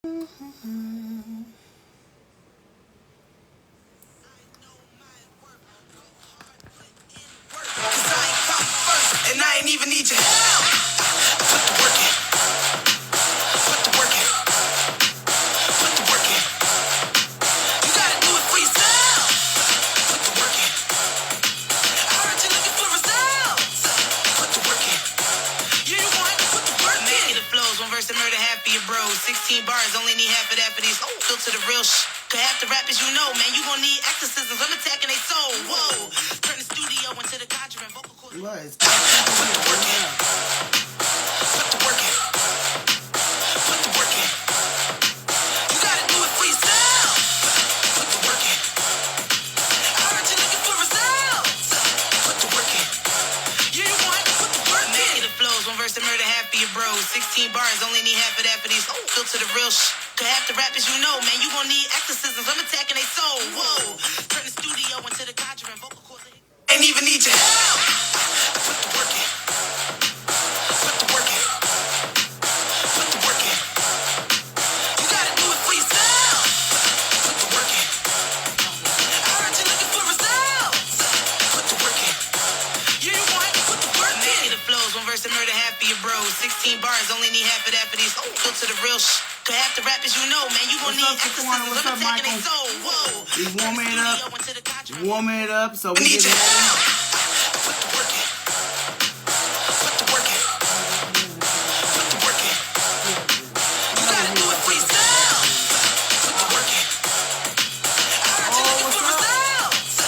And I ain't even need your help. Put the work in. Put the work in. Put the work in. You gotta do it for yourself. Put the work in. I heard you looking for results. Put the work in. Yeah, you want to put the work in. Making the flows, one verse to murder half of your bros. 16 bars, only need half of that for these. Built to the real Cause half the rappers you know, man, you gon' need exorcisms. I'm attacking their soul. Whoa. Turn the studio into the Conjuring. Vocal cords. What? Put the work in. Put the work in. Put the work in. You gotta do it for yourself. Put the work in. I heard you looking for results. Put the work in. Yeah, you want to put the work in. Making the flows, one verse to murder half of your bros. 16 bars, only need half of that for these. Built to the real Cause half the rappers you know, man, you gon' need exorcisms. I'm attacking their soul. Whoa. Turn the studio into the Conjuring. Vocal cords. Ain't even need your help. Put the work in. Put the work in. Put the work in. You gotta do it for yourself. Put the work in. I heard you looking for results. Put the work in. Yeah, you want to put the work in. Making the flows, one verse to murder half of your bros. 16 bars, only need half of that for these. Built to the real Cause half the rappers you know, man, you gon' need exorcisms. I'm attacking their soul. Whoa. We warming it up. Warming it up so we need get your ready. help. Put the work in. Put the work in. Put the work in. You gotta do it for yourself. Put the work in. I heard you looking for results.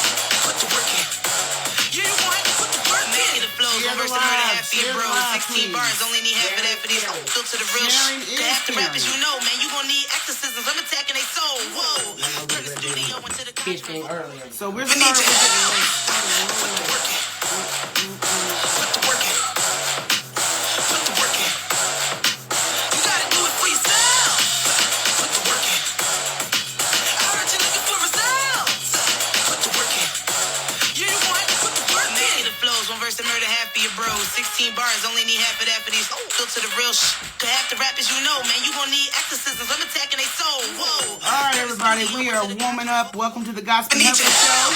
Put the work in. Yeah, you want to put the work in. Making the flows, one verse to murder half of your bros. 16 bars, only need half of that for these. Built to the real Cause half the rappers you know, man, you gon' need exorcisms. I'm attacking their soul. Whoa. Turn the studio into the Kitchen earlier. So we're starting with Put the work in. Put the work in. Put the work in. You gotta do it for yourself. Put the work in. I heard you looking for results. Put the work in. Yeah, you want to put the work in. Making the flows, one verse to murder half of your bros. 16 bars, only need half of that for these. Built to the real Cause half the rappers you know, man, you gon' need exorcisms. I'm attacking their soul. Whoa. Alright, everybody, we are warming up. Welcome to the Gospel Hustle Show.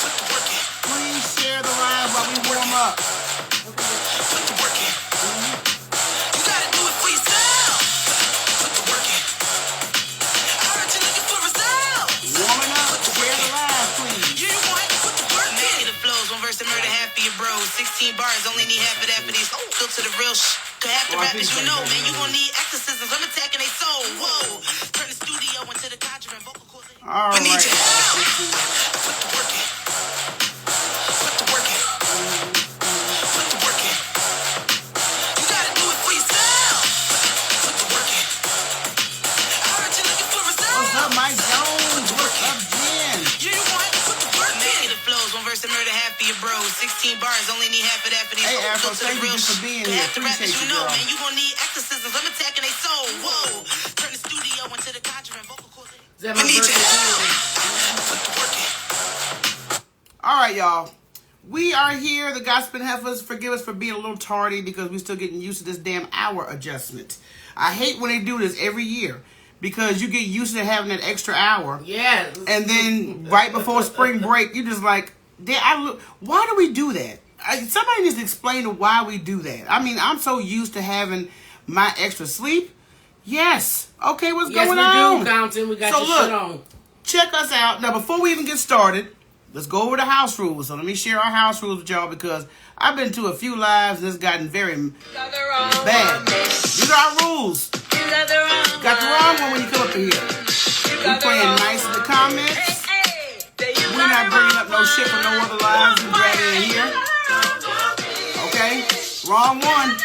Put the work in. Please share the live while we warm up. Put the work in. You gotta do it for yourself. Put the work in. I heard you looking for results. Warming up. Share the live, please. Yeah, you want to put the work in. Making the flows, one verse to murder half of your bros. 16 bars, only need half of that for these. Built to the real Cause half the rappers you know, man, you gon' need exorcisms. I'm attacking their soul. Whoa. Turn the studio into the Conjuring. Vocal cords. Alright. We need your help. Put the work in. Put the work in. Put the work in. You gotta do it for yourself. Put the work in. I heard you looking for results. What's up, Mike Jones? What's up, Jen? Yeah, you want to put the work in. Making the flows, one verse to murder half of your bros. 16 bars, only need half of that for these. Hey, Afro, Built to the thank you real just for being Cause here. half the rappers Appreciate you you, know, girl. man, you gon' need exorcisms. I'm attacking their soul. Whoa. Turn the studio into the Conjuring. Vocal cords. Is that my We need your birthday? help. Put the work in. Alright, y'all. We are here, the Gospel Heifers. Forgive us for being a little tardy because we're still getting used to this damn hour adjustment. I hate when they do this every year because you get used to having that extra hour. Yeah. And then right before spring break, you just like, why do we do that? Somebody needs to explain why we do that. I mean, I'm so used to having my extra sleep. Yes. Okay, what's going on? Yes, we do, Compton. We got So your look, shit on. check us out. Now, before we even get started, let's go over the house rules. So let me share our house rules with y'all because I've been to a few lives and it's gotten very bad. These are our rules. Got the wrong one when you come up in here. We're playing nice in the comments. We're not bringing up no shit from no other lives and dragging in here. Okay? Wrong one.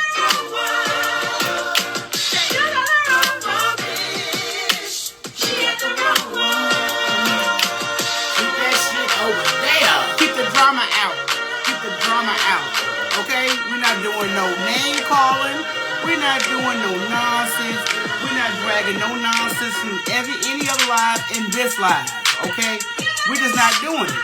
Keep that shit over there. Keep the drama out. Keep the drama out. Okay? We're not doing no name calling. We're not doing no nonsense. We're not dragging no nonsense from any other live in this live. Okay? We're just not doing it.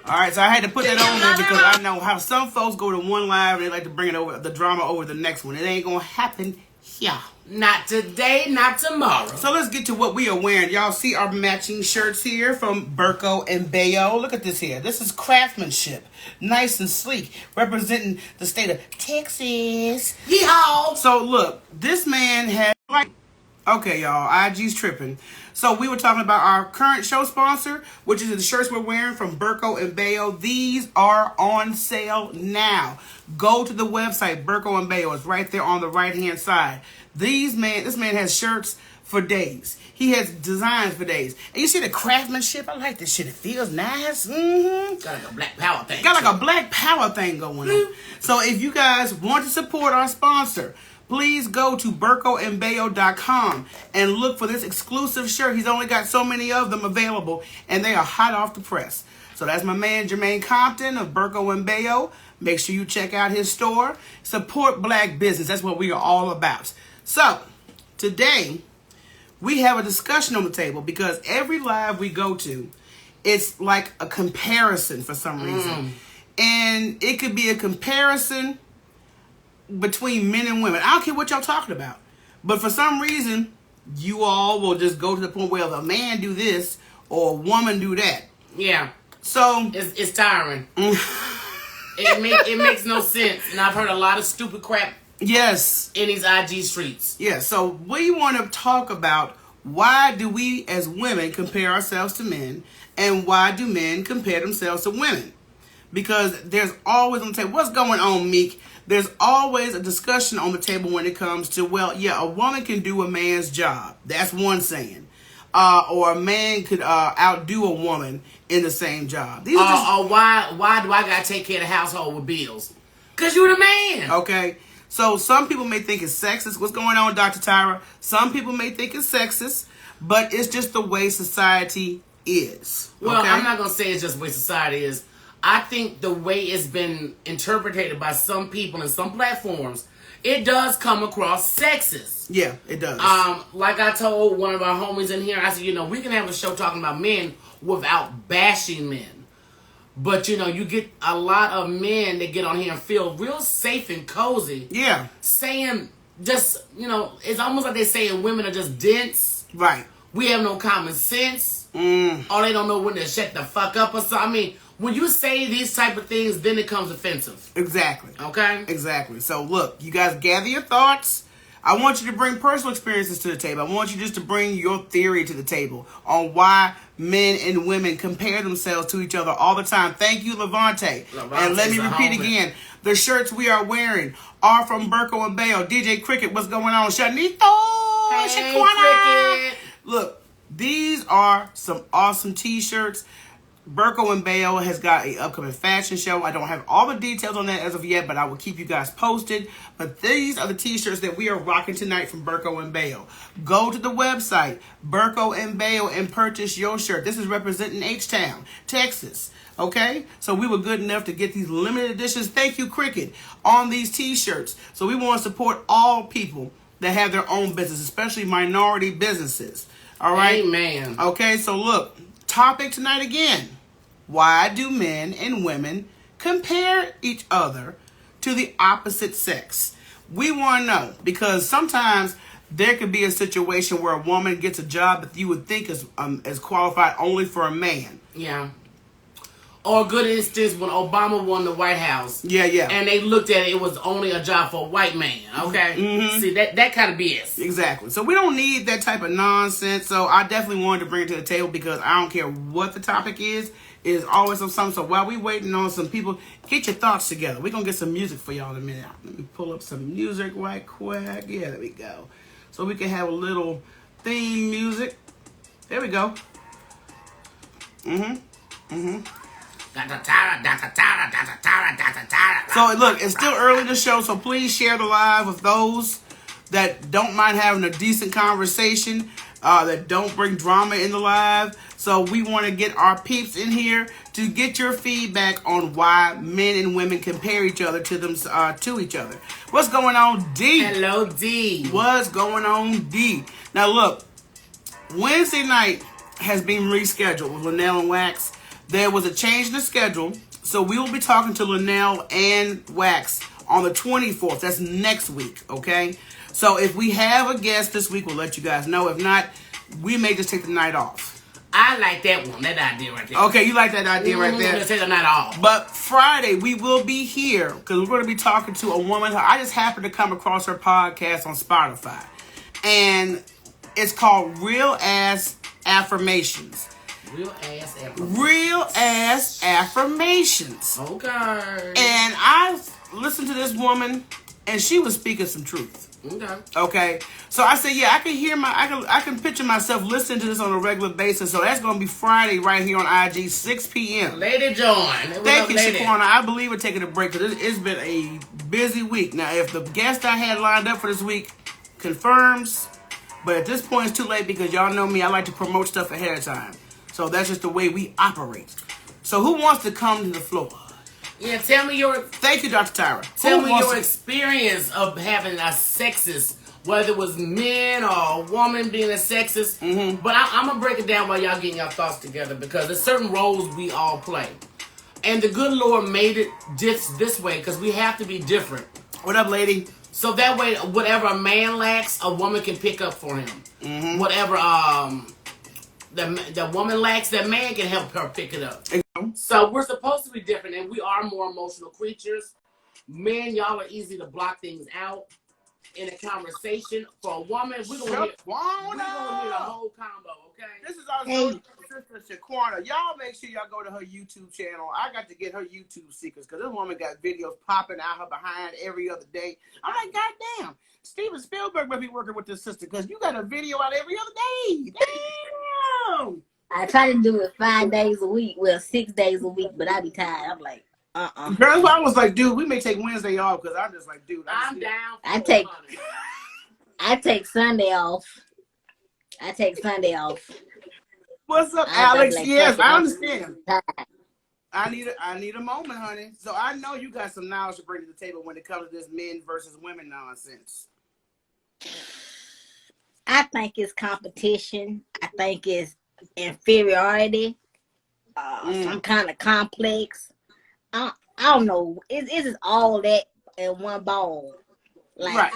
Alright, so I had to put that on there because I know how some folks go to one live and they like to bring it over the drama over the next one. It ain't gonna happen Yeah. Not today, not tomorrow. So let's get to what we are wearing. Y'all see our matching shirts here from Burko and Bayo. Look at this here. This is craftsmanship. Nice and sleek. Representing the state of Texas. Yeehaw! So look, this man has like... Okay, y'all. IG's tripping. So we were talking about our current show sponsor, which is the shirts we're wearing from Burko and Bayo. These are on sale now. Go to the website, Burko and Bayo. It's right there on the right-hand side. This man has shirts for days. He has designs for days. And you see the craftsmanship? I like this shit. It feels nice. Mm-hmm. Got like a black power thing. Got like a black power thing going on. So if you guys want to support our sponsor, please go to BurkoandBayo.com and look for this exclusive shirt. He's only got so many of them available, and they are hot off the press. So that's my man Jermaine Compton of Burko and Bayo. Make sure you check out his store. Support black business. That's what we are all about. So today we have a discussion on the table because every live we go to, it's like a comparison for some reason. And it could be a comparison between men and women. I don't care what y'all talking about. But for some reason, you all will just go to the point where a man do this or a woman do that. Yeah. So it's tiring. It makes no sense. And I've heard a lot of stupid crap yes. in these IG streets. Yeah, so we want to talk about why do we as women compare ourselves to men and why do men compare themselves to women? Because there's always on the table, what's going on, Meek? There's always a discussion on the table when it comes to, well, yeah, a woman can do a man's job. That's one saying. Or a man could outdo a woman in the same job. These are just, or why do I gotta take care of the household with bills? Cause you're the man. okay. So some people may think it's sexist. What's going on, Dr. Tyra? Some people may think it's sexist, but it's just the way society is. Well, okay? I'm not gonna say it's just the way society is. I think the way it's been interpreted by some people and some platforms, it does come across sexist. Yeah, it does. Like I told one of our homies in here, I said, we can have a show talking about men without bashing men. But, you get a lot of men that get on here and feel real safe and cozy. Yeah. Saying just, it's almost like they're saying women are just dense. Right. We have no common sense. Or they don't know when to shut the fuck up or something. I mean, when you say these type of things, then it comes offensive. Exactly. Okay? Exactly. So, look, you guys gather your thoughts. I want you to bring personal experiences to the table. I want you just to bring your theory to the table on why men and women compare themselves to each other all the time. Thank you, Levante. And let me repeat again. The shirts we are wearing are from Burko and Bayo. DJ Cricket, what's going on? Shanito! Hey, Shaquana! Cricket! Look, these are some awesome t-shirts. Burko and Bayo has got an upcoming fashion show. I don't have all the details on that as of yet, but I will keep you guys posted. But these are the t-shirts that we are rocking tonight from Burko and Bayo. Go to the website, Burko and Bayo, and purchase your shirt. This is representing H-Town, Texas. Okay? So we were good enough to get these limited editions, thank you, Cricket, on these t-shirts. So we want to support all people that have their own business, especially minority businesses. All right? Amen. Okay, so look, topic tonight again. Why do men and women compare each other to the opposite sex? We want to know because sometimes there could be a situation where a woman gets a job that you would think is qualified only for a man. Yeah. Or a good instance when Obama won the White House. Yeah, yeah. And they looked at it was only a job for a white man. Okay? Mm-hmm. See, that kind of BS. Exactly. So we don't need that type of nonsense. So I definitely wanted to bring it to the table because I don't care what the topic is. It's always on something. So while we waiting on some people, get your thoughts together. We're going to get some music for y'all in a minute. Let me pull up some music right quick. Yeah, there we go. So we can have a little theme music. There we go. So look, it's still early in the show, so please share the live with those that don't mind having a decent conversation, that don't bring drama in the live. So we want to get our peeps in here to get your feedback on why men and women compare each other to each other. What's going on, D? Hello, D. What's going on, D? Now look, Wednesday night has been rescheduled with Linnell and Wax. There was a change in the schedule, so we will be talking to Linnell and Wax on the 24th. That's next week, okay? So if we have a guest this week, we'll let you guys know. If not, we may just take the night off. I like that one. That idea right there. Okay, you like that idea right there. Let's take the night off. But Friday, we will be here because we're going to be talking to a woman. I just happened to come across her podcast on Spotify. And it's called Real Ass Affirmations. Real ass affirmations. Real Ass Affirmations. Okay. And I listened to this woman, and she was speaking some truth. Okay. So I said, yeah, I can hear I can picture myself listening to this on a regular basis. So that's going to be Friday right here on IG, 6 p.m. Lady join. Thank you, Shaquana. I believe we're taking a break because it's been a busy week. Now, if the guest I had lined up for this week confirms, but at this point it's too late because y'all know me. I like to promote stuff ahead of time. So that's just the way we operate. So who wants to come to the floor? Yeah, tell me your... Thank you, Dr. Tyra. Tell me your experience of having a sexist, whether it was men or a woman being a sexist. Mm-hmm. But I'm going to break it down while y'all getting your thoughts together because there's certain roles we all play. And the good Lord made it this way because we have to be different. What up, lady? So that way, whatever a man lacks, a woman can pick up for him. Mm-hmm. Whatever the woman lacks, that man can help her pick it up. So we're supposed to be different, and we are more emotional creatures. Men, y'all are easy to block things out in a conversation. For a woman, we're gonna hit the whole combo, okay? This is our sister Shaquana. Y'all make sure y'all go to her YouTube channel. I got to get her YouTube secrets because this woman got videos popping out her behind every other day. I'm like, God damn, Steven Spielberg must be working with this sister because you got a video out every other day. Damn. I try to do it 5 days a week, 6 days a week, but I be tired. I'm like, Girl, I was like, dude, we may take Wednesday off because I'm just like, dude, I'm down. I take Sunday off. What's up, Alex? Yes, I understand. I need a moment, honey. So I know you got some knowledge to bring to the table when it comes to this men versus women nonsense. I think it's competition. I think it's inferiority, some kind of complex. I don't know. It's just all that in one ball. Like, right,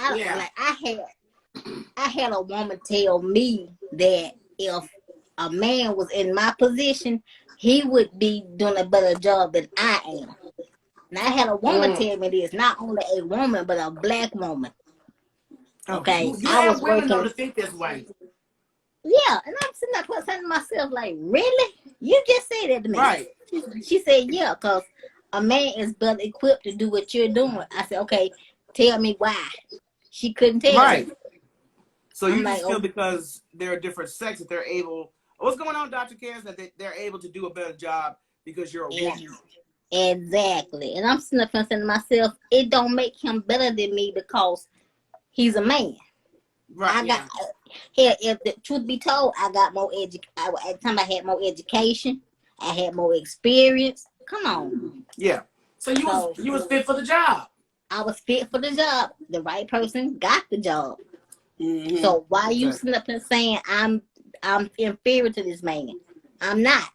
I had a woman tell me that if a man was in my position, he would be doing a better job than I am. And I had a woman tell me this, not only a woman, but a black woman. Okay, I was working to think this way. Yeah, and I'm sitting there saying to myself, like, really? You just said that to me. Right. She said, yeah, because a man is better equipped to do what you're doing. I said, okay, tell me why. She couldn't tell me. Me. So you just feel because they're a different sex that they're able... What's going on, Dr. Cares? That they're able to do a better job because you're a woman. Exactly. And I'm sitting there saying to myself, it don't make him better than me because he's a man. Right. If the truth be told, I got more at the time I had more education, I had more experience. Come on. Yeah. So you was fit for the job. I was fit for the job. The right person got the job. Mm-hmm. So why are you sitting up and saying I'm inferior to this man? I'm not.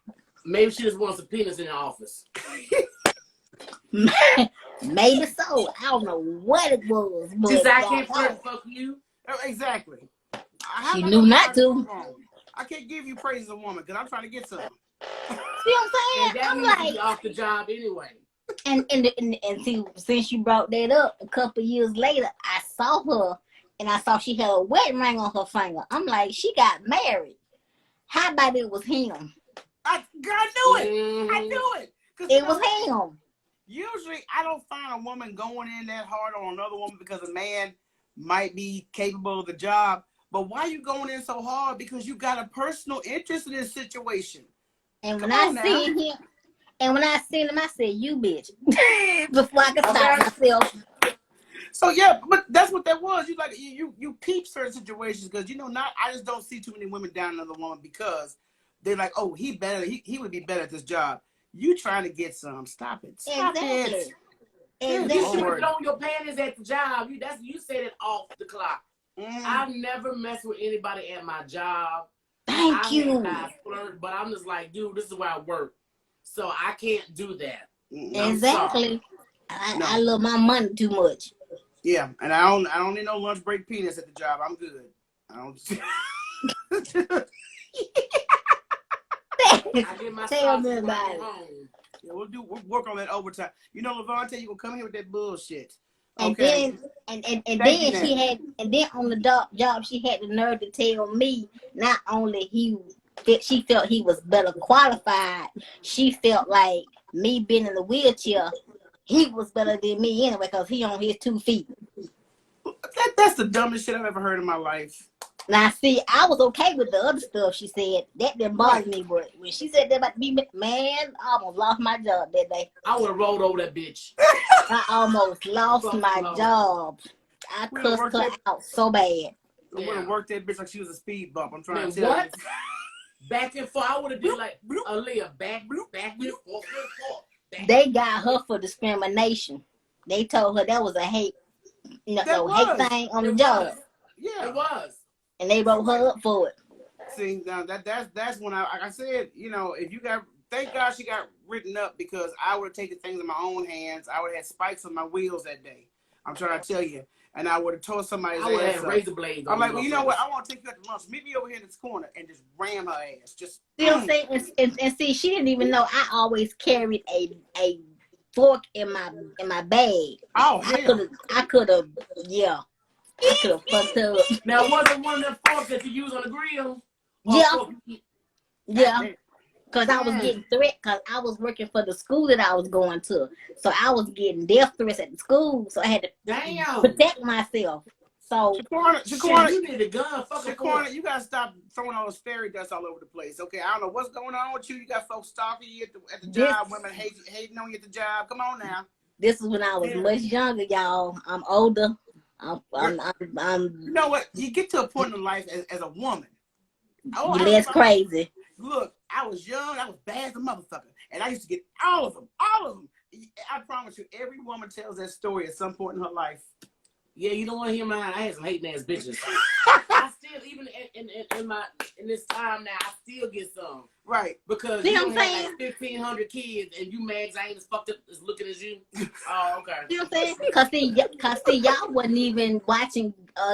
Maybe she just wants a penis in the office. Maybe so. I don't know what it was. But I can't fuck you. Exactly. She knew not to. I can't give you praise as a woman because I'm trying to get some. See what I'm saying? I'm like off the job anyway. And see, since you brought that up, a couple years later, I saw her and I saw she had a wedding ring on her finger. I'm like, she got married. How about it was him? I knew it. Mm-hmm. I knew it. It was him. Usually, I don't find a woman going in that hard on another woman because a man might be capable of the job. But why are you going in so hard? Because you got a personal interest in this situation. And when I seen him, I said, "You bitch," before I could stop myself. So yeah, but that's what that was. You peep certain situations because I just don't see too many women down another woman because they're like, oh, he better. He would be better at this job. You trying to get some? Stop it. Stop it. You should have thrown your panties at the job. You said it off the clock. I've never messed with anybody at my job. Thank you. Flirt, but I'm just like, dude, this is where I work, so I can't do that. Exactly. I love my money too much. Yeah, and I don't need no lunch break peanuts at the job. I'm good. I don't. I get my Tell me sausage about right it. home. Yeah, we'll work on that overtime. You know, Levante, you gonna come here with that bullshit. And Okay. then Thank then you, she Nat. had and then on the job she had the nerve to tell me not only she felt he was better qualified, she felt like me being in the wheelchair, he was better than me anyway because he on his 2 feet. That's the dumbest shit I've ever heard in my life. Now see, I was okay with the other stuff she said. That didn't bother me, but when she said that about me, man, I almost lost my job that day. I would have rolled over that bitch. I almost lost Fuck my no. job. I We done cussed worked her that- out so bad. I would Yeah. have worked that bitch like she was a speed bump. I'm trying Man, to tell what? you. Back and forth. I would have did like Aaliyah. Back and forth. Back They got her for discrimination. They told her that was a hate That hate was. thing on the It job. was. Yeah. It was. And they wrote her up for it. See, now that's when like I said, you know, if you got, thank God she got written up because I would have taken things in my own hands. I would have had spikes on my wheels that day. I'm trying to tell you, and I would have told somebody's I would have ass had up. razor blades. I'm like, well, you know what? I want to take you out to lunch. Meet me over here in this corner and just ram her ass. Just See what I'm saying? And see, she didn't even know I always carried a fork in my bag. oh hell. I could have fucked her up. Now, was it one of them forks that you use on the grill? Yeah. Yeah. Man, Because I was getting threat because I was working for the school that I was going to. So I was getting death threats at the school. So I had to Damn. protect myself. So Shaquana, You need a gun. Fuck a fork. Shaquana, you gotta stop throwing all this fairy dust all over the place. Okay, I don't know what's going on with you. You got folks stalking you at the job, women hating on you at the job. Come on now. this is when I was much younger, y'all. I'm older. I'm You know what? You get to a point in life as a woman. Oh, less crazy. Look, I was young. I was bad as a motherfucker, and I used to get all of them. I promise you, every woman tells that story at some point in her life. Yeah, you don't want to hear mine. I had some hating ass bitches. I still, even in this time now, I still get some. Right. Because See you what I'm don't saying? have like 1,500 kids and you mags ain't as fucked up as looking as you. Oh, okay. You know what I'm saying? Cause see, y'all wasn't even watching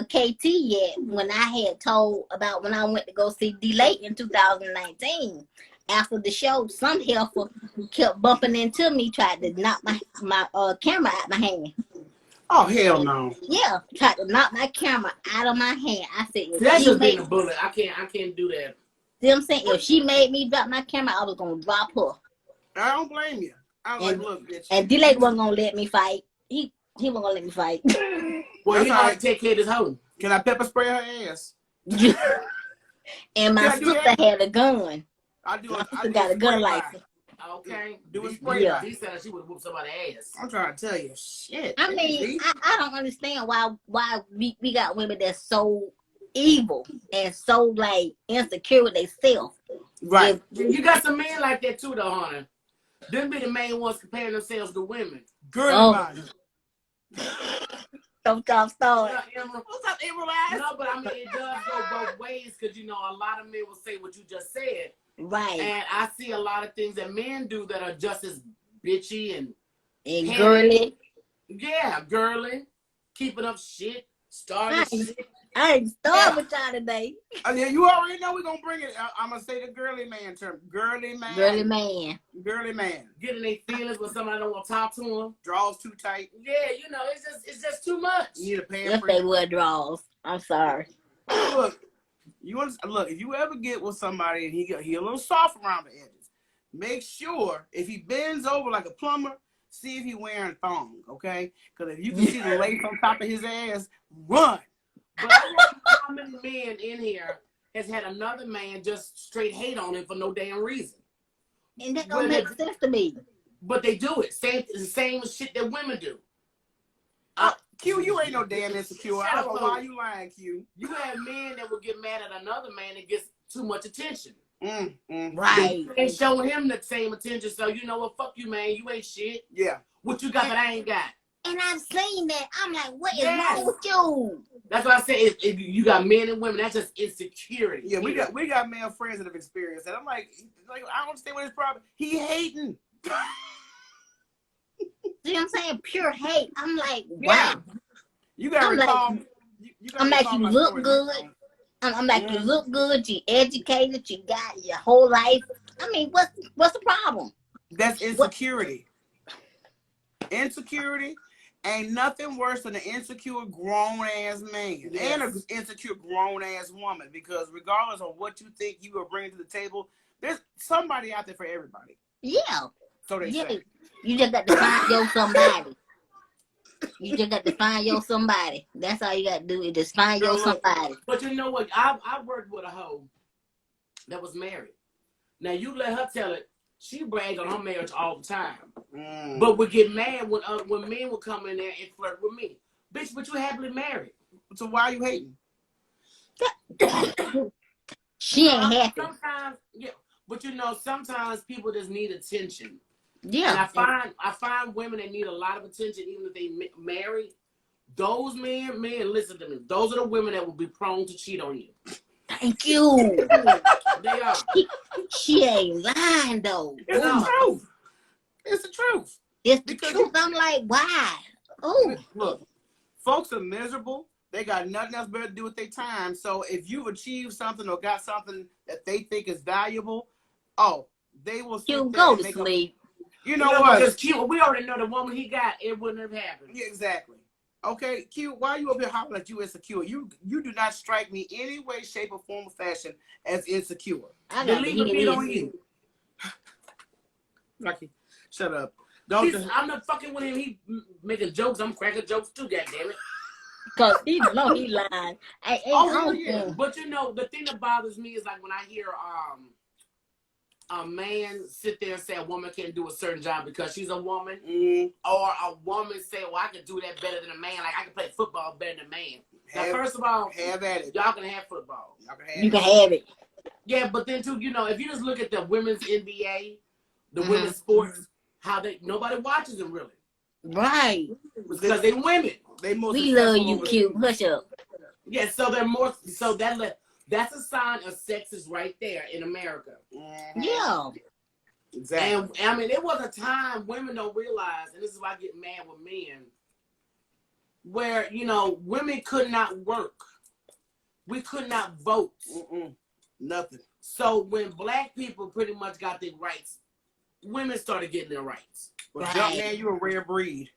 KT yet when I had told about when I went to go see D-Late in 2019. After the show, some helper kept bumping into me, tried to knock my camera out my hand. Oh hell no. Yeah, tried to knock my camera out of my hand. I said, if That's she just being made, a bullet. I can't do that. see what I'm saying? If she made me drop my camera, I was gonna drop her. I don't blame you. I was like, look, bitch. And D-Late wasn't gonna let me fight. He wasn't gonna let me fight. Well, That's he all gonna right. take care of this hoe. Can I pepper spray her ass? And my Can I do sister that? had a gun. I do. My I sister do got a gun spray license. Okay. Do a spray Yeah. by. He said she would have whooped somebody's ass. I'm trying to tell you, shit. I mean, I don't understand why we got women that's so evil and so like insecure with themselves. Right. You got some men like that too, though, Hunter. Them be the main ones comparing themselves to women. Girl, Oh. mine. Don't y'all start. What's up, Emerald Eyes? No, but I mean, it does go both ways because, you know, a lot of men will say what you just said. Right. And I see a lot of things that men do that are just as bitchy and, And girly. yeah, girly, keeping up shit, starting Right. shit. I ain't started with y'all today. Yeah, you already know we're going to bring it. I'm going to say the girly man term. Girly man. Girly man. Girly man. Getting their feelings when somebody don't want to talk to them. Draws too tight. Yeah, you know, it's just too much. You need a If pamper. they wear draws. I'm sorry. Look, look, if you ever get with somebody and he a little soft around the edges, make sure if he bends over like a plumber, see if he wearing thong, okay? Because if you can see the lace on top of his ass, run. But I wonder how many men in here has had another man just straight hate on him for no damn reason. And that don't make sense to me. But they do it. Same shit that women do. Q, you ain't no damn insecure. I don't know why you lying, Q. You have men that will get mad at another man that gets too much attention. Right. They ain't showing him the same attention, so you know what? Fuck you, man. You ain't shit. Yeah. What you got that I ain't got? And I've seen that. I'm like, what is Yes. wrong with you? That's why I say if you got men and women, that's just insecurity. Yeah, we got male friends that have experienced that. I'm like I don't understand what his problem. He hating. See what I'm saying? Pure hate. I'm like, Yeah. wow. You gotta I'm like, recall. You gotta I'm like, recall you my look story, good. Rico. I'm like, you look good. You educated. You got your whole life. I mean, what's the problem? That's What? insecurity. Insecurity ain't nothing worse than an insecure grown ass man and an insecure grown ass woman. Because regardless of what you think you are bringing to the table, there's somebody out there for everybody. Yeah. So they Yeah. say. You just got to find your somebody. You just got to find your somebody. That's all you got to do is just find your somebody. But you know what? I worked with a hoe that was married. Now you let her tell it. She bragged on her marriage all the time, but would get mad when men would come in there and flirt with me. Bitch, but you happily married. So why are you hating? She ain't happy. Sometimes, yeah. But you know, sometimes people just need attention. Yeah. And I find women that need a lot of attention, even if they married. Those men, listen to me. Those are the women that will be prone to cheat on you. Thank you. They are. She ain't lying though. It's the truth. It's the truth. It's the truth. I'm like, why? Oh, look, folks are miserable. They got nothing else better to do with their time. So if you've achieved something or got something that they think is valuable, they will sit you there go and to sleep. You know what? Because Q, we already know the woman he got, it wouldn't have happened. Yeah, exactly. Okay, Q, why are you up here hollering at you insecure? You do not strike me any way, shape, or form or fashion as insecure. I got to It on you. Lucky, shut up. I'm not fucking with him. He making jokes. I'm cracking jokes too, goddammit. Because he know he lying. Yeah. But you know, the thing that bothers me is like when I hear a man sit there and say a woman can't do a certain job because she's a woman, or a woman say, well, I can do that better than a man. Like I can play football better than a man. Now, first of all, have at it. y'all can have football. You can have it. Yeah, but then too, you know, if you just look at the women's NBA, the women's sports, nobody watches them really. Right. Because they women. We love you, Q. Hush up. Yeah, so they're more. So that's a sign of sexist right there in America. Yeah. Exactly. And I mean, it was a time women don't realize, and this is why I get mad with men, where you know women could not work, we could not vote, nothing. So when black people pretty much got their rights, women started getting their rights. Well, right. Man, you a rare breed.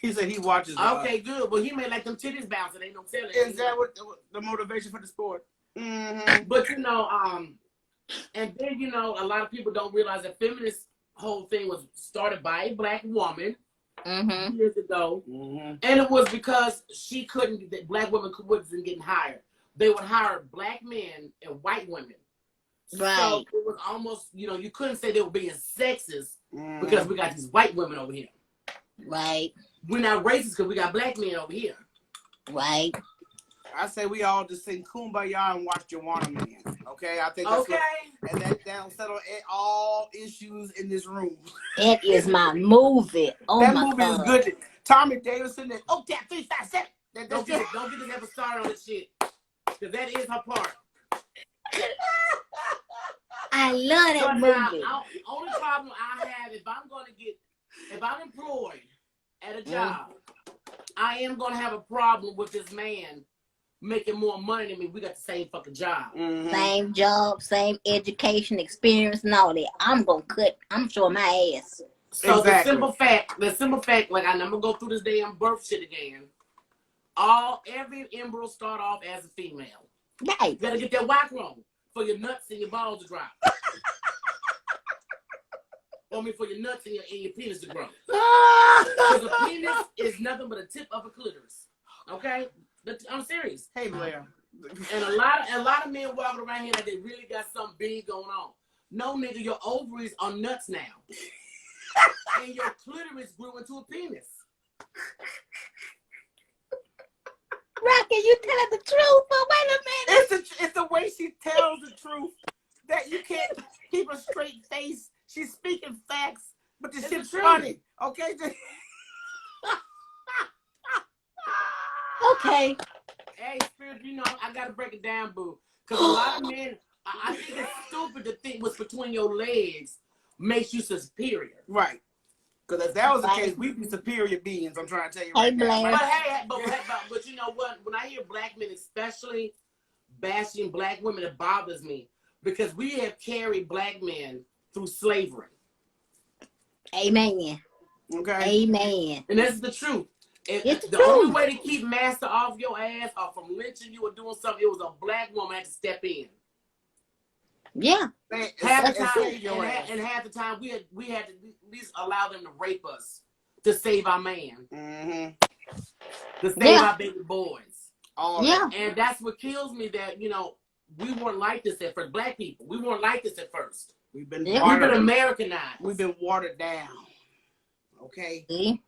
He said he watches. Okay, good. Well, he made like them titties bouncing. Ain't no telling. Is that what the motivation for the sport? Mm-hmm. But you know, and then you know, a lot of people don't realize that feminist whole thing was started by a black woman years ago, and it was because she couldn't. That black women wasn't getting hired. They would hire black men and white women. Right. So it was almost, you know, you couldn't say they were being sexist because we got these white women over here. Right. We're not racist because we got black men over here. Right. I say we all just sing Kumbaya and watch Joanna Man. Okay? I think that's and that'll settle all issues in this room. It is my movie. Oh, that my movie God. is good. Tommy Davidson, that tap 3 5 7. Don't get this ever started on this shit. Because that is her part. I love that movie. Only problem I have if I'm employed at a job, I am gonna have a problem with this man making more money than me. We got the same fucking job. Same job, same education, experience, and all that. I'm showing my ass. So exactly. the simple fact, like I'm gonna go through this damn birth shit again. Every embryo start off as a female. Right. You gotta get that whack wrong for your nuts and your balls to drop. For your nuts and your penis to grow. Because a penis is nothing but a tip of a clitoris. Okay? I'm serious. Hey, Blair. And a lot of men walking around here like they really got something big going on. No, nigga, your ovaries are nuts now. And your clitoris grew into a penis. Rocky, you telling the truth, but wait a minute. It's the way she tells the truth that you can't keep a straight face. She's speaking facts, but this shit's funny. Okay? Okay. Hey, Spirit, you know, I gotta break it down, boo. Because a lot of men, I think it's stupid to think what's between your legs makes you superior. Right. Because if that was the Right. case, we'd be superior beings. I'm trying to tell you Hey, right now. Blair. But hey, but you know what? When I hear black men, especially bashing black women, it bothers me because we have carried black men through slavery. Amen. Okay. Amen. And that's the truth. It's The the only truth. way to keep master off your ass or from lynching you or doing something, it was a black woman had to step in. Yeah. Half the And time, save your ass. and half the time, we had to at least allow them to rape us to save our man, to save Yeah. our baby boys. All Yeah. that. And that's what kills me that, you know, we weren't like this at first. Black people, we weren't like this at first. We've been Yeah. We've been watered. Americanized. We've been watered down. Okay. See?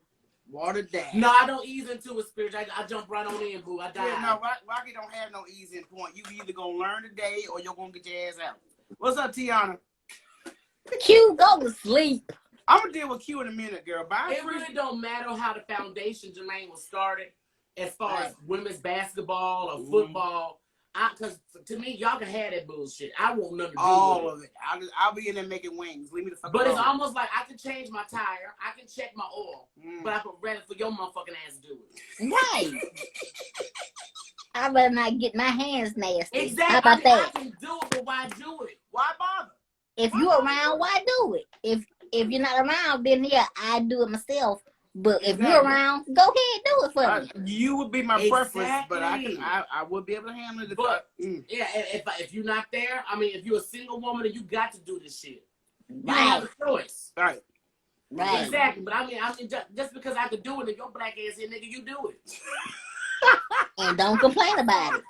Watered down. No, I don't ease into it, spirit. I jump right on in, boo. I die. Yeah, no, Rocky don't have no easy point. You either gonna learn today or you're gonna get your ass out. What's up, Tiana? Q, go to sleep. I'm gonna deal with Q in a minute, girl. Bye. It really don't matter how the foundation, Jermaine, was started as far as women's basketball or football. Because to me, y'all can have that bullshit. I want nothing to do All with of it. I'll be in there making wings. Leave me the fuck But it's alone. almost like I can change my tire, I can check my oil, but I would rather for your motherfucking ass to do it. Right. I'd rather not get my hands nasty. Exactly. How about that? I can do it, but why do it? Why bother? If you're around, why do it? If you're not around, then yeah, I do it myself. But if you're Exactly. around, go ahead, do it for me. You would be my preference, but Exactly. I would be able to handle it. But yeah, if you're not there, I mean, if you're a single woman, then you got to do this shit. You don't have Right, a choice. Right. right. Exactly. But I mean, just because I could do it, if your black ass here, nigga, you do it. And don't complain about it.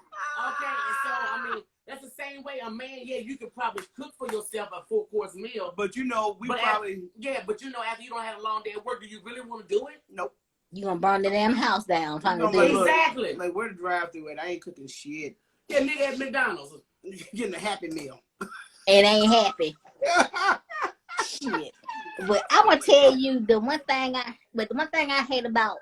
Okay, and so I mean, that's the same way a man. Yeah, you could probably cook for yourself a 4-course meal. But you know, we But probably But you know, after you don't have a long day at work, do you really want to do it? nope. You gonna burn the damn house down trying to No, do but it. look, Exactly. like where the drive through at? I ain't cooking shit. Yeah, nigga at McDonald's. Getting a Happy Meal. And ain't happy. Shit. But I'm gonna tell you the one thing I hate about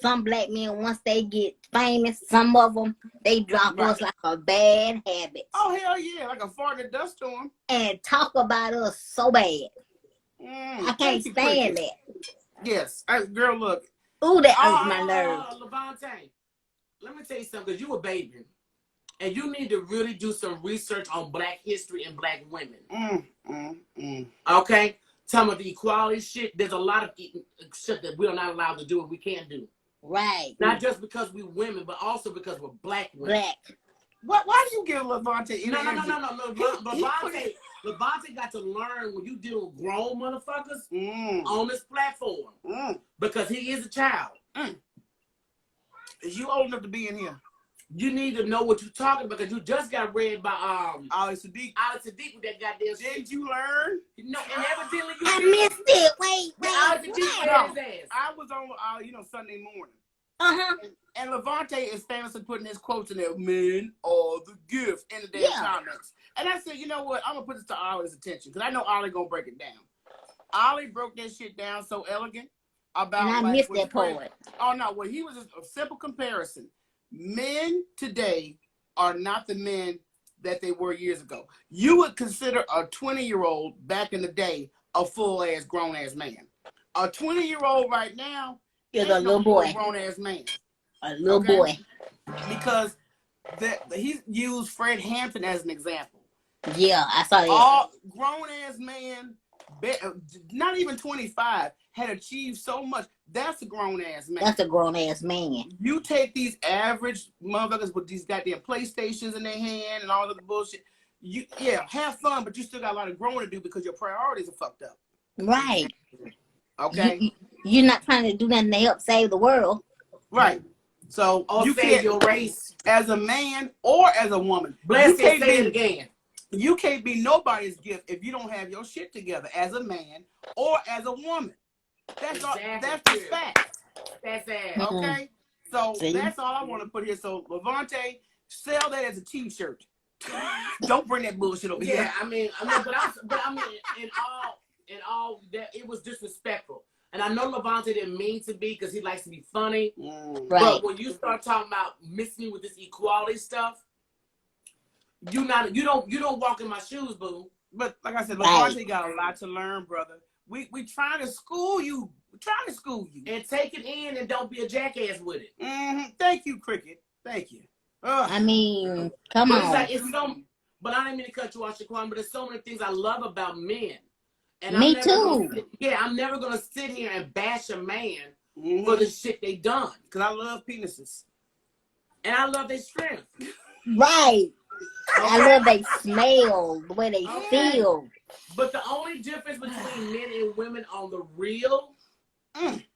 some black men, once they get famous, some of them they drop us like a bad habit Oh hell yeah, like a fart in a dust storm. and talk about us so bad. I can't thank you, stand Cricket. that. Yes, girl, look. Ooh, that hurts my nerves. Levante, let me tell you something, because you a baby. And you need to really do some research on black history and black women. Okay? Talking about the equality shit, there's a lot of shit that we're not allowed to do and we can't do. Right. Not just because we're women, but also because we're black women. Black. Why do you give Levante any No. energy? Levante got to learn when you deal with grown motherfuckers on this platform. Because he is a child. Is you old enough to be in here? You need to know what you're talking about because you just got read by Ali Sadiq. Ali Sadiq with that goddamn shit. Did you learn? No, and evidently you I did. missed it. Wait. Ali Sadiq read his ass. I was on, Sunday morning. Uh-huh. And Levante is famously putting his quotes in there, men are the gift, in the damn comments. And I said, you know what? I'm going to put this to Ollie's attention because I know Ollie going to break it down. Ollie broke that shit down so elegant about And I missed that part. Oh, no. Well, he was just a simple comparison. Men today are not the men that they were years ago. You would consider a 20-year-old back in the day a full-ass, grown-ass man. A 20-year-old right now Is a little boy. Grown-ass man. A little boy. Because he used Fred Hampton as an example. Yeah, I saw that. All grown-ass man, not even 25, had achieved so much. That's a grown-ass man. That's a grown-ass man. You take these average motherfuckers with these goddamn PlayStations in their hand and all of the bullshit. Have fun, but you still got a lot of growing to do because your priorities are fucked up. Right. Okay? You're not trying to do nothing to help save the world. Right. So Or you save can't, your race. as a man or as a woman, Bless you it, can't say it be, again. you can't be nobody's gift if you don't have your shit together as a man or as a woman. That's all. Exactly. That's the fact. That's ass. Okay. So See? that's all I want to put here. So Levante, sell that as a T-shirt. Don't bring that bullshit over Yeah, here. I mean, in all that it was disrespectful. And I know Levante didn't mean to be because he likes to be funny. Right. But when you start talking about mixing me with this equality stuff, you don't walk in my shoes, boo. But like I said, Right. Levante got a lot to learn, brother. We trying to school you. We're trying to school you. And take it in and don't be a jackass with it. Thank you, Cricket. Thank you. I mean, come But on. it's like it's so. But I didn't mean to cut you off, Shaquan. But there's so many things I love about men. And Me I'm never too. I'm never gonna sit here and bash a man Mm-hmm. for the shit they done. Because I love penises. And I love their strength. Right. I Okay? love they smell, the way they Okay. feel. But the only difference between men and women on the real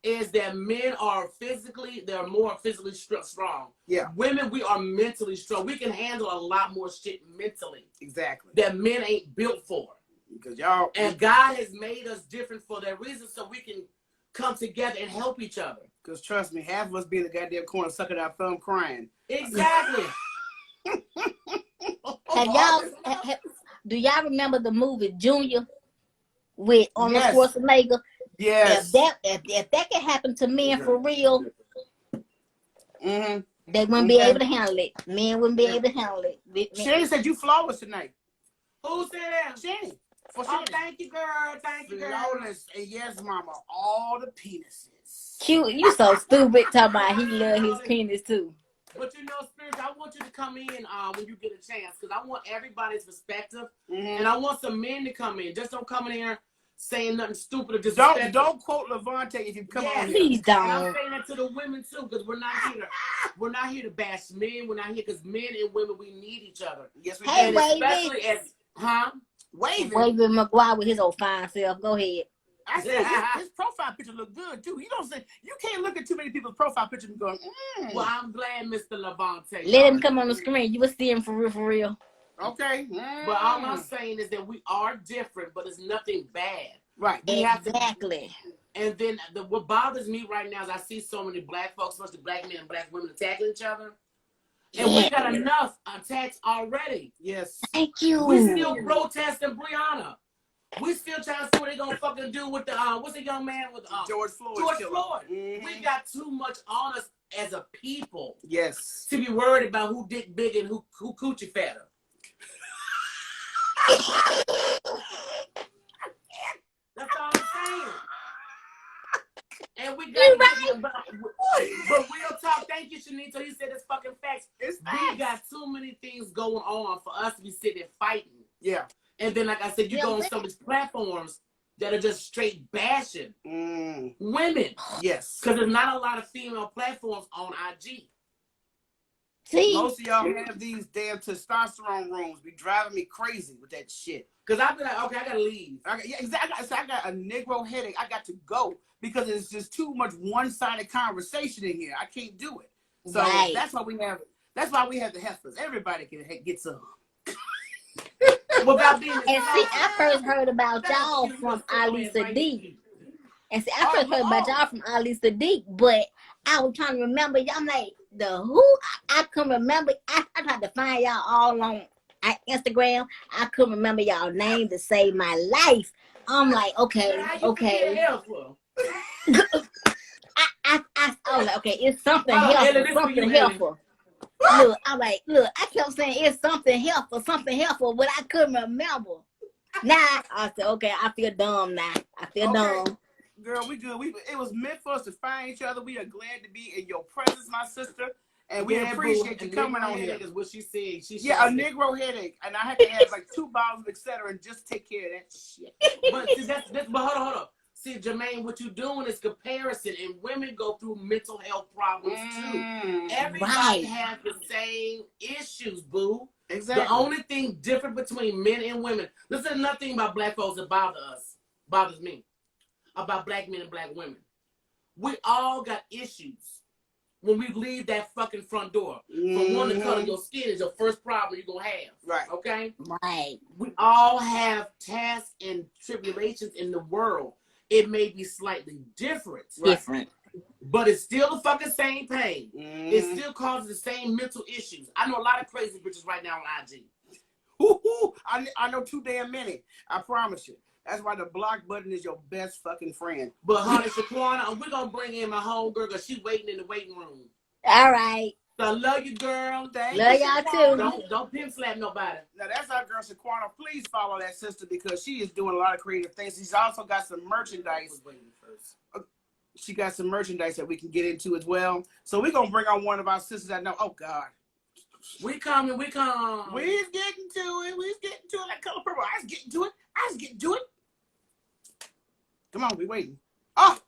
is that men are they're more physically strong. Yeah. Women, we are mentally strong. We can handle a lot more shit mentally Exactly. that men ain't built for. Because y'all. And God has made us different for that reason, so we can come together and help each other. Because trust me, half of us be in the goddamn corner sucking our thumb crying. Exactly. Have y'all? Do y'all remember the movie Junior with Arnold Yes. Schwarzenegger? Yes. If that can happen to men for real, Mm-hmm. they wouldn't be able to handle it. Men wouldn't be able to handle it. Shanny said you flawless tonight. Who said that? Shanny. For Oh, Shanny. thank you, girl. Thank you, girl. Flawless. And yes, mama, all the penises. Cute, you so stupid. Talking about he love his penis too. But you know, Spirit, I want you to come in when you get a chance, because I want everybody's perspective, and I want some men to come in. Just don't come in here saying nothing stupid or just Don't quote Levante if you come on here. Please And I'm don't. saying that to the women too, because we're not here to bash men. We're not here because men and women, we need each other. Yes, we Hey, do. wait. Especially as Waving. Waving McGuire with his old fine self. Go ahead. I said his profile picture look good too. You don't say you can't look at too many people's profile pictures and go, Well, I'm glad, Mr. Levante. Let him come on the screen. You will see him for real, for real. okay. But all I'm saying is that we are different, but it's nothing bad. Right. We have to, Exactly. and then what bothers me right now is I see so many black folks, especially black men and black women, attacking each other. And we got enough attacks already. Yes. Thank you. We still protesting Breonna. We still trying to see what they gonna fucking do with the what's the young man with George Floyd. George killer. Floyd. Mhm. We got too much on us as a people Yes. to be worried about who dick big and who coochie fatter. That's all I'm saying. And we got but real talk. Thank you, Shanita. You said it's fucking facts. It's We facts. got too many things going on for us to be sitting and fighting. Yeah. And then, like I said, you go on some of these platforms that are just straight bashing women. Yes. Because there's not a lot of female platforms on IG. See? Most of y'all have these damn testosterone rooms. Be driving me crazy with that shit. Because I'd be like, okay, I got to leave. Yeah, exactly. I got a Negro headache. I got to go because it's just too much one-sided conversation in here. I can't do it. So Right. that's why we have the heifers. Everybody can get some. Without being And see, I first heard about y'all from Ali Sadiq. And see, I first heard about y'all from Ali Sadiq, but I was trying to remember y'all. I'm like, the who? I couldn't remember. I tried to find y'all all on Instagram. I couldn't remember y'all name to save my life. I'm like, okay. I was like, okay, it's something helpful, something helpful. Look, I kept saying it's something helpful, but I couldn't remember. Now I said, okay, I feel dumb now. I feel dumb. Girl, we good. It was meant for us to find each other. We are glad to be in your presence, my sister, and we appreciate you coming on here. Is what she said. Yeah, a Negro headache, and I had to have like 2 bottles of etc. and just take care of that shit. But see, but hold on. See, Jermaine, what you're doing is comparison, and women go through mental health problems too. Everybody has the same issues, boo. Exactly. The only thing different between men and women. This is another thing about black folks that bothers me, about black men and black women. We all got issues when we leave that fucking front door. From one, the color of your skin is your first problem you're gonna have. Right. Okay. Right. We all have tasks and tribulations in the world. It may be slightly different. But it's still the fucking same pain. It still causes the same mental issues. I know a lot of crazy bitches right now on IG. I know too damn many. I promise you. That's why the block button is your best fucking friend. But honey, Shaquana, we're gonna bring in my homegirl because she's waiting in the waiting room. All right. So I love you, girl. Thank Love you, y'all Shaquana. too. Don't pimp slap nobody. Now that's our girl Shaquana. Please follow that sister because she is doing a lot of creative things. She's also got some merchandise. She got some merchandise that we can get into as well. So we're gonna bring on one of our sisters I know. Oh God. We coming. We's getting to it. We's getting to it. That color purple. I was getting to it. Come on, we waiting. Oh,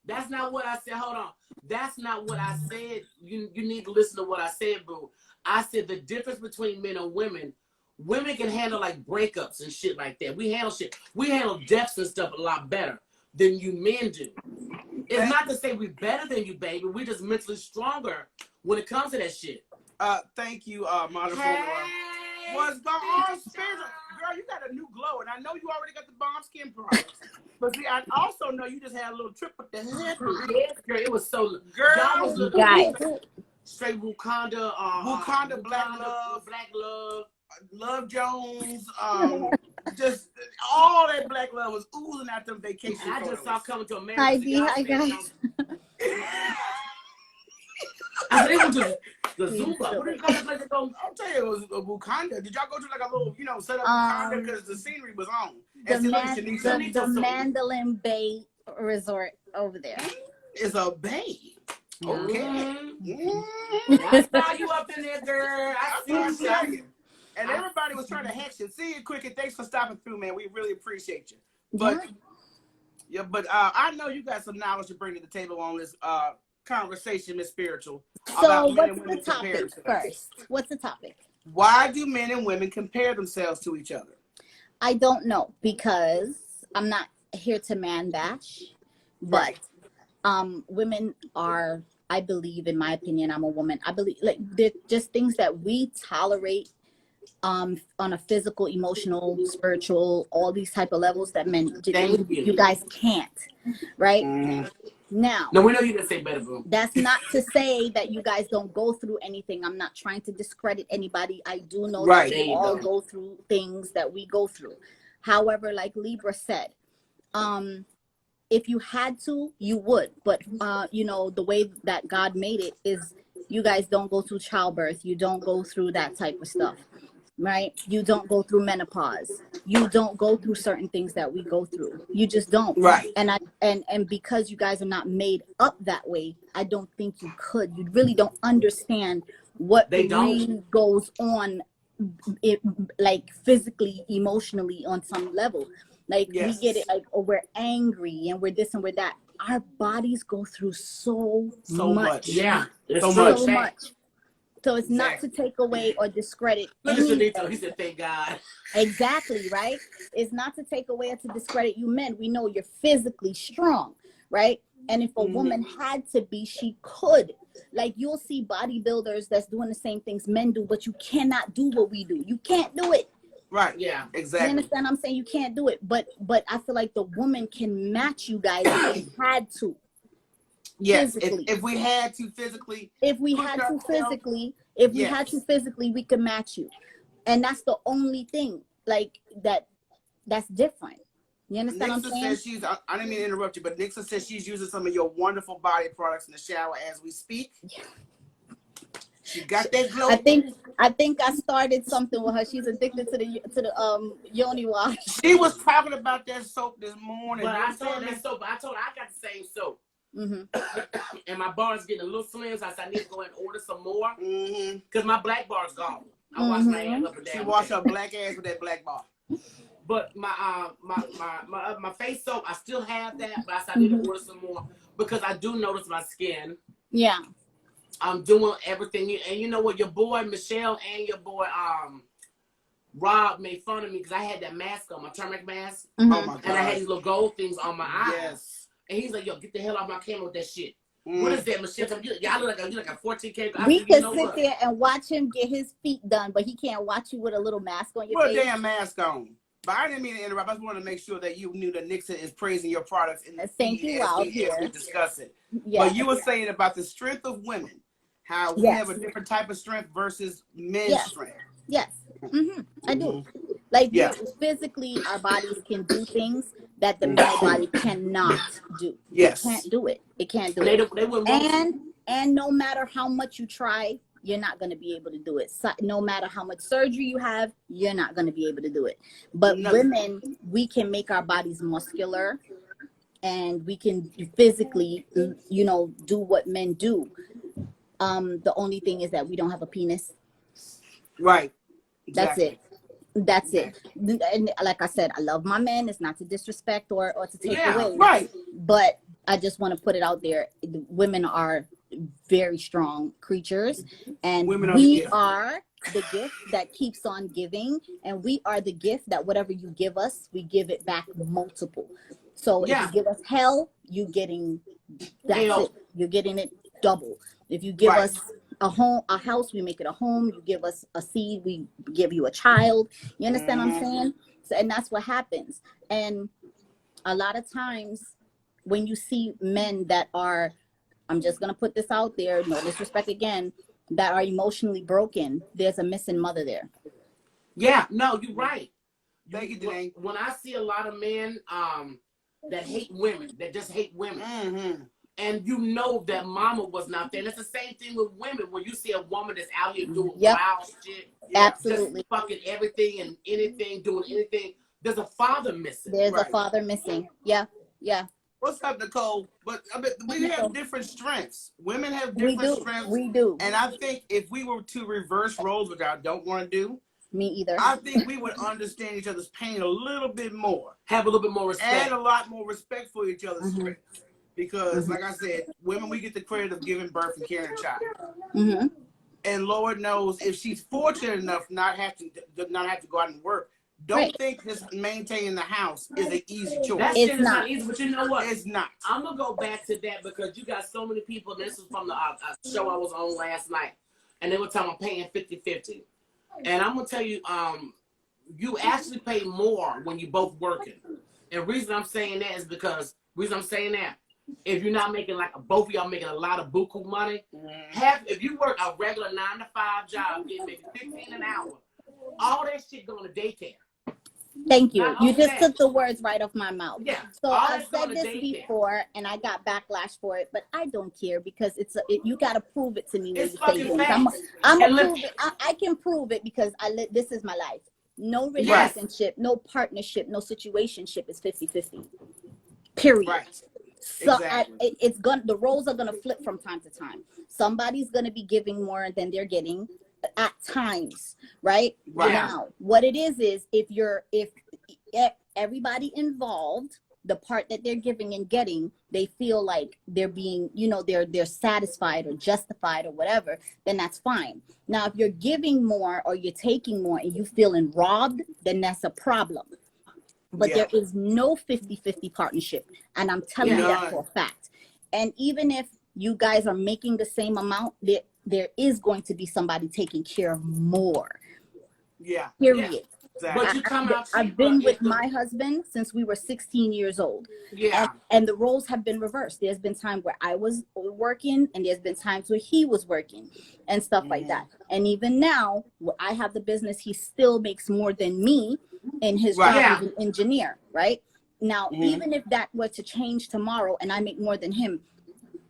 That's not what I said. Hold on. That's not what I said. You need to listen to what I said, boo. I said the difference between men and women. Women can handle like breakups and shit like that. We handle shit. We handle deaths and stuff a lot better than you men do. It's not to say we're better than you, baby. We're just mentally stronger when it comes to that shit. Thank you, Monica. Hey, What's going on, spiritual? Girl, you got a new glow, and I know you already got the bomb skin products. But see, I also know you just had a little trip with the head. yes, girl, it was so. Girl, y'all was looking Guys. straight Wakanda. Wakanda, Black Love. Black Love. Love Jones, just all that black love was oozing out them vacation And I just saw Coming to America. Hi, See, D. y'all Hi, spent guys. I said, they went to the Zumba. What do you call that place? I'll tell you, it was Wakanda. Did y'all go to like a little, set up Wakanda because the scenery was on? The Mandalay Bay Resort over there. It's a bay. Okay. I saw you up in there, girl. I see you. And everybody was trying to hex you. See you quick, and thanks for stopping through, man. We really appreciate you. But I know you got some knowledge to bring to the table on this conversation, Miss Spiritual. So what's the topic first? What's the topic? Why do men and women compare themselves to each other? I don't know, because I'm not here to man bash, but women are, I believe, in my opinion, I'm a woman, I believe, like, they're just things that we tolerate on a physical, emotional, spiritual, all these type of levels that men, you guys can't, right? Mm-hmm. Now, no, we know you didn't say better, boo. that's not to say that you guys don't go through anything. I'm not trying to discredit anybody. I do know that we all go through things that we go through. However, like Libra said, if you had to, you would. But, the way that God made it is you guys don't go through childbirth. You don't go through that type of stuff, right? You don't go through menopause. You don't go through certain things that we go through. You just don't. Right. And because you guys are not made up that way, I don't think you could. You really don't understand what really goes on, like physically, emotionally on some level. Like we get it, like, oh, we're angry and we're this and we're that. Our bodies go through so much. Yeah, so much. So it's not to take away or discredit. Look at Janito. He said, "Thank God." Exactly, right? It's not to take away or to discredit you men. We know you're physically strong, right? And if a woman had to be, she could. Like, you'll see bodybuilders that's doing the same things men do, but you cannot do what we do. You can't do it. Right. Yeah. Exactly. You understand? I'm saying you can't do it, but I feel like the woman can match you guys if we had to. Yes. If we had to physically. If we had to physically, we could match you, and that's the only thing like that's different. You understand Nixa what I'm saying? I didn't mean to interrupt you, but Nixa says she's using some of your wonderful body products in the shower as we speak. Yeah. She got that glow. I think I started something with her. She's addicted to the yoni wash. She was talking about that soap this morning. But I told her that soap. I told her I got the same soap. Mm-hmm. And my bar's getting a little slim, so I said I need to go and order some more. Because my black bar's gone. I wash my ass up and down. She washed her black ass with that black bar. But my face soap, I still have that, but I said I need to order some more because I do notice my skin. Yeah. I'm doing everything, and you know what? Your boy Michelle and your boy Rob made fun of me because I had that mask on, my turmeric mask. Oh my God. And I had these little gold things on my eyes. Yes. And he's like, "Yo, get the hell off my camera with that shit." What is that, Michelle? Y'all look like a 14K. We can sit there and watch him get his feet done, but he can't watch you with a little mask on your face. Put a damn mask on. But I didn't mean to interrupt. I just wanted to make sure that you knew that Nixa is praising your products in the thank you out here. As we discuss it. Yeah. But you were saying about the strength of women, how we have a different type of strength versus men's strength. Yes. I do. Like, physically, our bodies can do things that the male body cannot do. Yes. It can't do it. It can't do it. They And no matter how much you try, you're not going to be able to do it. So, no matter how much surgery you have, you're not going to be able to do it. But No. women, we can make our bodies muscular, and we can physically, do what men do. The only thing is that we don't have a penis. Right. That's Exactly. it. That's it. And like I said, I love my men. It's not to disrespect or to take away. Right. But I just want to put it out there. Women are very strong creatures, and Women are we the gift. are the gift that keeps on giving, and we are the gift that whatever you give us, we give it back multiple. So if Yeah. you give us hell, you getting that's Hell. it. You're getting it double. If you give Right. us a house, we make it a home. You give us a seed, we give you a child. You understand what I'm saying? So, and that's what happens. And a lot of times when you see men that are, I'm just gonna put this out there, no disrespect again, that are emotionally broken, there's a missing mother there. Yeah, no, you're right. Thank you, Danae. When I see a lot of men that hate women, that just hate women, Mm-hmm. and you know that mama was not there. And it's the same thing with women. When you see a woman that's out here doing Yep. wild shit, Absolutely. just fucking everything and anything, doing anything, there's a father missing. There's Right. a father missing. Yeah. What's up, Nicole? But I mean, we have different strengths. Women have We different do. strengths. We do. And I think if we were to reverse roles, which I don't want to do, Me either. I think we would understand each other's pain a little bit more Have a little bit more respect. and a lot more respect for each other's Mhm. strengths. Because, like I said, women, we get the credit of giving birth and carrying a child. Mm-hmm. And Lord knows if she's fortunate enough not have to go out and work, don't Right. think just maintaining the house is an easy choice. That It's shit is not not. easy, but you know what? It's not. I'm gonna go back to that because you got so many people. This is from the show I was on last night, and they were talking about paying 50-50. And I'm gonna tell you, you actually pay more when you both working. And reason I'm saying that is because if you're not making both of y'all making a lot of buku money, if you work a regular 9-to-5 job, getting maybe 15 an hour, all that shit going to daycare. Thank you. Not You only just that- took the words right off my mouth. Yeah. So all I've that's going said to this daycare. before, and I got backlash for it, but I don't care because you got to prove it to me when It's you say fucking things. facts. I'm And gonna look- prove it. I can prove it because this is my life. No Yes. relationship, no partnership, no situationship is 50-50. Period. Right. So Exactly. the roles are gonna flip from time to time. Somebody's gonna be giving more than they're getting at times, right? Right. Now, what it is if everybody involved, the part that they're giving and getting, they feel like they're being, they're satisfied or justified or whatever, then that's fine. Now, if you're giving more or you're taking more and you feeling robbed, then that's a problem. But Yeah. there is no 50-50 partnership. And I'm telling you that for a fact. And even if you guys are making the same amount, there is going to be somebody taking care of more. Yeah. Period. Exactly. But you come out I've cheaper been if with the- my husband since we were 16 years old. Yeah. And the roles have been reversed. There's been times where I was working and there's been times where he was working and stuff like that. And even now, where I have the business, he still makes more than me in his Right. job as an engineer, right? Now, Mhm. even if that were to change tomorrow and I make more than him,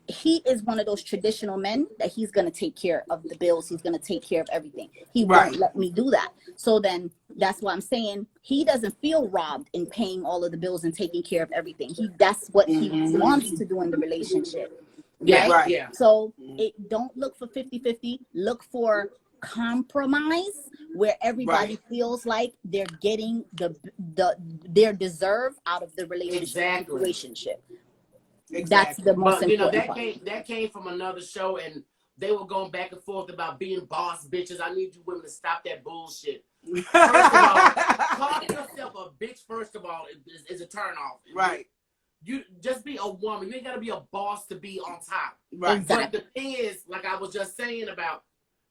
he is one of those traditional men that he's going to take care of the bills. He's going to take care of everything. He Right. won't let me do that. So then that's why I'm saying he doesn't feel robbed in paying all of the bills and taking care of everything. That's what he wants to do in the relationship. Yeah. Right. Yeah. So don't look for 50-50. Look for compromise where everybody feels like they're getting their deserve out of the relationship. That's the most But important part. that came from another show, and they were going back and forth about being boss bitches. I need you women to stop that bullshit. First of all, calling yourself a bitch, first of all, is a turn off. Right. You just be a woman. You ain't gotta be a boss to be on top. Right. Exactly. But the thing is, like I was just saying about,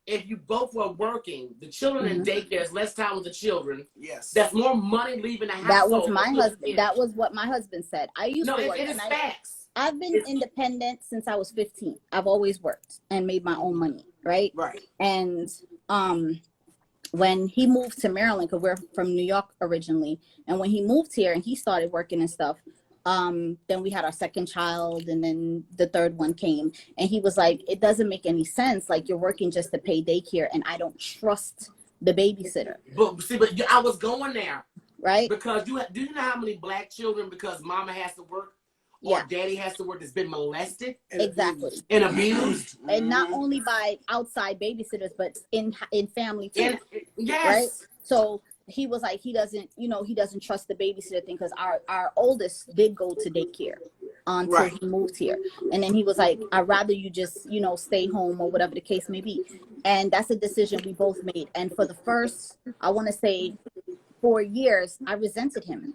if you both were working, the children in daycare, there's less time with the children. Yes. That's more money leaving the house. That was my husband. That was what my husband said. I used No, to work. it is and facts. I've been independent since I was 15. I've always worked and made my own money, right? Right. And when he moved to Maryland, because we're from New York originally, and when he moved here and he started working and stuff, Then we had our second child, and then the third one came, and he was like, it doesn't make any sense. Like, you're working just to pay daycare, and I don't trust the babysitter. But see, but I was going there. Right? Because do you know how many black children, because mama has to work or daddy has to work, has been molested Exactly. and abused, and not only by outside babysitters, but in family too. yes. Right? So he was like, he doesn't trust the babysitter thing, because our oldest did go to daycare until he moved here, and then he was like, I'd rather you just stay home, or whatever the case may be. And that's a decision we both made. And for the first, I want to say, 4 years, I resented him.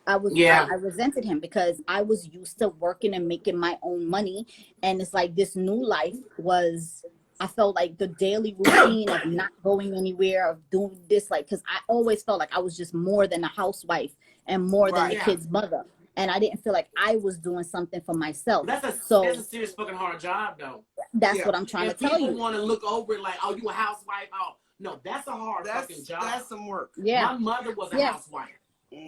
I resented him because I was used to working and making my own money, and it's like this new life was. I felt like the daily routine of not going anywhere, of doing this, like, because I always felt like I was just more than a housewife and more than the kid's mother, and I didn't feel like I was doing something for myself. That's a serious fucking hard job, though. That's what I'm trying to tell you. People want to look over it like, oh, you a housewife? Oh, no, that's a hard fucking job. That's some work. Yeah, my mother was a housewife.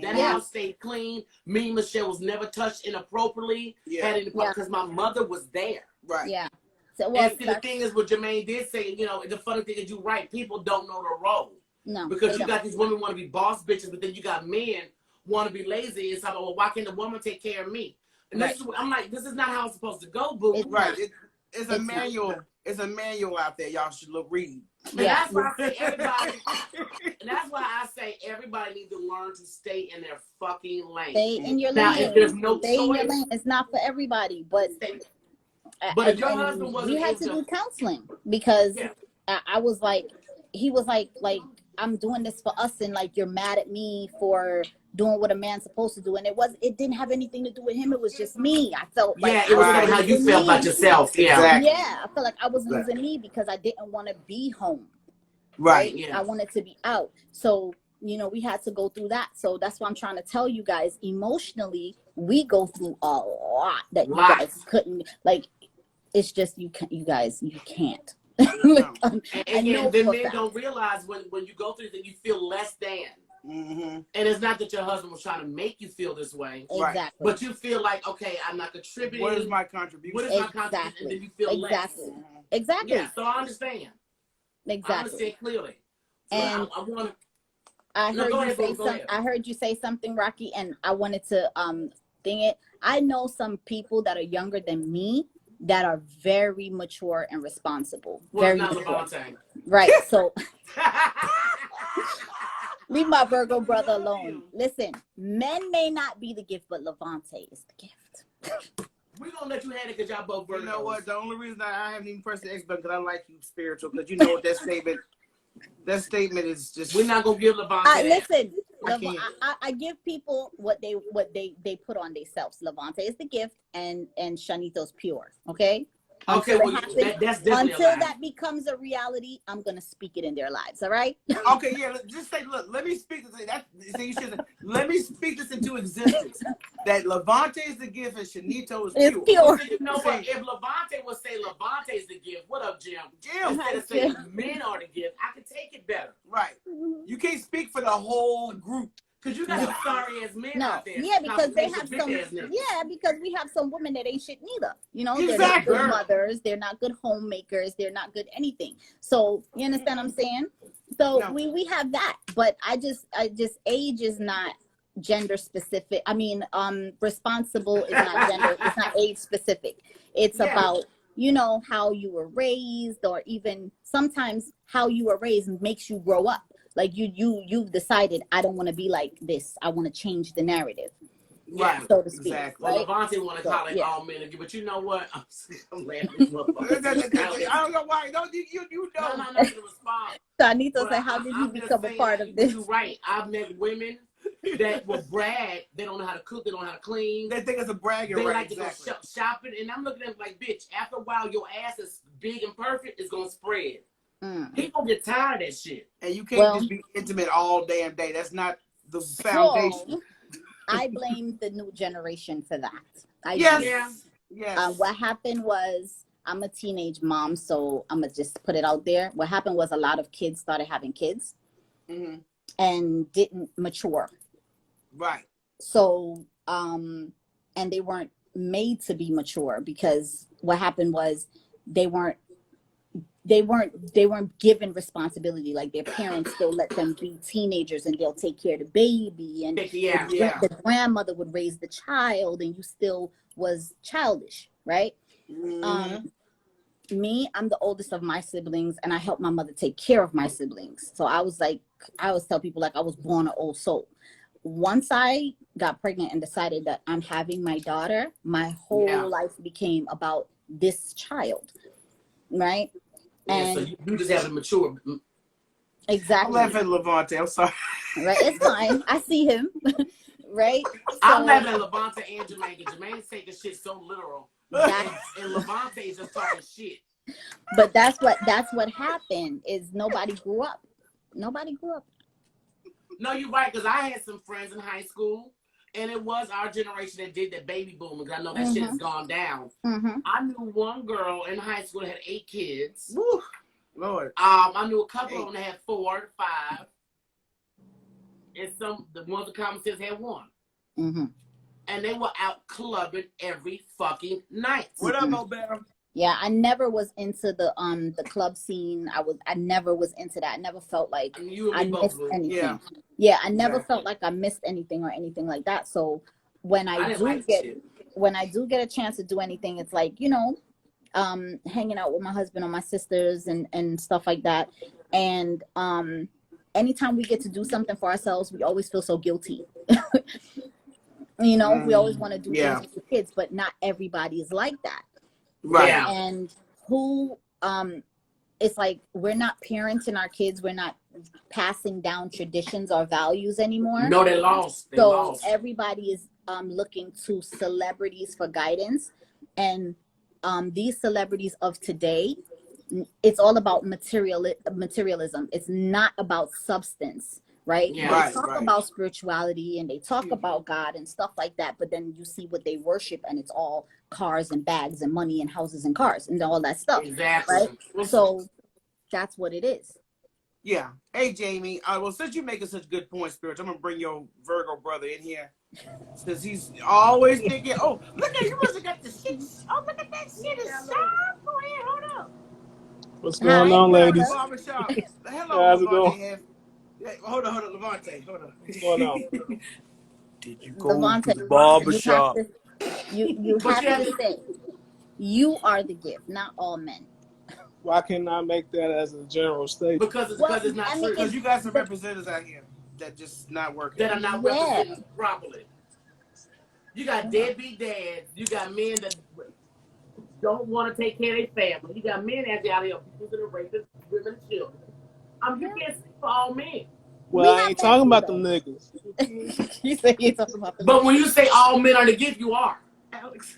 That house stayed clean. Me and Michelle was never touched inappropriately. Because my mother was there. Right. Yeah. So, and see, the thing is, what Jermaine did say, the funny thing is, you're right. People don't know the role. No. Because you got these women want to be boss bitches, but then you got men want to be lazy. It's like, well, why can't the woman take care of me? And this is what, I'm like, this is not how it's supposed to go, boo. It's a manual. It's a manual out there. Y'all should read. And that's why I say everybody. And that's why I say everybody needs to learn to stay in their fucking lane. Stay in your lane. Now, if there's no stay choice, in your lane. It's not for everybody, but. But if your husband wasn't, we had to do counseling, because I was like, he was like I'm doing this for us, and like, you're mad at me for doing what a man's supposed to do, and it didn't have anything to do with him. It was just me. I felt like it was how you felt about yourself. Exactly. I felt like I was losing me because I didn't want to be home. Right. I wanted to be out. So we had to go through that. So that's why I'm trying to tell you guys, emotionally, we go through a lot that you guys couldn't, like. It's just you guys can't. And then men don't realize when you go through that you feel less than. And it's not that your husband was trying to make you feel this way. Exactly. But you feel like, okay, I'm not contributing. What is my contribution? What is my contribution? And then you feel less. Exactly. Yeah, so I understand. Exactly. I understand clearly. So and I want to. I heard you say something, Rocky, and I wanted to ding it. I know some people that are younger than me that are very mature and responsible. Very mature. Right. So leave my Virgo brother alone. Listen, men may not be the gift, but Levante is the gift. We're going to let you have it because y'all both Virgos. You know what? The only reason I haven't even pressed the X button because I like you spiritual, because you know what that statement is just. We're not going to give Levante. Listen, I give people what they put on themselves. Levante is the gift, and Shanito's pure. Okay. Okay. That's definitely until that becomes a reality, I'm gonna speak it in their lives. All right. Okay. Yeah. Just say, look. Let me speak this. Let me speak this into existence. That Levante is the gift and Shanito is pure. Pure. You know what? If Levante would say Levante is the gift, what up, Jim? Instead of saying men are the gift, I can take it better. Right. You can't speak for the whole group. Because you got some sorry ass men out there. Yeah, because they have some. Yeah, because we have some women that ain't shit neither. They're not good mothers. They're not good homemakers. They're not good anything. So you understand what I'm saying? So we have that, but I just age is not gender specific. I mean, responsible is not gender. It's not age specific. It's about how you were raised, or even sometimes how you were raised makes you grow up. Like you've decided, I don't want to be like this. I want to change the narrative. Right. So to speak. Exactly. Well, Levante want to call it all men again, but you know what? I'm laughing. I don't know why. No, you know. No, to respond. So Anita said, how did you become a part of this? You're right. I've met women that will brag. They don't know how to cook. They don't know how to clean. They think it's a bragging right. They like exactly. to go shopping. And I'm looking at them like, bitch, after a while, your ass is big and perfect. It's going to spread. People get tired of that shit. And you can't just be intimate all damn day. That's not the foundation. So, I blame the new generation for that. Yes. What happened was, I'm a teenage mom, so I'm going to just put it out there. What happened was a lot of kids started having kids and didn't mature. Right. So and they weren't made to be mature, because what happened was they weren't given responsibility. Like their parents still let them be teenagers, and they'll take care of the baby, and the grandmother would raise the child, and you still was childish, right? Me, I'm the oldest of my siblings, and I helped my mother take care of my siblings. So I was like, I always tell people, like, I was born an old soul. Once I got pregnant and decided that I'm having my daughter, my whole life became about this child, right? And so you just haven't matured. Exactly. I'm laughing at Levante. I'm sorry. Right, it's fine. I see him. Right? I'm laughing at Levante and Jermaine, because Jermaine's taking shit so literal. And Levante is just talking shit. But that's what happened, is nobody grew up. Nobody grew up. No, you're right, because I had some friends in high school, and it was our generation that did the baby boom, because I know that shit has gone down. I knew one girl in high school that had 8 kids. Woo, Lord. I knew a couple of them that had 4 to 5. And the ones with common sense had 1. And they were out clubbing every fucking night. What up, Obama? Yeah, I never was into the club scene. I never was into that. I never felt like I missed anything. Yeah, I never felt like I missed anything or anything like that. So when I do get a chance to do anything, it's like, you know, hanging out with my husband or my sisters and stuff like that. And anytime we get to do something for ourselves, we always feel so guilty. You know, we always want to do things with the kids, but not everybody is like that. Right. And it's like, we're not parenting our kids. We're not passing down traditions or values anymore. No, they lost. Everybody is looking to celebrities for guidance. And these celebrities of today, it's all about materialism. It's not about substance. Right? Yeah. They talk about spirituality, and they talk about God and stuff like that, but then you see what they worship, and it's all cars and bags and money and houses and cars and all that stuff. Exactly. Right? So that's what it is. Yeah. Hey, Jamie. Well, since you're making such good points, Spirit, I'm going to bring your Virgo brother in here. Since he's always thinking, oh, look at you must have got the shit. Oh, look at that shit. It's sharp. Go ahead. Hold up. What's going on, ladies? Hello, how's it going? Hold on, Levante. Hold on. What's going on? Did you go Levante, to the barbershop? You have to say, you are the gift, not all men. Why can't I make that as a general statement? Because it's not true. Because you got some representatives out here that just not working. That are not represented properly. You got deadbeat dads. You got men that don't want to take care of their family. You got men out here abusing and raping women and children. You can't speak for all men. Well, I ain't talking about them niggas. You say you ain't talking about them. But when you say all men are the gift, you are. Alex.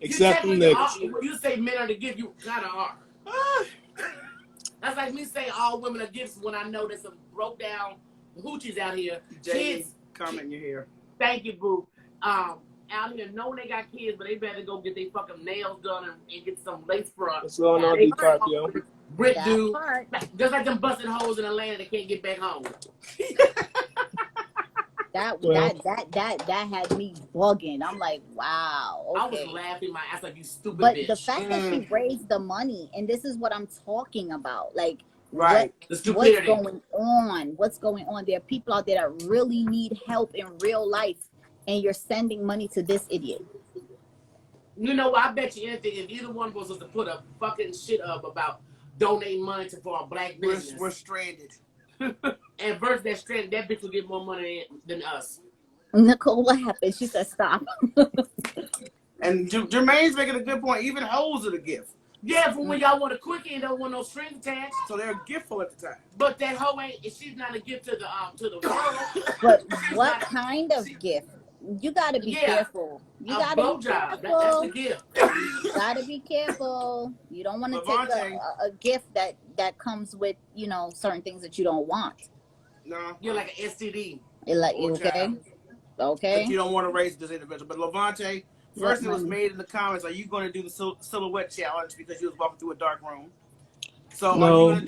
Except them niggas. When you say men are the gift, you kind of are. That's like me saying all women are gifts when I know there's some broke down hoochies out here. Kids, comment your hair. Thank you, boo. Out here knowing they got kids, but they better go get their fucking nails done and get some lace front. What's going on, DiCaprio? Brick dude, just like them busting holes in Atlanta that can't get back home. That had me bugging. I'm like, wow. Okay. I was laughing my ass like, you stupid but bitch. The fact that she raised the money, and this is what I'm talking about. Like, what's going on? What's going on? There are people out there that really need help in real life, and you're sending money to this idiot. You know, I bet you anything, if either one of us was to put a fucking shit up about donating money for our black business. We're stranded. And versus that stranded, that bitch will get more money than us. Nicole, what happened? She said stop. And Jermaine's making a good point. Even hoes are a gift. Yeah, from when y'all want a quickie and don't want no strings attached. So they're a giftful at the time. But that hoe ain't. She's not a gift to the world. But what kind of gift? You gotta be careful. You gotta be careful. That's the gift. You gotta be careful. You don't want to take a gift that comes with, you know, certain things that you don't want. No, you're like an STD. Okay. But you don't want to raise this individual. But Levante, first it was made in the comments. Are you going to do the silhouette challenge because you was walking through a dark room? So No,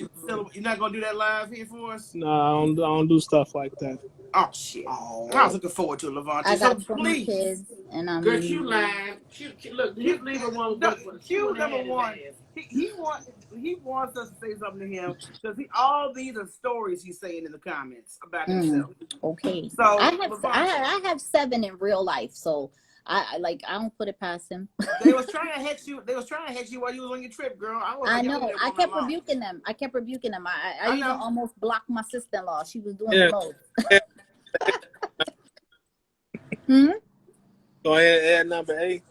you're not gonna do that live here for us? no, I don't do stuff like that. Oh shit! I was looking forward to it, Levante. I So got 20 please, kids, and Girl, Q lying. Look, Q, his leader one no, work for the Q Q number and one. his ass. He wants us to say something to him because all these are stories he's saying in the comments about himself. Okay. So I have 7 in real life, so I don't put it past him. they was trying to hex you. They was trying to hex you while you was on your trip, girl. I know. I kept rebuking them. I even know. almost blocked my sister-in-law. She was doing Yeah. the most. Go ahead and add number 8.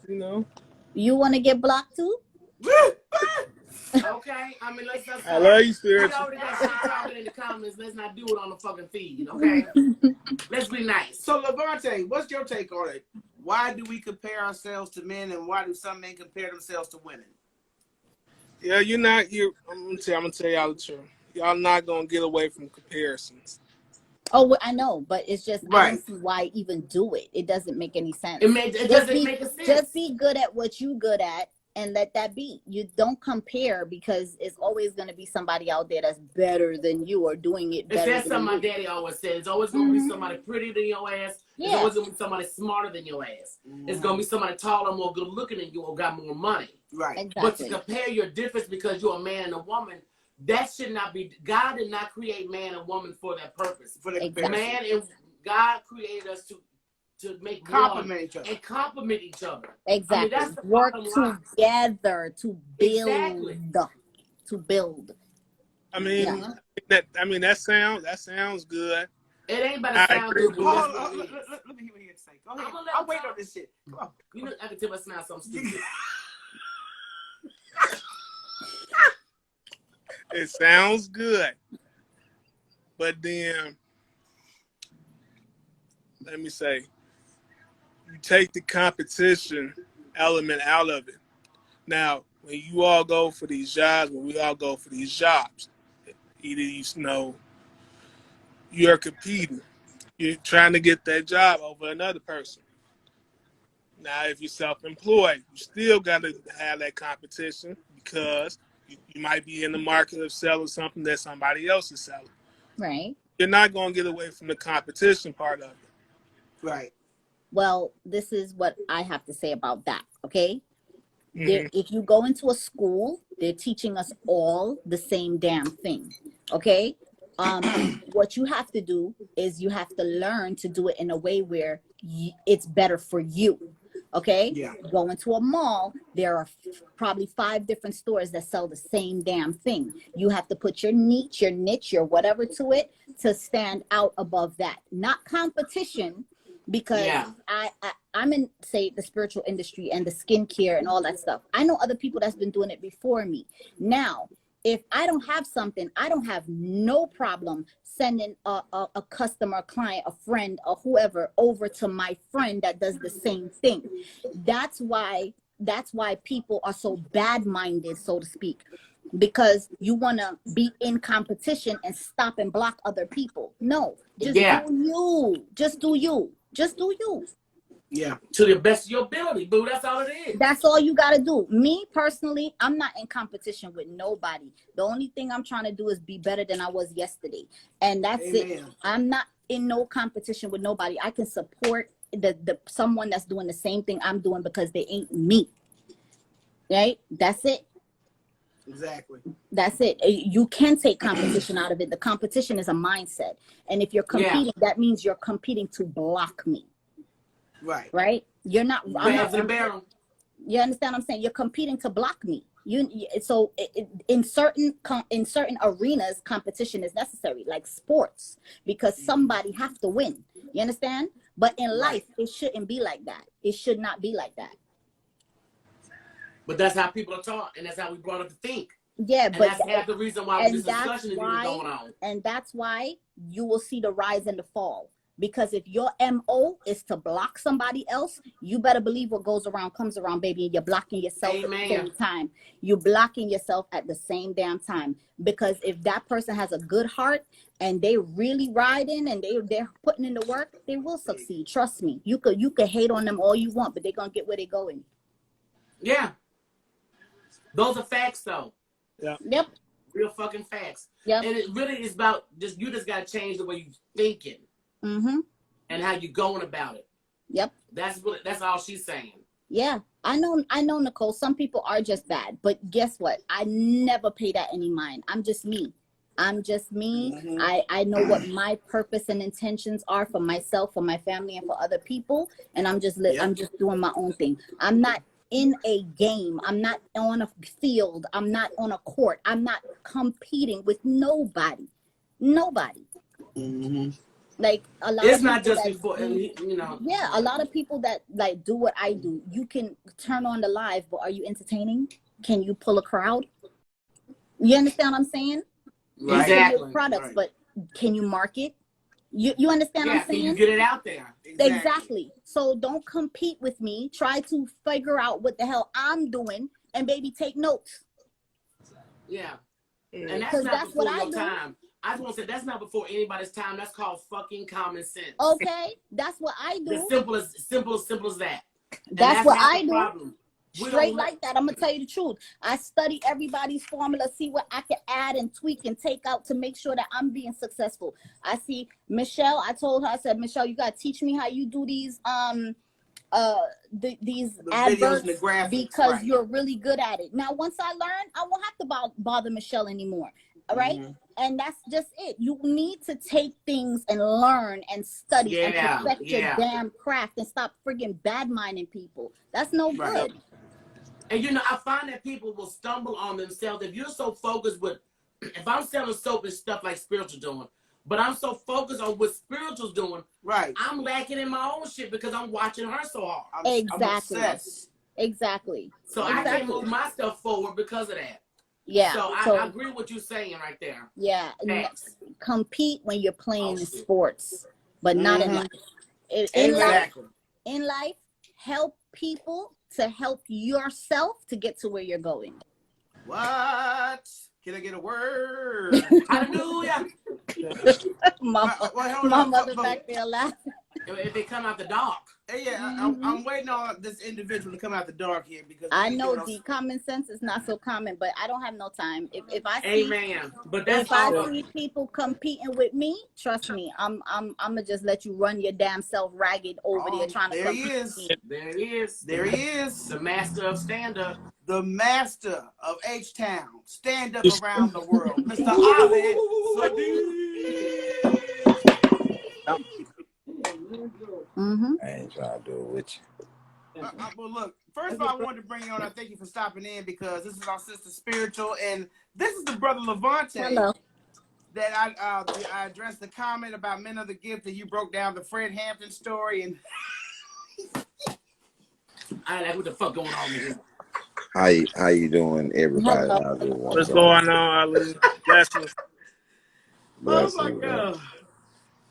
You want to get blocked too? Okay, I mean, let's not. I love you, We spiritual. already got shit talking in the comments. Let's not do it on the fucking feed, okay? Let's be nice. So Levante, what's your take on it? Why do we compare ourselves to men, and why do some men compare themselves to women? Yeah, I'm gonna tell y'all the truth. Y'all not gonna get away from comparisons. Oh, well, I know, but it's just I Right. don't see why even do it. It doesn't make any sense. It doesn't make a sense. Just be good at what you good at and let that be. You don't compare because it's always going to be somebody out there that's better than you or doing it It's better that than something my you. daddy always said. It's always going to be somebody prettier than your ass. It's Yeah. always going to be somebody smarter than your ass. It's going to be somebody taller, more good looking than you, or got more money. Right. But to Exactly. compare your difference because you're a man and a woman, that should not be. God did not create man and woman for that purpose. For the Exactly. Man and God created us to make Compliment each other. and complement each other. Exactly. that's the Work bottom line. together to build. Exactly. To build. I mean, Yeah. that sounds good. It ain't about I to sound agree good, but Hold that's on, what it let is. me hear what he had to say. Go ahead. I'ma let I'll him wait talk. on this shit. Come on. You know, I can tell us now something stupid. It sounds good, but then let me say, you take the competition element out of it. Now, when you all go for these jobs, either you're competing, you're trying to get that job over another person. Now, if you're self-employed, you still got to have that competition because you might be in the market of selling something that somebody else is selling. Right. You're not going to get away from the competition part of it. Right. Well, this is what I have to say about that. Okay. Mhm. If you go into a school, they're teaching us all the same damn thing. Okay. What you have to do is you have to learn to do it in a way where it's better for you. Okay. Yeah. Go into a mall, there are probably 5 different stores that sell the same damn thing. You have to put your niche, your whatever to it to stand out above that. Not competition, because Yeah. I'm in, say, the spiritual industry and the skincare and all that stuff. I know other people that's been doing it before me. Now, if I don't have something, I don't have no problem sending a customer, client, a friend, or whoever over to my friend that does the same thing. That's why people are so bad-minded, so to speak, because you want to be in competition and stop and block other people. No, just Yeah. do you. Just do you. Just do you. Yeah. To the best of your ability, boo. That's all it is. That's all you got to do. Me personally, I'm not in competition with nobody. The only thing I'm trying to do is be better than I was yesterday. And that's it. Amen. I'm not in no competition with nobody. I can support the someone that's doing the same thing I'm doing because they ain't me. Right? That's it. Exactly. That's it. You can take competition out of it. The competition is a mindset. And if you're competing, that means you're competing to block me. Right. Right? You're not. Babs and barrel. You understand what I'm saying? You're competing to block me. So in certain arenas, competition is necessary, like sports, because somebody have to win. You understand? But in life, it shouldn't be like that. It should not be like that. But that's how people are taught, and that's how we brought up to think. Yeah, And but that's half the reason why this discussion is even going on. And that's why you will see the rise and the fall. Because if your MO is to block somebody else, you better believe what goes around comes around, baby. And you're blocking yourself at the same time. You're blocking yourself at the same damn time. Because if that person has a good heart and they really riding and they're putting in the work, they will succeed. Trust me. You could hate on them all you want, but they're gonna get where they're going. Yeah. Those are facts, though. Yeah. Yep. real fucking facts. Yep. And it really is about you just gotta change the way you thinking Mm-hmm. and how you going about it. Yep. That's all she's saying. Yeah. I know, Nicole, some people are just bad, but guess what? I never pay that any mind. I'm just me. Mm-hmm. I know what my purpose and intentions are for myself, for my family, and for other people. And I'm just doing my own thing. I'm not in a game. I'm not on a field. I'm not on a court. I'm not competing with nobody. Mm-hmm. Like a lot It's of not people just that before, you know. yeah, a lot of people that like do what I do. You can turn on the live, but are you entertaining? Can you pull a crowd? You understand what I'm saying? Right. You can Exactly. make products, Right. but can you market? You understand what Yeah, I'm so you saying? get it out there. Exactly. So don't compete with me. Try to figure out what the hell I'm doing and baby take notes. Yeah. And that's Because not that's what before I your do. time. I just want to say that's not before anybody's time. That's called fucking common sense. Okay? That's what I The do. simple as that. And That's what half I the do. problem. We Straight don't let- like that. I'm gonna tell you the truth. I study everybody's formula, see what I can add and tweak and take out to make sure that I'm being successful. I see Michelle. I told her, I said, Michelle, you gotta teach me how you do these these The videos and adverts the graphics, because right. you're really good at it. Now, once I learn, I won't have to bother Michelle anymore. All right. Mhm. And that's just it. You need to take things and learn and study and Yeah, perfect your yeah. damn craft and stop friggin' bad minding people. That's no Right. good. And you know, I find that people will stumble on themselves if you're so focused with. If I'm selling soap and stuff like Spiritual doing, but I'm so focused on what Spiritual's doing, Right. I'm lacking in my own shit because I'm watching her so hard. I'm Exactly. obsessed. Exactly. So I can't Exactly. move my stuff forward because of that. Yeah. So I agree with what you're saying right there. yeah. Facts. Compete when you're playing Oh, in shit. sports, but not in Mhm. life. In life, Exactly. help people to help yourself to get to where you're going. What? Can I get a word? Hallelujah. my Hold my on. mother back there laughing. If they come out the dark. Hey, yeah, Mm-hmm. I'm waiting on this individual to come out the dark here because I we know doing the common sense is not so common, but I don't have no time. If I see Amen. But that's if I all. see people competing with me, trust me, I'm gonna just let you run your damn self ragged over there trying to there he compete is. with me. There he is. There he is. The master of stand-up. The master of H-Town. Stand up around the world. Mr. Ali Sadiq. Mm-hmm. I ain't trying to do it with you. Well, look, first of all, I wanted to bring you on. I thank you for stopping in because this is our sister Spiritual, and this is the brother Levante. Hello. That I addressed the comment about Men of the Gift, and you broke down the Fred Hampton story. And I like what the fuck going on here. How you doing, everybody? Hello. How's everyone What's going on, Ali? Blessings. oh my Blessings, God.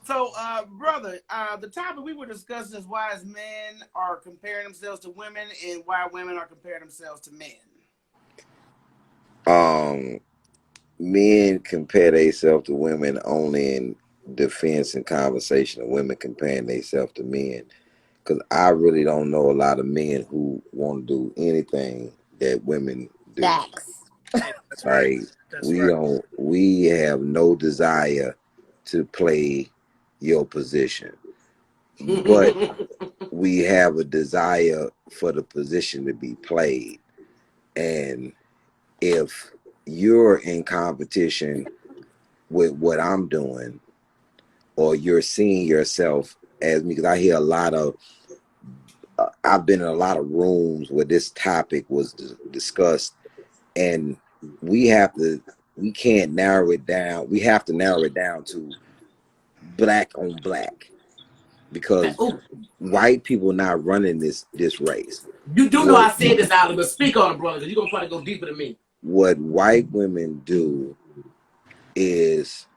So, brother, the topic we were discussing is why men are comparing themselves to women and why women are comparing themselves to men. Men compare themselves to women only in defense and conversation of women comparing themselves to men. Because I really don't know a lot of men who want to do anything that women do. Facts. That's right. Like That's we right. don't, we have no desire to play your position, but we have a desire for the position to be played. And if you're in competition with what I'm doing, or you're seeing yourself as me, because I hear a lot of, I've been in a lot of rooms where this topic was discussed, and we can't narrow it down. We have to narrow it down to black on black, because Ooh, white people not running this race. you do know I said this out, but speak on it, brother, because you're going to probably go deeper than me. What white women do is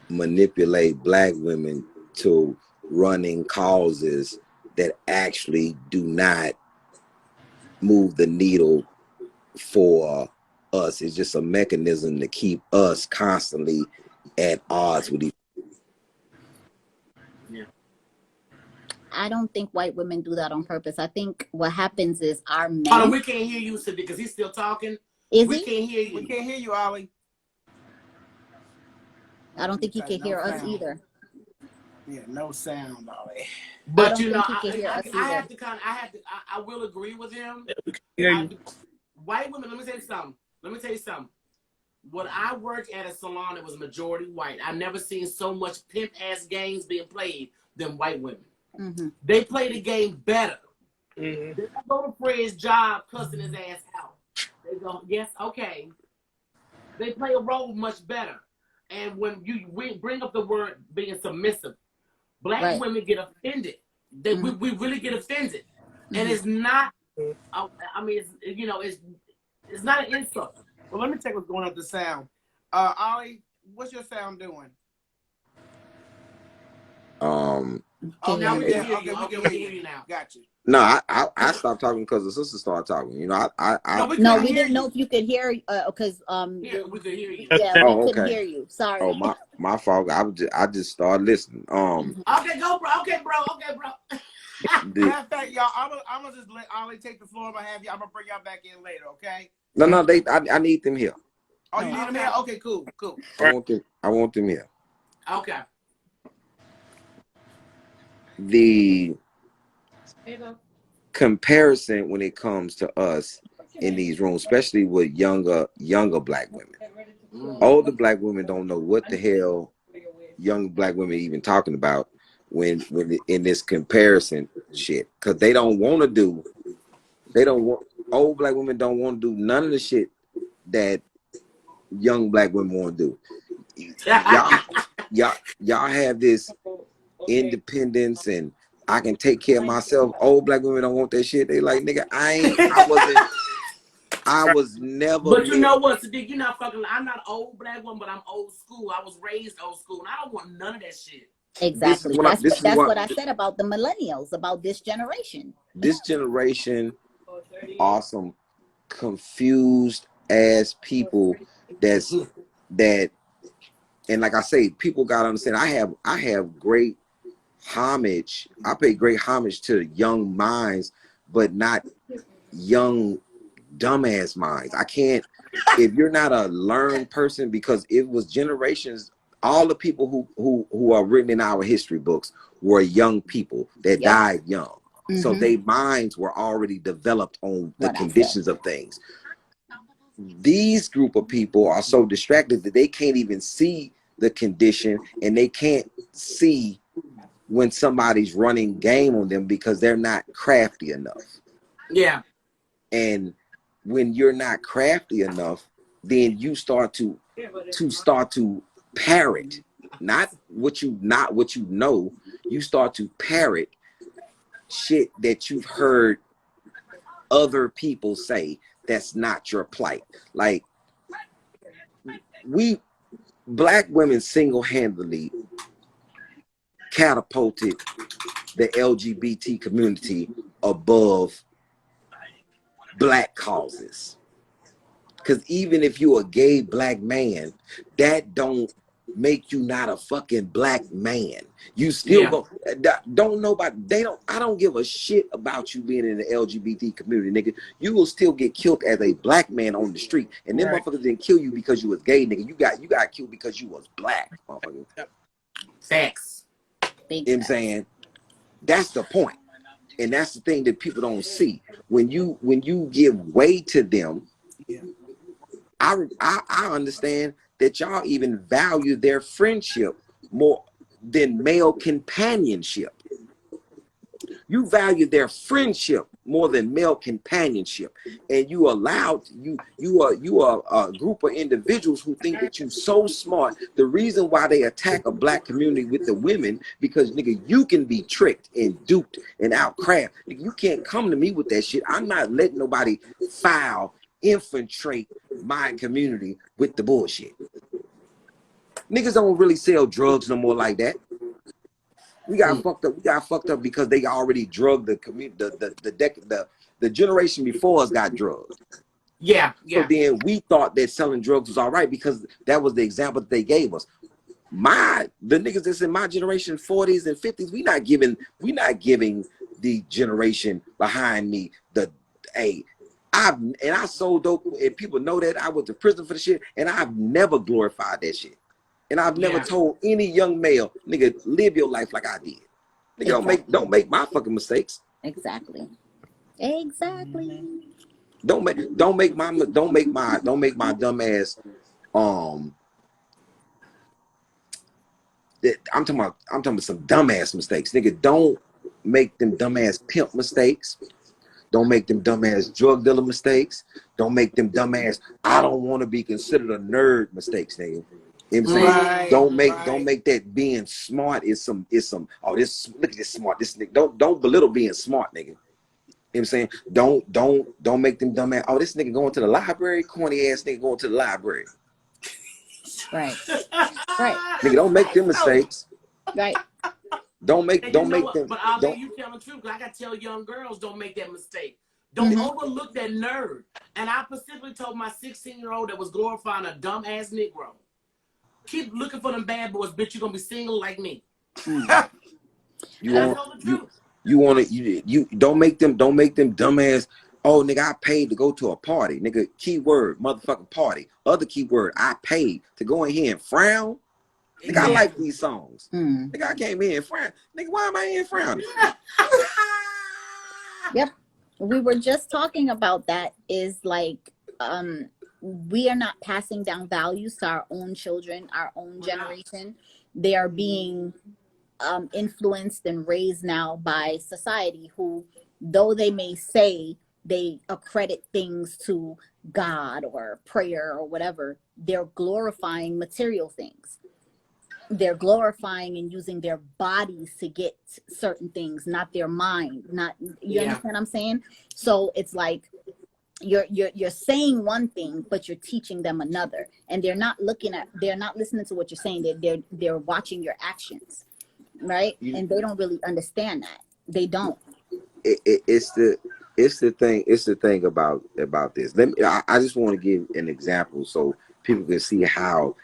manipulate black women to running causes that actually do not move the needle for us. It's just a mechanism to keep us constantly at odds with each Yeah. I don't think white women do that on purpose. I think what happens is our men. Hold on, we can't hear you, Sadiq, because he's still talking. Is We he? can't hear We you. can't hear you, Ollie. I don't think he Got can no hear us sound. either. Yeah, no sound, Ollie. But don't you know, think he can hear us either. I will agree with him. Yeah, you. White women, let me tell you something. When I worked at a salon, it was majority white. I never seen so much pimp ass games being played than white women. Mm-hmm. They play the game better. Mm-hmm. They don't go to Fred's job cussing his ass out. They go, yes, okay. They play a role much better. And when you bring up the word being submissive, black Right. women get offended. We really get offended. And it's not, I mean, it's not an insult. Well, let me check what's going on with the sound. Ollie, what's your sound doing? Um, Okay, Now we yeah, can hear okay, you. we Okay, can we hear can hear you. you now. Got you. no, I stopped talking because the sister started talking. You know, No, we No, couldn't we hear didn't you. know if you could hear, because Yeah, we could hear you. yeah, we Oh, couldn't okay. hear you. Sorry. Oh, my fault. I just started listening. Okay, go, bro. Okay, bro. The, Matter of fact, y'all, I'm gonna just let Ollie take the floor. I'm gonna bring y'all back in later, okay? no, I need them here. Oh, you need them Okay. here? Okay, cool. I want them here. Okay. The comparison when it comes to us in these rooms, especially with younger black women. Older black women don't know what the hell young black women even talking about when in this comparison shit, because they don't want old black women don't want to do none of the shit that young black women want to do. Y'all have this independence and I can take care of myself. Old black women don't want that shit. They like, nigga, I was never. But you know what, Sadiq, you're not fucking. I'm not old black woman, but I'm old school. I was raised old school, and I don't want none of that shit. Exactly. That's what I said about the millennials, about this generation. This generation are some confused ass people that, and like I say, people gotta understand. I have great homage. I pay great homage to young minds, but not young dumbass minds. I can't, if you're not a learned person, because it was generations, all the people who are written in our history books were young people that died young. So their minds were already developed on the conditions of things. These group of people are so distracted that they can't even see the condition, and they can't see when somebody's running game on them because they're not crafty enough. Yeah. And when you're not crafty enough, then you start to parrot, not what you know. You start to parrot shit that you've heard other people say that's not your plight. Like, we black women single-handedly catapulted the LGBT community above black causes. Because even if you're a gay black man, that don't make you not a fucking black man. You still go, don't nobody, I don't give a shit about you being in the LGBT community, nigga. You will still get killed as a black man on the street. And them motherfuckers didn't kill you because you was gay, nigga. You got killed because you was black, motherfucker. Facts. You know what I'm saying? That's the point. And that's the thing that people don't see. When you give way to them, I understand that y'all even value their friendship more than male companionship. You value their friendship more than male companionship, and you are a group of individuals who think that you're so smart. The reason why they attack a black community with the women, because nigga, you can be tricked and duped and outcraft. You can't come to me with that shit. I'm not letting nobody infiltrate my community with the bullshit. Niggas don't really sell drugs no more like that. We got fucked up. We got fucked up because they already drugged the community. The generation before us got drugged. Yeah. So then we thought that selling drugs was all right because that was the example that they gave us. The niggas that's in my generation, 40s and 50s, we not giving the generation behind me I sold dope, and people know that I went to prison for the shit, and I've never glorified that shit. And I've never Yeah. told any young male, nigga, live your life like I did. Nigga, don't make my fucking mistakes. Exactly. Don't make my dumb ass I'm talking about some dumbass mistakes. Nigga, don't make them dumbass pimp mistakes. Don't make them dumbass drug dealer mistakes. Don't make them dumbass I don't want to be considered a nerd mistakes, nigga. You know what I'm saying? Right, Don't make that being smart is some oh this look at this smart this nigga. Don't belittle being smart, nigga. You know what I'm saying? Don't make them dumbass. Oh, this nigga going to the library, corny ass nigga going to the library. Right. Right. Nigga, don't make them mistakes. Right. Don't make And don't you know make what? them. But Ali, Don't, you telling the truth, 'cause I gotta tell young girls, don't make that mistake. Don't overlook that nerd. And I specifically told my 16-year-old that was glorifying a dumbass Negro, keep looking for them bad boys, bitch. You're gonna be single like me. you I want told the truth. you want to you don't make them dumbass. Oh, nigga, I paid to go to a party. Nigga, keyword, motherfucking party. Other keyword, I paid to go in here and frown. Nigga, I like these songs. Nigga, I came in and frown. Nigga, why am I in frowning? Yep. We were just talking about that is like we are not passing down values to our own children, our own generation. They are being influenced and raised now by society who, though they may say they accredit things to God or prayer or whatever, they're glorifying material things. They're glorifying and using their bodies to get certain things, not their mind. Not you understand what I'm saying? So it's like you're saying one thing, but you're teaching them another, and they're not listening to what you're saying. They're watching your actions, right? And they don't really understand that. They don't. It's the thing about this. I just want to give an example so people can see how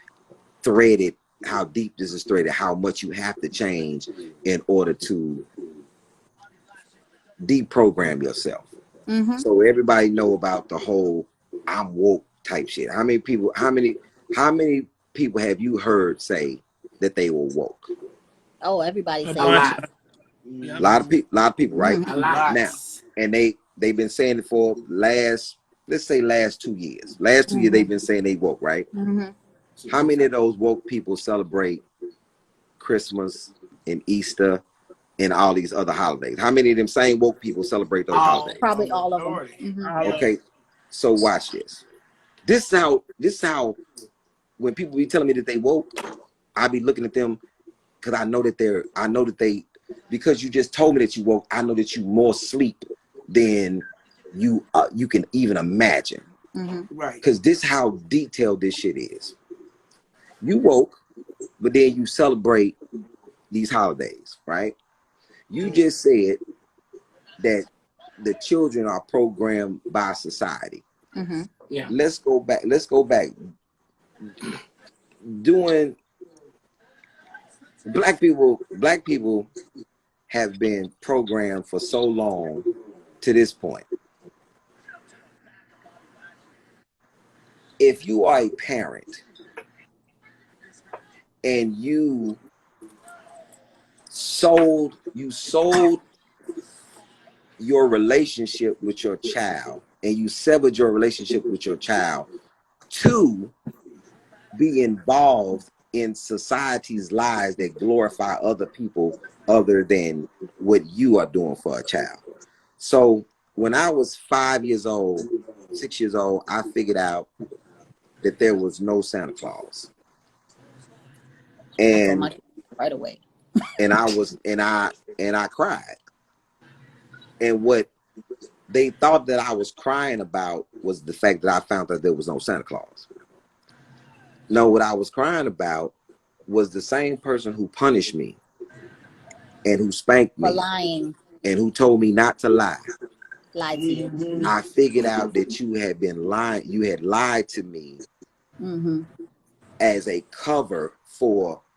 deep this is threaded, how much you have to change in order to deprogram yourself. So everybody know about the whole I'm woke type shit. How many people have you heard say that they were woke? Oh, everybody A says lot. A lot of people, right? A lot. Now, and they've been saying it for last 2 years. Last 2 years they've been saying they woke, right? How many of those woke people celebrate Christmas and Easter and all these other holidays? How many of them same woke people celebrate those holidays? probably all of them. Okay, so watch this. This is how when people be telling me that they woke, I be looking at them because I know that they because you just told me that you woke. I know that you more sleep than you can even imagine. right. Because this how detailed this shit is. You woke, but then you celebrate these holidays, right? You just said that the children are programmed by society. Yeah. Let's go back. Doing black people have been programmed for so long to this point. If you are a parent and you sold your relationship with your child and you severed your relationship with your child to be involved in society's lives that glorify other people other than what you are doing for a child. So when I was 5 years old, 6 years old, I figured out that there was no Santa Claus. And right away. and I cried. And what they thought that I was crying about was the fact that I found that there was no Santa Claus. No, what I was crying about was the same person who punished me and who spanked me For lying. and who told me not to lie. Lied to you. I figured out that you had been lying. You had lied to me as a cover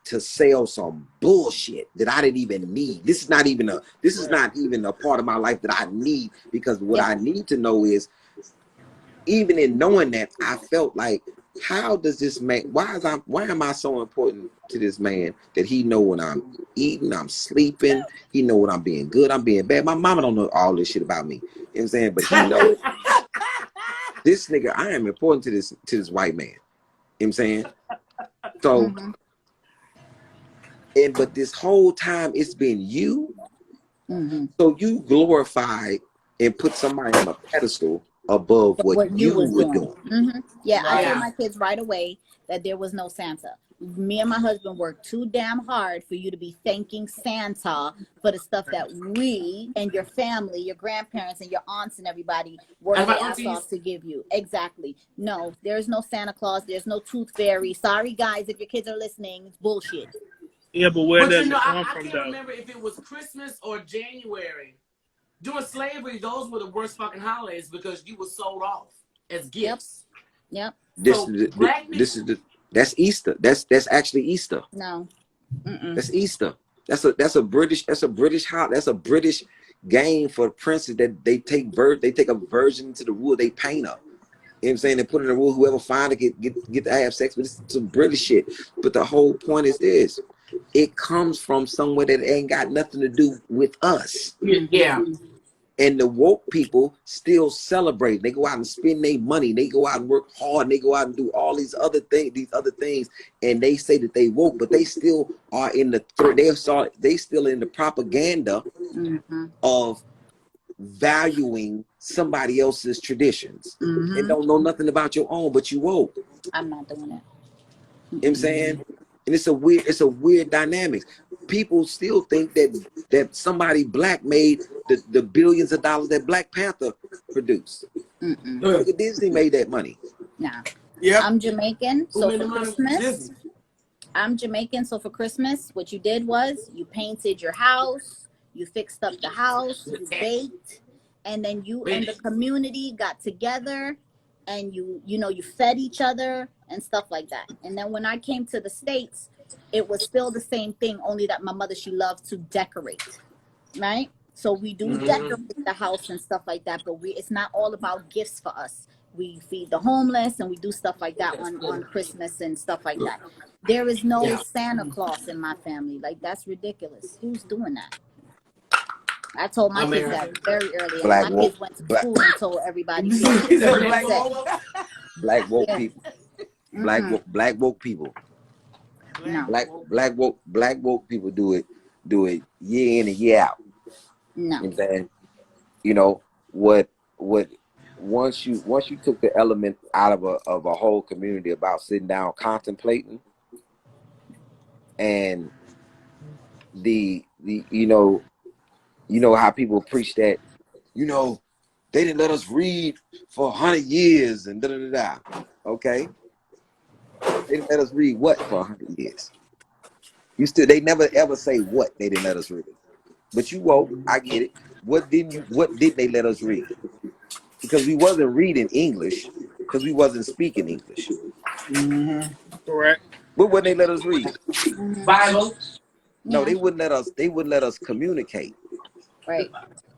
to sell some bullshit that I didn't even need. This is not even a part of my life that I need, because what I need to know is, even in knowing that, I felt like how does this man, why am I so important to this man that he know when I'm eating, I'm sleeping, he know when I'm being good, I'm being bad. My mama don't know all this shit about me. You know what I'm saying? But he know this nigga, I am important to this white man. You know what I'm saying? So, but this whole time it's been you. So you glorified and put somebody on a pedestal above what you was were doing. doing. Yeah, I Right. told my kids right away that there was no Santa. Me and my husband worked too damn hard for you to be thanking Santa for the stuff that we and your family, your grandparents and your aunts and everybody worked And my their ass aunties. off to give you. Exactly. No, there's no Santa Claus. There's no tooth fairy. Sorry, guys, if your kids are listening, it's bullshit. Yeah, but where But does you know, it come I from, can't though? remember if it was Christmas or January. During slavery, those were the worst fucking holidays because you were sold off as gifts. Yep. So black people, That's Easter. That's actually Easter. No. That's Easter. That's a British game for princes that they take a virgin to the wood, they paint her. You know what I'm saying? They put in the rule, whoever find it get to have sex, but it's some British shit. But the whole point is this: it comes from somewhere that ain't got nothing to do with us. yeah. And the woke people still celebrate. They go out and spend their money. They go out and work hard. And they go out and do all these other things. And they say that they woke, but they still are in the they still in the propaganda of valuing somebody else's traditions. And don't know nothing about your own, but you woke. I'm not doing it. You know what I'm saying? And it's a weird dynamic. People still think that somebody black made the billions of dollars that Black Panther produced. Look at Disney made that money. Nah. Yep. I'm Jamaican, Who so made for the money? Christmas, Disney. I'm Jamaican, so for Christmas, what you did was you painted your house, you fixed up the house, you baked, and then you and the community got together and you fed each other and stuff like that. And then when I came to the States, it was still the same thing, only that my mother, she loved to decorate, right? So we do decorate the house and stuff like that, but it's not all about gifts for us. We feed the homeless and we do stuff like that on Christmas and stuff like that. There is no Santa Claus in my family. Like, that's ridiculous. Who's doing that? I told my kids that very early, and my kids went to school and told everybody. Black woke people. Black woke people. No. Black woke people do it year in and year out. No. You know what I'm saying? You know what once you took the element out of a whole community about sitting down contemplating, and the you know how people preach that, they didn't let us read for 100 years and da. Okay, they didn't let us read what for 100 years? They never ever say what they didn't let us read. But you woke, I get it. What did they let us read? Because we wasn't reading English, because we wasn't speaking English. Correct. What would they let us read? Bible. No, they wouldn't let us communicate. Right.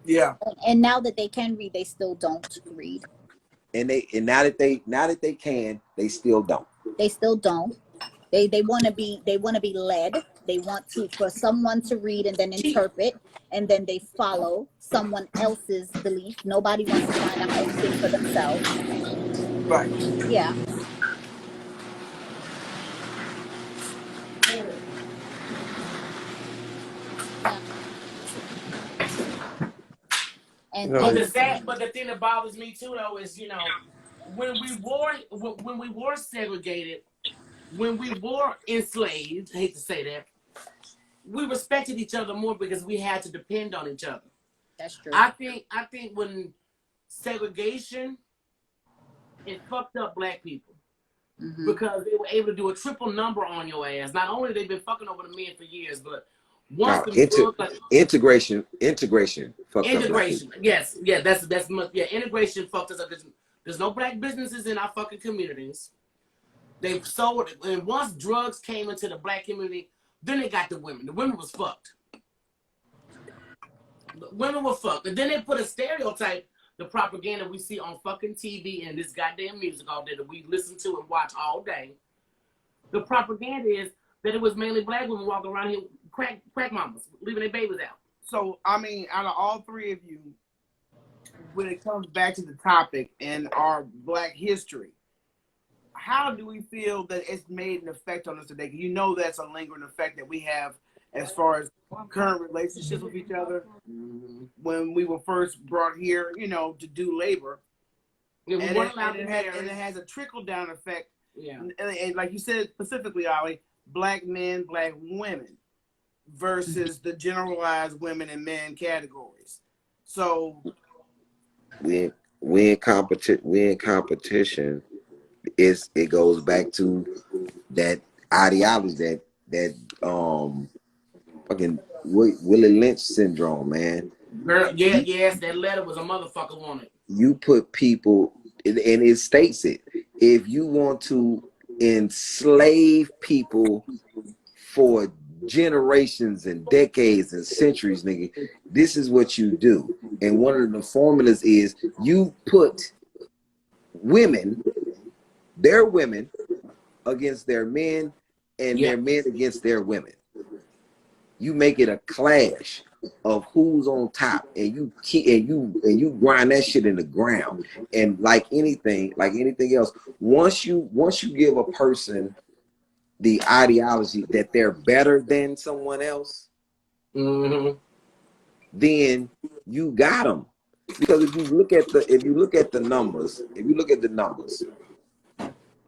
Yeah. And now that they can read, they still don't read. And now that they can, they still don't. They still don't. They want to be led. They want for someone to read and then interpret, and then they follow someone else's belief. Nobody wants to find out everything for themselves. Right. Yeah. And But the thing that bothers me too, though, is when we were segregated, when we were enslaved, I hate to say that, we respected each other more because we had to depend on each other. That's true. I think when segregation, it fucked up black people because they were able to do a triple number on your ass. Not only they've been fucking over the men for years, but once integration fucked up. Integration, yes, that's much. Yeah, integration fucked us up. There's no black businesses in our fucking communities. They've sold, and once drugs came into the black community, then they got the women. The women was fucked. The women were fucked, and then they put a stereotype the propaganda we see on fucking TV and this goddamn music all day that we listen to and watch all day. The propaganda is that it was mainly black women walking around here, crack mamas, leaving their babies out. So, I mean, out of all three of you, when it comes back to the topic and our black history, how do we feel that it's made an effect on us today? You know that's a lingering effect that we have as far as current relationships with each other. When we were first brought here, you know, to do labor. Yeah, And it has a trickle-down effect. Yeah. And like you said specifically, Ollie, black men, black women versus the generalized women and men categories. So we in competition. It goes back to that ideology, that fucking Willie Lynch syndrome, man. Girl, yes, that letter was a motherfucker wanted. You put people, and it states it. If you want to enslave people for generations and decades and centuries, nigga, this is what you do. And one of the formulas is you put women, their women, against their men, and their men against their women. You make it a clash of who's on top, and you grind that shit in the ground. And like anything else, once you give a person the ideology that they're better than someone else, then you got them. Because if you look at the numbers,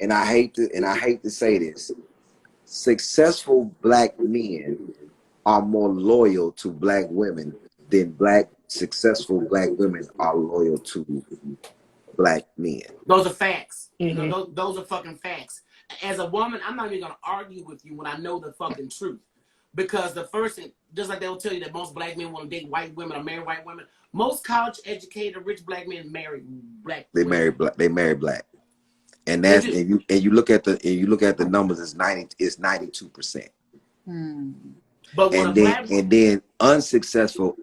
and I hate to say this, successful black men are more loyal to black women than successful black women are loyal to black men. Those are facts. You know, those are fucking facts. As a woman, I'm not even gonna argue with you when I know the fucking truth. Because the first thing, just like they'll tell you that most black men want to date white women or marry white women, most college-educated, rich black men marry black women. They marry black. And that's and you look at the numbers, it's 92%. But and then unsuccessful,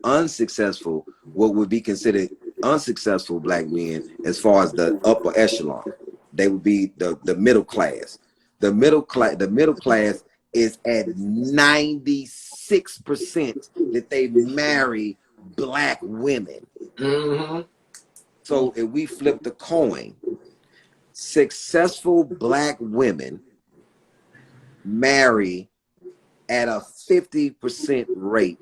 what would be considered unsuccessful black men, as far as the upper echelon, they would be the middle class. The middle class is at 96% that they marry black women. So if we flip the coin, successful black women marry at a 50% rate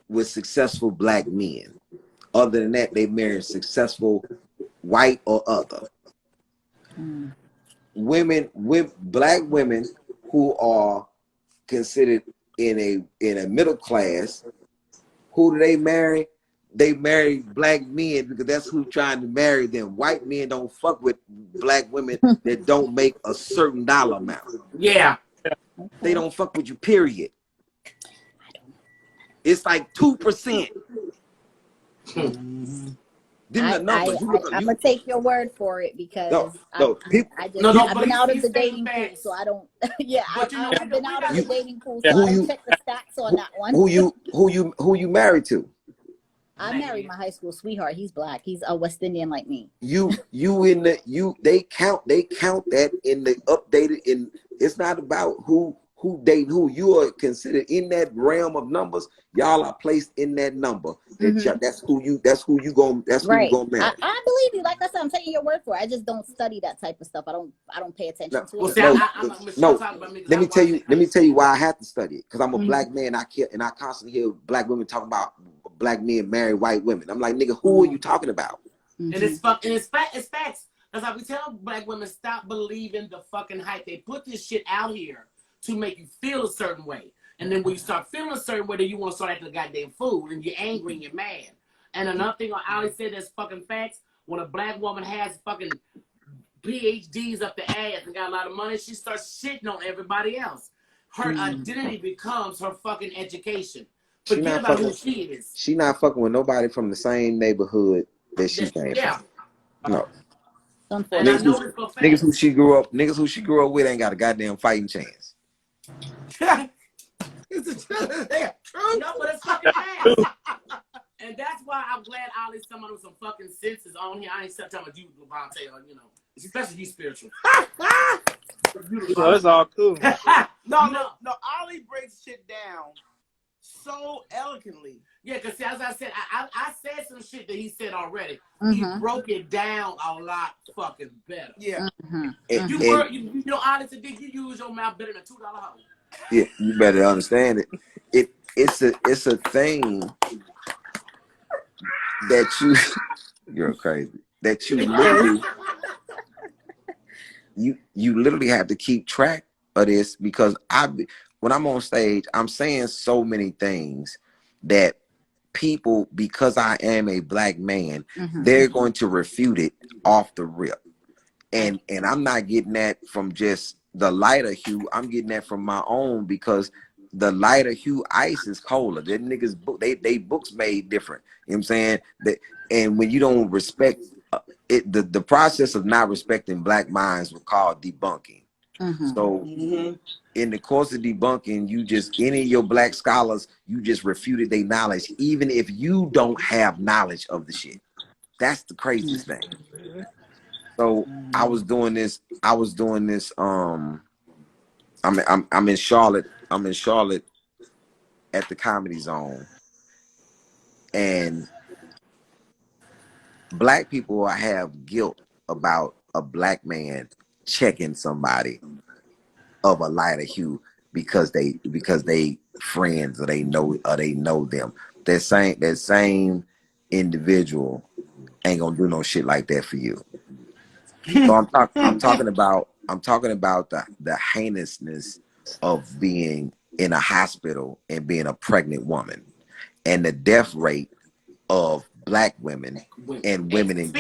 with successful black men. Other than that, they marry successful white or other. Black women who are considered in a middle class, who do they marry? They marry black men because that's who's trying to marry them. White men don't fuck with black women that don't make a certain dollar amount. Yeah. They don't fuck with you, period. It's like 2%. I'm gonna take your word for it, because I've been out of the dating pool, so I don't. I've been out of the dating pool, so I don't check the stats on that one. Who you married to? I married my high school sweetheart. He's black. He's a West Indian like me. They count that in the updated. It's not about who dating who. You are considered in that realm of numbers. Y'all are placed in that number. That's who you gonna marry. I believe you. Like I said, I'm taking your word for it. I just don't study that type of stuff. I don't pay attention to it. Let me tell you why I have to study it. Because I'm a black man. I constantly hear black women talking about black men marry white women. I'm like, nigga, who are you talking about? And it's facts. That's why we tell black women, stop believing the fucking hype. They put this shit out here to make you feel a certain way. And then when you start feeling a certain way, then you want to start acting a goddamn fool, and you're angry and you're mad. And another thing Ali said that's fucking facts, when a black woman has fucking PhDs up the ass and got a lot of money, she starts shitting on everybody else. Her identity becomes her fucking education. Forget about who she is. She not fucking with nobody from the same neighborhood that she came from. No. Niggas who she grew up with ain't got a goddamn fighting chance. It's true. No, but it's fucking facts. And that's why I'm glad Ollie's someone with some fucking except talking about you, Levante, or you know, especially you spiritual. So it's all cool. No. Ollie breaks shit down so eloquently. Yeah, because as I said, I said some shit that he said already. He Mhm. broke it down a lot fucking better. Yeah. Mhm. You know, honestly, did you use your mouth better than a $2 hoe? Yeah, you better understand it. It's a thing that you're crazy. That you literally have to keep track of this, because when I'm on stage, I'm saying so many things that people, because I am a black man, they're going to refute it off the rip. And I'm not getting that from just the lighter hue. I'm getting that from my own, because the lighter hue ice is colder. That niggas they books made different. You know what I'm saying? And when you don't respect it, the process of not respecting black minds was called debunking. So in the course of debunking, you just, any of your black scholars, you just refuted their knowledge, even if you don't have knowledge of the shit. That's the craziest thing. So I was doing this. I'm in Charlotte. I'm in Charlotte at the Comedy Zone, and black people have guilt about a black man checking somebody of a lighter hue because they friends, or they know them. That same individual ain't gonna do no shit like that for you. So I'm talking about the heinousness of being in a hospital and being a pregnant woman, and the death rate of black women and women in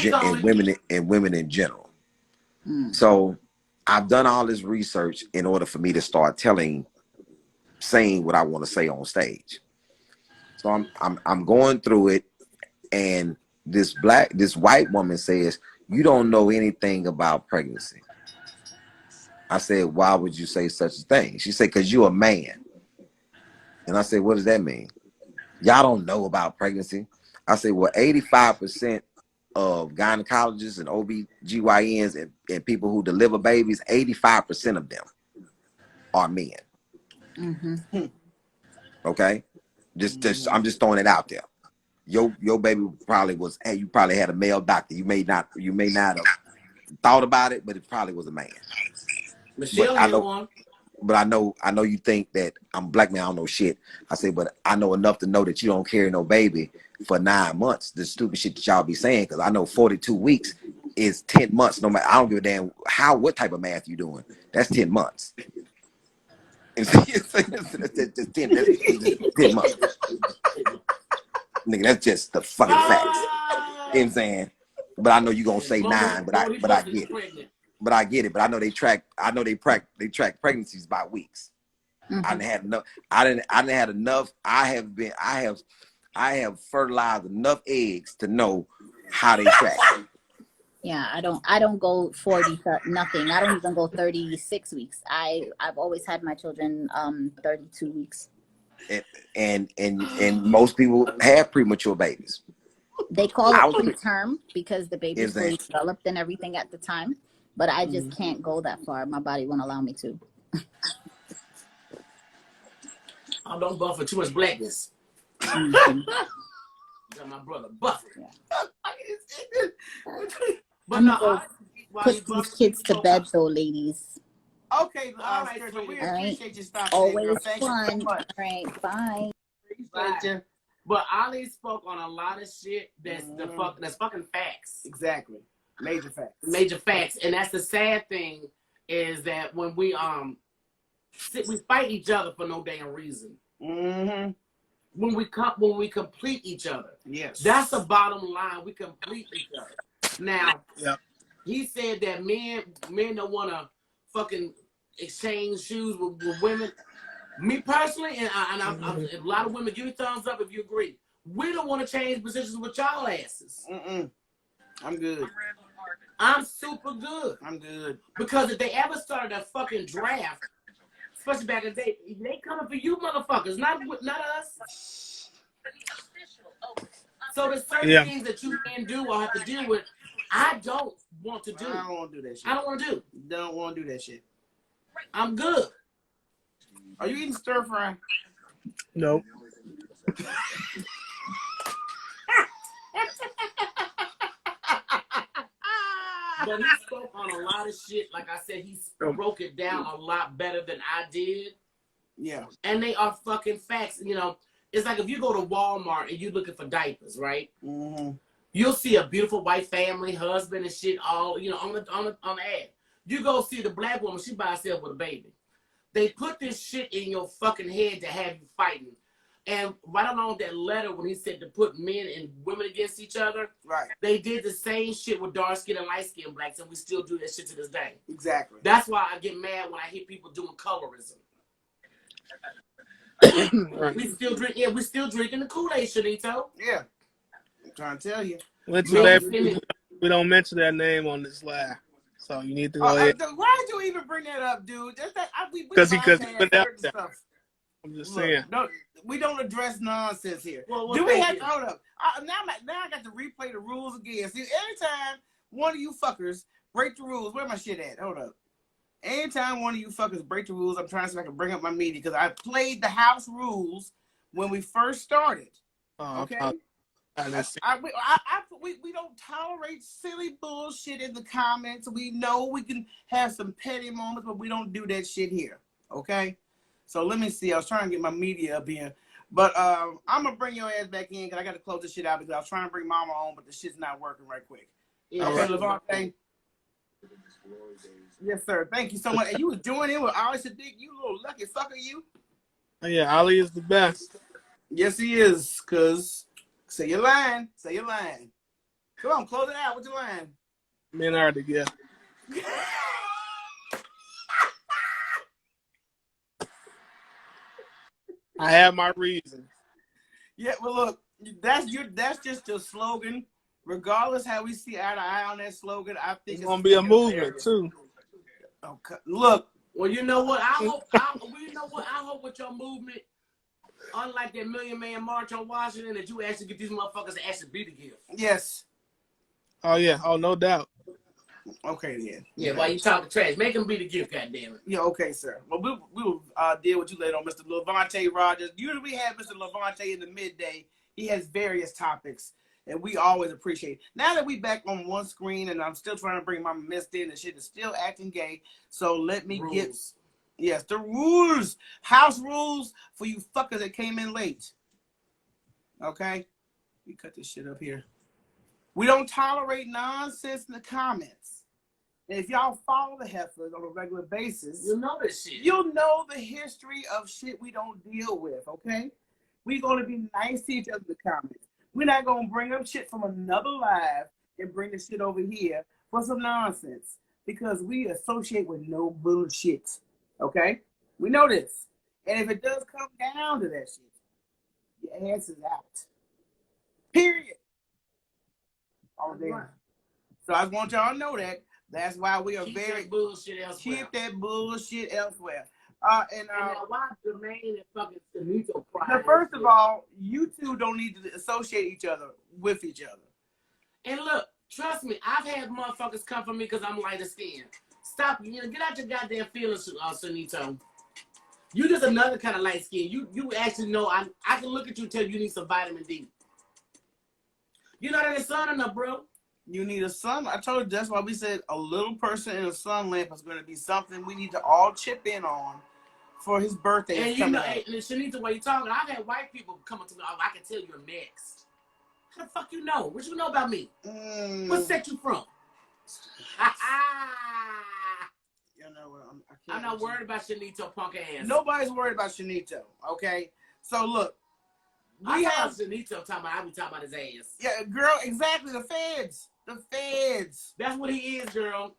general. So I've done all this research in order for me to start saying what I want to say on stage. So I'm going through it, and this white woman says, "You don't know anything about pregnancy." I said, "Why would you say such a thing?" She said, "Because you're a man." And I said, "What does that mean? Y'all don't know about pregnancy?" I said, "Well, 85% of gynecologists and OBGYNs and people who deliver babies, 85% of them are men." Okay? I'm just throwing it out there. Your baby probably was, hey, you probably had a male doctor. You may not have thought about it, but it probably was a man. Michelle, but I know you think that I'm black man, I don't know shit. I say, but I know enough to know that you don't carry no baby for 9 months. The stupid shit that y'all be saying, because I know 42 weeks is 10 months. No matter, I don't give a damn what type of math you doing. That's 10 months. That's just 10 months. Nigga, that's just the fucking facts. You know what I'm saying? But I know you gonna say 9, but I get it. But I get it. But I know they track pregnancies by weeks. I didn't have enough. I didn't have enough. I have fertilized enough eggs to know how they track. Yeah, I don't go 40 nothing. I don't even go 36 weeks. I've always had my children 32 weeks. And most people have premature babies. They call it preterm because the baby's fully developed and everything at the time. But I just can't go that far. My body won't allow me to. I don't buff for too much blackness. My brother buff it. Yeah. But I'm no, gonna put these kids to bed though, ladies. Okay, all right. We appreciate you stopping. Always fun. So all right, bye. Bye. But Ali spoke on a lot of shit that's that's fucking facts. Exactly. Major facts. And that's the sad thing, is that when we fight each other for no damn reason. When we complete each other. Yes. That's the bottom line. We complete each other. Now, he said that men don't want to fucking exchange shoes with women. Me personally, and a lot of women, give me thumbs up if you agree. We don't want to change positions with y'all asses. I'm good. I'm super good. I'm good. Because if they ever started a fucking draft, especially back in the day, they coming for you motherfuckers, not us. So there's certain things that you can do or have to deal with. I don't want to do. I don't want to do that shit. I don't want to do. Don't want to do that shit. I'm good. Are you eating stir fry? No. But he spoke on a lot of shit. Like I said, he broke it down a lot better than I did. Yeah. And they are fucking facts. You know, it's like if you go to Walmart and you're looking for diapers, right? Mm-hmm. You'll see a beautiful white family, husband and shit, all on the ad. You go see the black woman, she by herself with a baby. They put this shit in your fucking head to have you fighting. And right along that letter when he said to put men and women against each other, Right. they did the same shit with dark skin and light skin blacks, and we still do that shit to this day. Exactly. That's why I get mad when I hear people doing colorism. Right. We still drinking the Kool-Aid, Shanito. Yeah. I'm trying to tell you. We don't mention that name on this live, so you need to go ahead. Why did you even bring that up, dude? Because he put bypass it out certain there. stuff. I'm just Look, saying. we don't address nonsense here. Well, Do we thank have you. to hold up? Now I got to replay the rules again. See, anytime one of you fuckers break the rules, where my shit at? Hold up. Anytime one of you fuckers break the rules, I'm trying to see if I can bring up my media because I played the house rules when we first started. Okay. We don't tolerate silly bullshit in the comments. We know we can have some petty moments, but we don't do that shit here. Okay. So let me see. I was trying to get my media up here, but I'm gonna bring your ass back in because I got to close this shit out because I was trying to bring Mama on, but the shit's not working right quick. Yeah, Okay, Levante. Yes, sir. Thank you so much. And you was joining in with Ali Sadiq. You little lucky fucker, you. Yeah, Ali is the best. Yes, he is. Cause say your line. Say your line. Come on, close it out with your line. Men are together. I have my reasons. Yeah, well, look, that's just your slogan. Regardless how we see eye to eye on that slogan, I think It's gonna be a movement too. Okay. Look, well, you know what? I hope with your movement, unlike that Million Man March on Washington, that you actually get these motherfuckers to actually be the gift. yes. Oh yeah. Oh, no doubt. Okay, then. Yeah, while you talking trash, make them be the gift, goddammit. Yeah, okay, sir. Well, we will deal with you later on, Mr. Levante Rogers. Usually we have Mr. Levante in the midday. He has various topics, and we always appreciate it. Now that we back on one screen, and I'm still trying to bring my mist in, and shit is still acting gay, so let me get... Yes, the rules. House rules for you fuckers that came in late. Okay? Let me cut this shit up here. We don't tolerate nonsense in the comments. And if y'all follow the heifers on a regular basis, You'll know this shit. you'll know the history of shit we don't deal with, okay? We're going to be nice to each other in the comments. We're not going to bring up shit from another live and bring the shit over here for some nonsense because we associate with no bullshit, okay? We know this. And if it does come down to that shit, your ass is out. Period. All day. So I just want y'all to know that. That's why we are Keep very... that bullshit elsewhere. Keep that bullshit elsewhere. And now why Jermaine and fucking Sanito cry? Now, first of all, you two don't need to associate each other with each other. And look, trust me, I've had motherfuckers come for me because I'm lighter skinned. Stop, get out your goddamn feelings, Sanito. You just another kind of light skin. You actually know I can look at you and tell you need some vitamin D. You're not in the sun enough, bro. You need a sun. I told you that's why we said a little person in a sun lamp is going to be something we need to all chip in on for his birthday. And you know, and Shanita, while you talking, I've had white people come up to me. Oh, I can tell you're mixed. How the fuck you know? What you know about me? What set you from? You know what? I'm not worried about Shanito punk ass. Nobody's worried about Shanito. Okay, so look, we have Shanito talking about. I be talking about his ass. Yeah, girl, exactly. The feds. The feds. That's what he is, girl.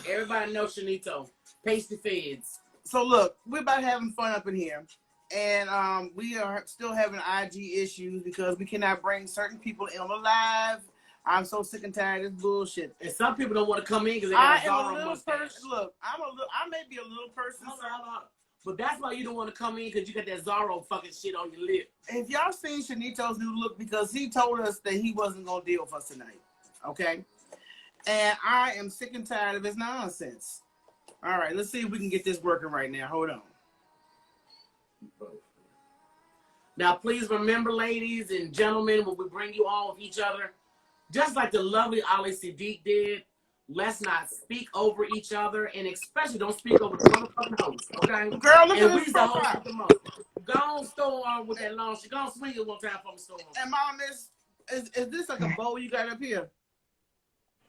Everybody knows Shanito. Pasty feds. So look, we're about having fun up in here. And we are still having IG issues because we cannot bring certain people in on the live. I'm so sick and tired of this bullshit. And some people don't want to come in because they got a little person. Look, I may be a little person. Hold on. But that's why you don't want to come in because you got that Zorro fucking shit on your lip. If y'all seen Shanito's new look, because he told us that he wasn't going to deal with us tonight. Okay? And I am sick and tired of his nonsense. All right, let's see if we can get this working right now. Hold on. Now, please remember, ladies and gentlemen, when we bring you on with each other, just like the lovely Ali Siddiq did, let's not speak over each other, and especially don't speak over the motherfucking host, okay? Girl, look And at we this the host profile. with the most. Go on, Storm, with that long shit. Go on, swing it one time for me, Storm. And Mom, is this like a bow you got up here?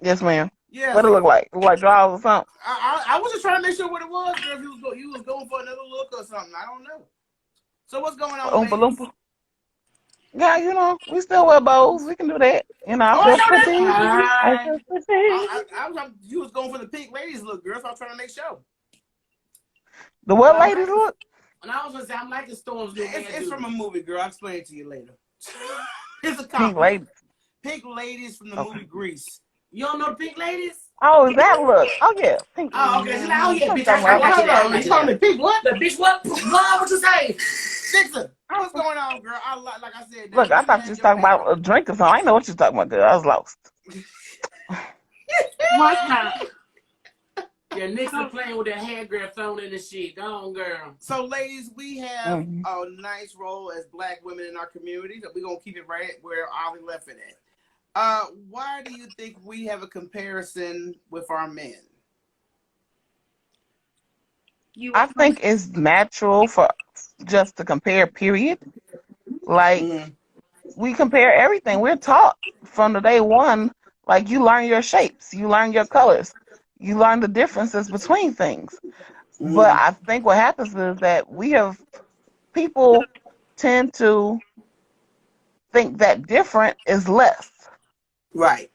Yes, ma'am. Yeah. What it look like? Look like drawers or something? I was just trying to make sure what it was, girl. If you was going for another look or something. I don't know. So what's going on, Oompa ladies? loompa. Yeah, you know, we still wear bows. We can do that. You know, Oh, I I feel know that. pretty. I feel pretty. I was you was going for the pink ladies look, girl. So I was trying to make sure. The what ladies look? And I was gonna say, I'm like the Storm's new man. It's from a movie, girl. I'll explain it to you later. It's a Pink compliment. ladies. Pink ladies from the movie Grease. You don't know the pink ladies? Oh, is that look? Oh yeah, pink. Oh, okay. She's like, oh yeah, bitch. Talking I about- got you. Hold on, you calling me pink what? The bitch, what? What you say? Dixon, what's going on, girl? Like I said. Look, I thought you was talking about a drink or something. I didn't know what you was talking about, girl. I was lost. What's up? Yeah, Nick's been playing with that hair girl thrown in the shit. Go on, girl. So, ladies, we have Mhm. a nice role as Black women in our community. So we're gonna keep it right where Ollie left it at. Why do you think we have a comparison with our men? I think it's natural for just to compare, period. Like, we compare everything. We're taught from the day one, like, you learn your shapes, you learn your colors, you learn the differences between things. But I think what happens is that people tend to think that different is less. Right.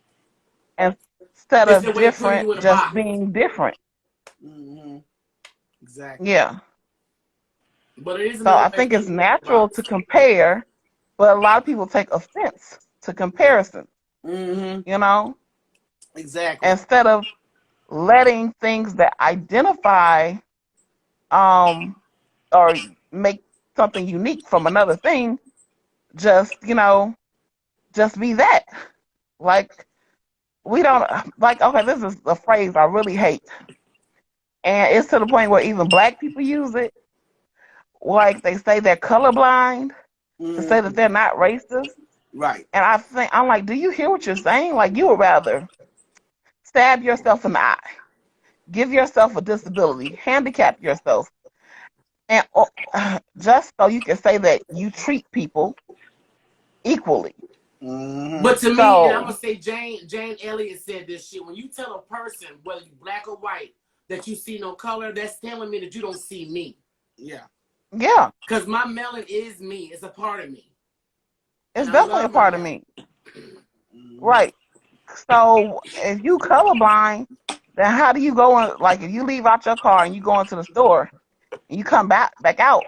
Instead It's of the way putting you in different a just box. being different. Exactly. Yeah. But it is So I think it's natural to compare, but a lot of people take offense to comparison, you know, Exactly. instead of letting things that identify or make something unique from another thing just be that. Like, we don't like, okay, this is a phrase I really hate, and it's to the point where even Black people use it. Like, they say they're colorblind to say that they're not racist. Right. And I'm like, do you hear what you're saying? Like, you would rather stab yourself in the eye, give yourself a disability, handicap yourself, and just so you can say that you treat people equally. But to me, So- and I'm gonna say Jane Elliott said this shit. When you tell a person, whether you Black or white, that you see no color, that's telling me that you don't see me. Yeah. Yeah, Because my melon is me. It's a part of me. it's And I definitely a love part of that. me. Right. So if you colorblind, then how do you go in, like, if you leave out your car and you go into the store and you come back out,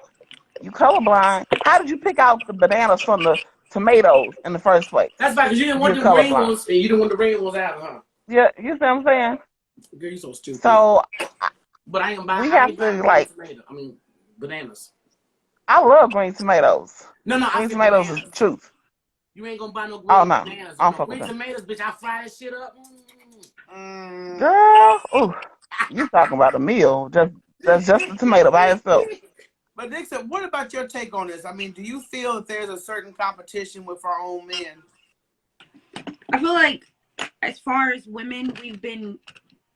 you colorblind, how did you pick out the bananas from the tomatoes in the first place? That's right, because you didn't want You're the green colorblind. ones, and you didn't want the red ones out, huh? Yeah, you see what I'm saying? Girl, you so stupid. So but I ain't buying. we I have ain't to, buying like, bananas. I love green tomatoes. No, I Green said tomatoes bananas. is truth. You ain't gonna buy no green Oh, no. bananas. I don't No fuck green with them. tomatoes, bitch. I fry that shit up. Girl, ooh, you talking about a meal? Just the tomato by itself. But Dixon, what about your take on this? I mean, do you feel that there's a certain competition with our own men? I feel like as far as women,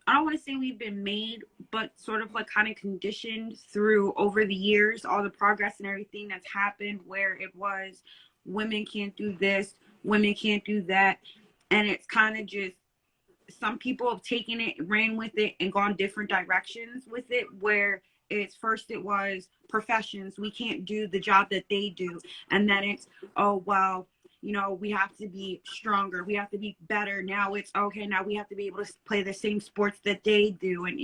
I don't want to say we've been made, but sort of like kind of conditioned through over the years, all the progress and everything that's happened, where it was women can't do this, women can't do that. And it's kind of just, some people have taken it, ran with it, and gone different directions with it, where first it was professions, we can't do the job that they do. And then it's, oh, well, we have to be stronger, we have to be better. Now it's, okay, now we have to be able to play the same sports that they do. And,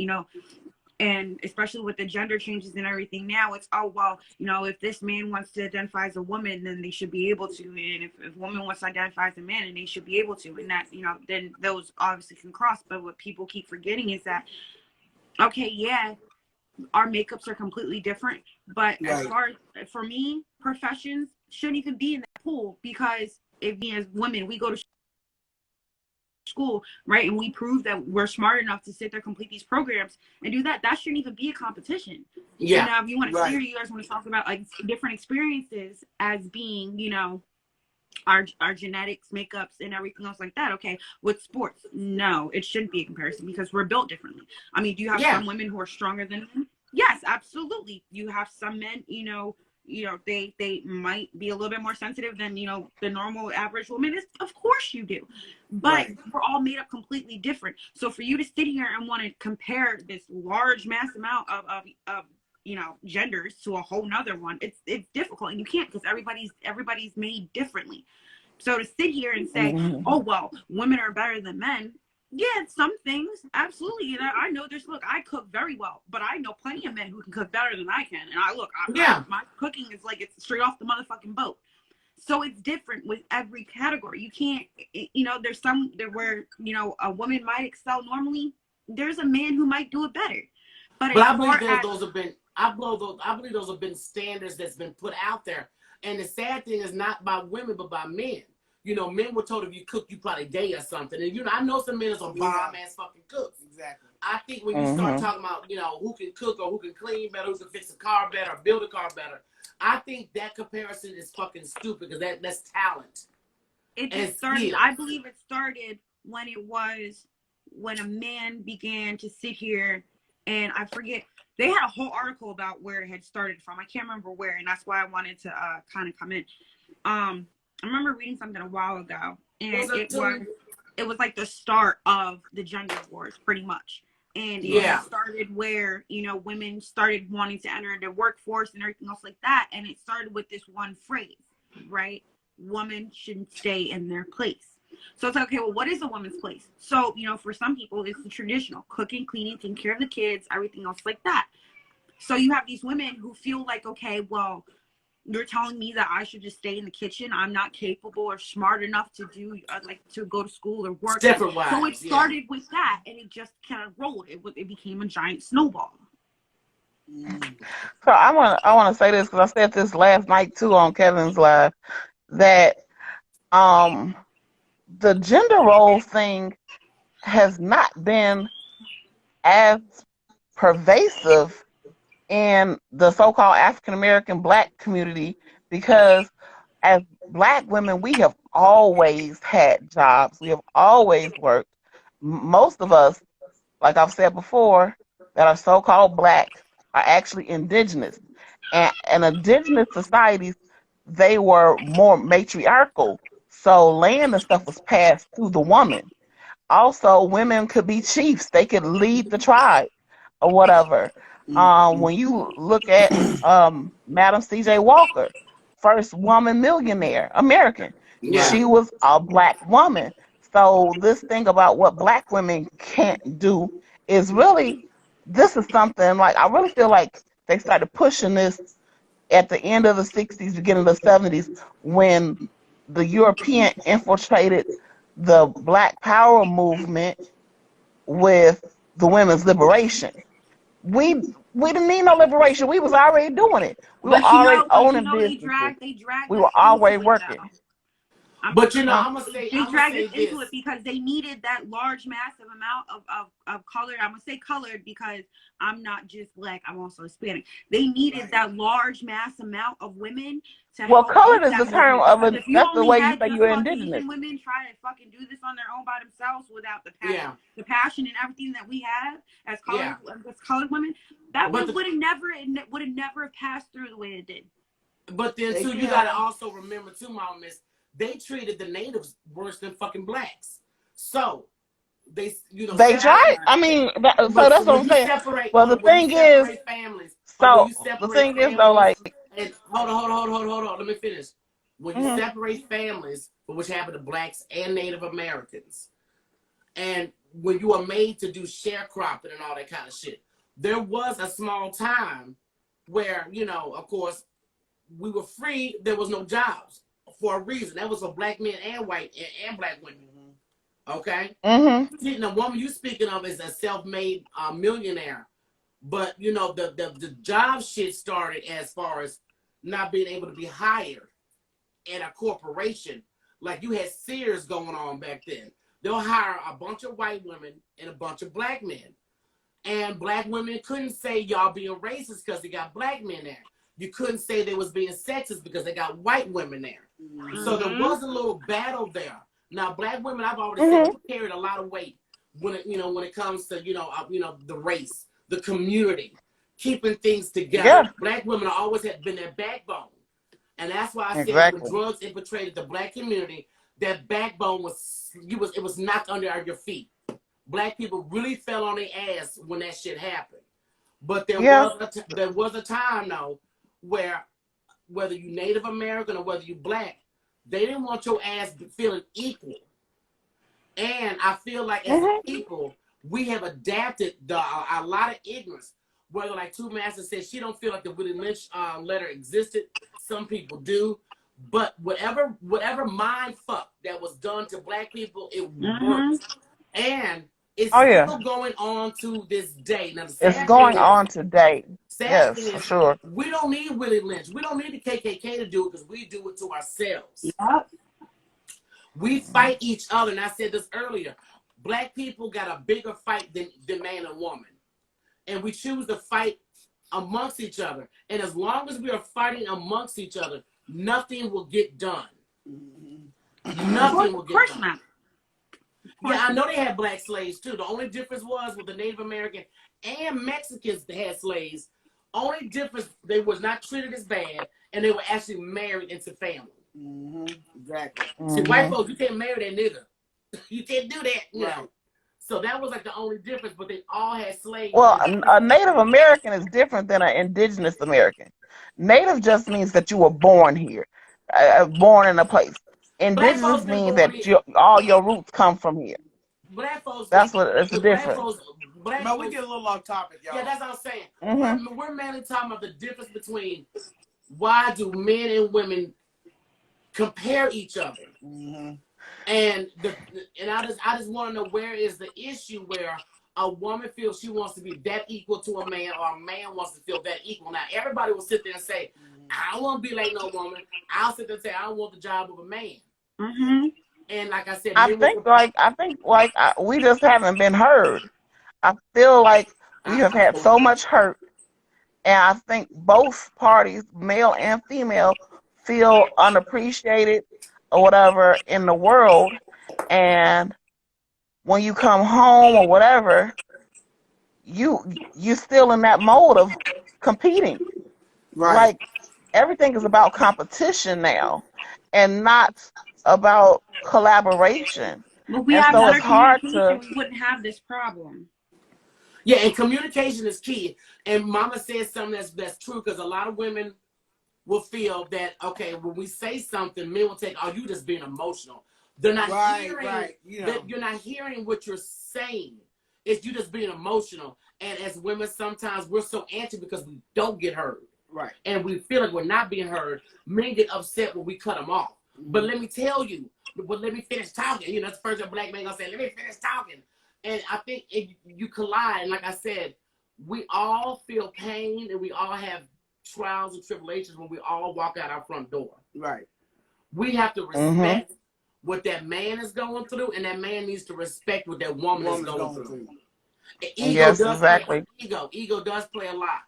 and especially with the gender changes and everything now, it's, oh, well, if this man wants to identify as a woman, then they should be able to. And if a woman wants to identify as a man, and they should be able to. And that, then those obviously can cross. But what people keep forgetting is that, okay, yeah, our makeups are completely different. But as far as, for me, professions shouldn't even be in that pool, because if we as women, we go to school, right? And we prove that we're smart enough to sit there, complete these programs and do that. That shouldn't even be a competition. Yeah. And now if you want to Right. you guys want to talk about like different experiences as being, you know, our genetics, makeups, and everything else like that. Okay, with sports, no, it shouldn't be a comparison because we're built differently. I mean, do you have some women who are stronger than men? Yes, absolutely. You have some men, you know, they might be a little bit more sensitive than, you know, the normal average woman is. Of course you do, but we're all made up completely different. So for you to sit here and want to compare this large mass amount of you know, genders to a whole nother one, it's difficult, and you can't, because everybody's made differently. So to sit here and say, oh well, women are better than men, yeah, some things, absolutely. And I know this. Look, I cook very well, but I know plenty of men who can cook better than I can. And my cooking is like it's straight off the motherfucking boat. So it's different with every category. You can't, you know, there's some there where, you know, a woman might excel normally. There's a man who might do it better. But I believe those have been. I believe those have been standards that's been put out there. And the sad thing is not by women, but by men. You know, men were told if you cook, you probably gay or something. And, you know, I know some men are bomb-ass fucking cooks. Exactly. I think when you start talking about, you know, who can cook or who can clean better, who can fix a car better, or build a car better, I think that comparison is fucking stupid because that's talent. It just started, I believe it started when a man began to sit here, and I forget, they had a whole article about where it had started from. I can't remember where, and that's why I wanted to kind of come in. I remember reading something a while ago, and it was like the start of the gender wars, pretty much. And it started where, you know, women started wanting to enter the workforce and everything else like that. And it started with this one phrase, right? Women shouldn't stay in their place. So it's like, okay, well, what is a woman's place? So, you know, for some people, it's the traditional cooking, cleaning, taking care of the kids, everything else like that. So you have these women who feel like, okay, well, you're telling me that I should just stay in the kitchen. I'm not capable or smart enough to do like to go to school or work. Different ways. So it started with that, and it just kind of rolled. It became a giant snowball. So I want to say this because I said this last night too on Kevin's live, that the gender role thing has not been as pervasive in the so-called African-American Black community, because as Black women, we have always had jobs. We have always worked. Most of us, like I've said before, that are so-called Black are actually indigenous. And indigenous societies, they were more matriarchal. So land and stuff was passed through the woman. Also, women could be chiefs. They could lead the tribe or whatever. When you look at Madam C.J. Walker, first woman millionaire, American, she was a Black woman. So this thing about what Black women can't do is really, this is something like, I really feel like they started pushing this at the end of the 60s, beginning of the 70s, when the European infiltrated the Black Power movement with the women's liberation. We didn't need no liberation. We was already doing it. We were already owning businesses. They dragged we were already working. But you know, I'm gonna say into it because they needed that large, massive amount of colored. I'm gonna say colored because I'm not just Black. I'm also Hispanic. They needed that large, mass amount of women to. Well, help colored is that the term movement. of it. That's the way you say you're indigenous. Women try to fucking do this on their own by themselves without the passion, the passion and everything that we have as colored women. That would have never passed through the way it did. But then too, you gotta also remember too, Mama Miss, they treated the natives worse than fucking Blacks. So they, you know, they tried. I mean, so that's what I'm saying. Well, the thing is, though, like, and hold on. Let me finish. When you separate families, which happen to Blacks and Native Americans, and when you are made to do sharecropping and all that kind of shit, there was a small time where, you know, of course, we were free. There was no jobs for a reason. That was for Black men and white and Black women. Okay? The woman you speaking of is a self-made millionaire. But, you know, the job shit started as far as not being able to be hired at a corporation. Like you had Sears going on back then. they'll hire a bunch of white women and a bunch of black men. And black women couldn't say y'all being racist because they got black men there. You couldn't say they was being sexist because they got white women there. So there was a little battle there. Now, black women, I've already said, carried a lot of weight when it comes to the race, the community, keeping things together. Yeah. Black women have always been their backbone, and that's why I said Exactly. when drugs infiltrated the black community, that backbone was knocked under your feet. Black people really fell on their ass when that shit happened. But there was a time though where whether you Native American or whether you black, they didn't want your ass feeling equal. And I feel like as a people, we have adapted a lot of ignorance. Whether like Two Masters said, she don't feel like the Willie Lynch letter existed. Some people do. But whatever mind fuck that was done to black people, it worked. And it's still going on to this day. Now, it's going on today. Yes, for sure. We don't need Willie Lynch. We don't need the KKK to do it because we do it to ourselves. Yep. We fight each other. And I said this earlier. Black people got a bigger fight than man and woman. And we choose to fight amongst each other. And as long as we are fighting amongst each other, nothing will get done. Nothing will get done. Not. Yeah, I know they had black slaves too. The only difference was with the Native American and Mexicans that had slaves. Only difference, they was not treated as bad, and they were actually married into family. Exactly. See, white folks, you can't marry that nigga. You can't do that, you know. So that was like the only difference, but they all had slaves. Well, a Native American is different than an indigenous American. Native just means that you were born here, born in a place. Indigenous means that all your roots come from here. Black folks, that's what it's the difference. But we get a little off topic, y'all. Yeah, that's what I'm saying. We're mainly talking about the difference between why do men and women compare each other, and I just want to know where is the issue where a woman feels she wants to be that equal to a man, or a man wants to feel that equal. Now everybody will sit there and say, I don't want to be like no woman. I'll sit there and say I don't want the job of a man. And like I said, I think we just haven't been heard. I feel like we have had so much hurt, and I think both parties, male and female, feel unappreciated or whatever in the world. And when you come home or whatever, you're still in that mode of competing. Right. Like everything is about competition now, and not about collaboration. But we and have so better it's hard communication, to. we wouldn't have this problem. Yeah, and communication is key. And Mama said something that's true, because a lot of women will feel that, okay, when we say something, men will take, oh, you just being emotional. They're not hearing that you're not hearing what you're saying. It's you just being emotional. And as women, sometimes we're so antsy because we don't get heard. Right. And we feel like we're not being heard. Men get upset when we cut them off. But let me tell you, let me finish talking. You know, that's the first black man gonna say, let me finish talking. And I think you collide, and like I said, we all feel pain and we all have trials and tribulations when we all walk out our front door. Right. We have to respect what that man is going through, and that man needs to respect what that woman is going through. Yes, exactly. Ego does play a lot.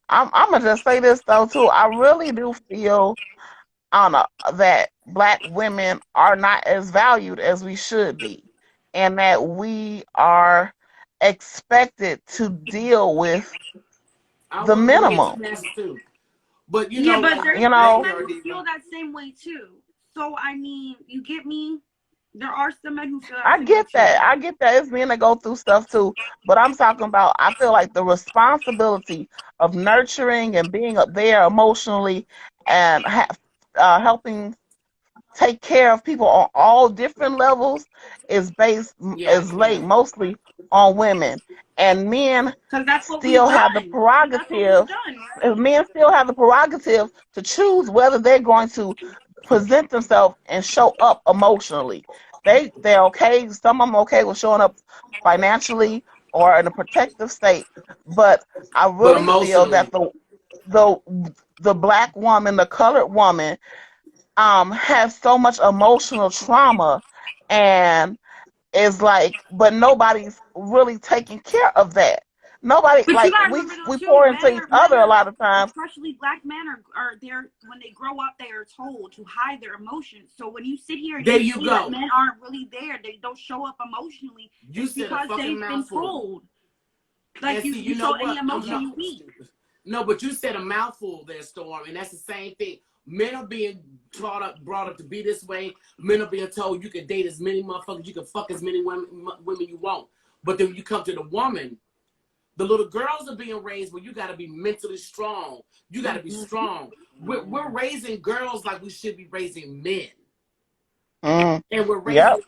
I'm gonna just say this though too. I really do feel that black women are not as valued as we should be, and that we are expected to deal with the minimum. But there's men who feel that same way too. So I mean, you get me? There are some men who feel that. I get that. It's men that go through stuff too. But I'm talking about, I feel like the responsibility of nurturing and being up there emotionally and helping take care of people on all different levels is laid mostly on women. And men still have the prerogative. Men still have the prerogative to choose whether they're going to present themselves and show up emotionally. They're okay. Some of them okay with showing up financially or in a protective state. But I really feel that the black woman, the colored woman, has so much emotional trauma And it's like, but nobody's really taking care of that. Nobody, But you like, gotta we remember though we too, pour into each other a lot of times. especially black men are there when they grow up, they are told to hide their emotions. So when you sit here and There you you see that go. men aren't really there, they don't show up emotionally, You it's said a because fucking they've been mouthful. told. Like And you, see, you you know show any what? I'm emotion, not you weak. stupid. No, but you said a mouthful there, Storm, and that's the same thing. Men are being brought up to be this way. Men are being told you can date as many motherfuckers, you can fuck as many women you want. But then when you come to the woman, the little girls are being raised where you got to be mentally strong. You got to be strong. We're raising girls like we should be raising men. Mm. And we're raising, Yep.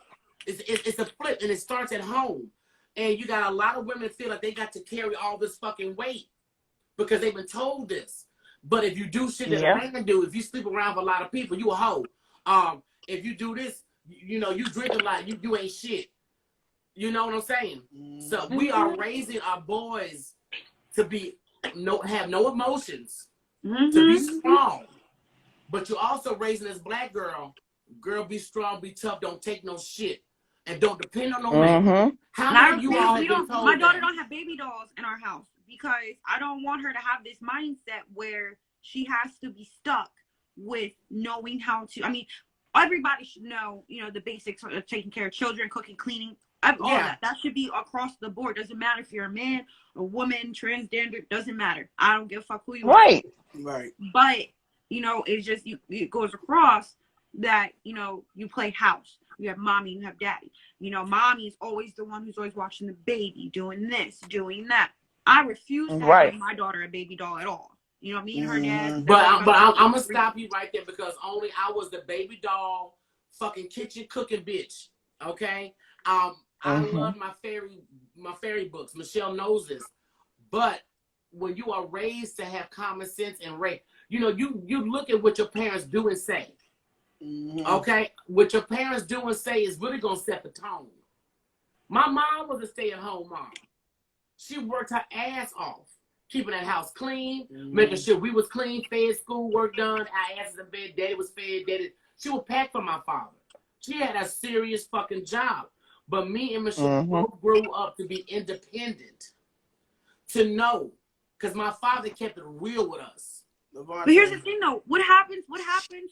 it's a flip, and it starts at home. And you got a lot of women feel like they got to carry all this fucking weight because they've been told this. But if you do shit that Yeah. a man do, if you sleep around with a lot of people, you a hoe. If you do this, you know, you drink a lot, you ain't shit. You know what I'm saying? So we are raising our boys to have no emotions, to be strong. But you're also raising this black girl, be strong, be tough, don't take no shit, and don't depend on no man. Mm-hmm. How Now, many of you all have been told my daughter that? don't have baby dolls in our house because I don't want her to have this mindset where she has to be stuck with knowing how to. I mean, everybody should know, you know, the basics of taking care of children, cooking, cleaning, all Yeah. that. That should be across the board. Doesn't matter if you're a man, a woman, transgender. Doesn't matter. I don't give a fuck who you are. Right. Right. But you know, it's just it goes across that, you know, you play house. You have mommy, you have daddy. You know, mommy is always the one who's always watching the baby, doing this, doing that. I refuse to Right. give my daughter a baby doll at all. You know, me and her dad. But I'm gonna stop you right there because only I was the baby doll, fucking kitchen cooking bitch. Okay, I love my fairy books. Michelle knows this. But when you are raised to have common sense and rape, you know, you look at what your parents do and say. Okay, what your parents do and say is really gonna set the tone. My mom was a stay-at-home mom. She worked her ass off, keeping that house clean, making sure we was clean, fed, school work done, our asses in bed, daddy was fed, daddy. She would pack for my father. She had a serious fucking job. But me and Michelle both grew up to be independent, to know, because my father kept it real with us. But here's the thing, though. What happens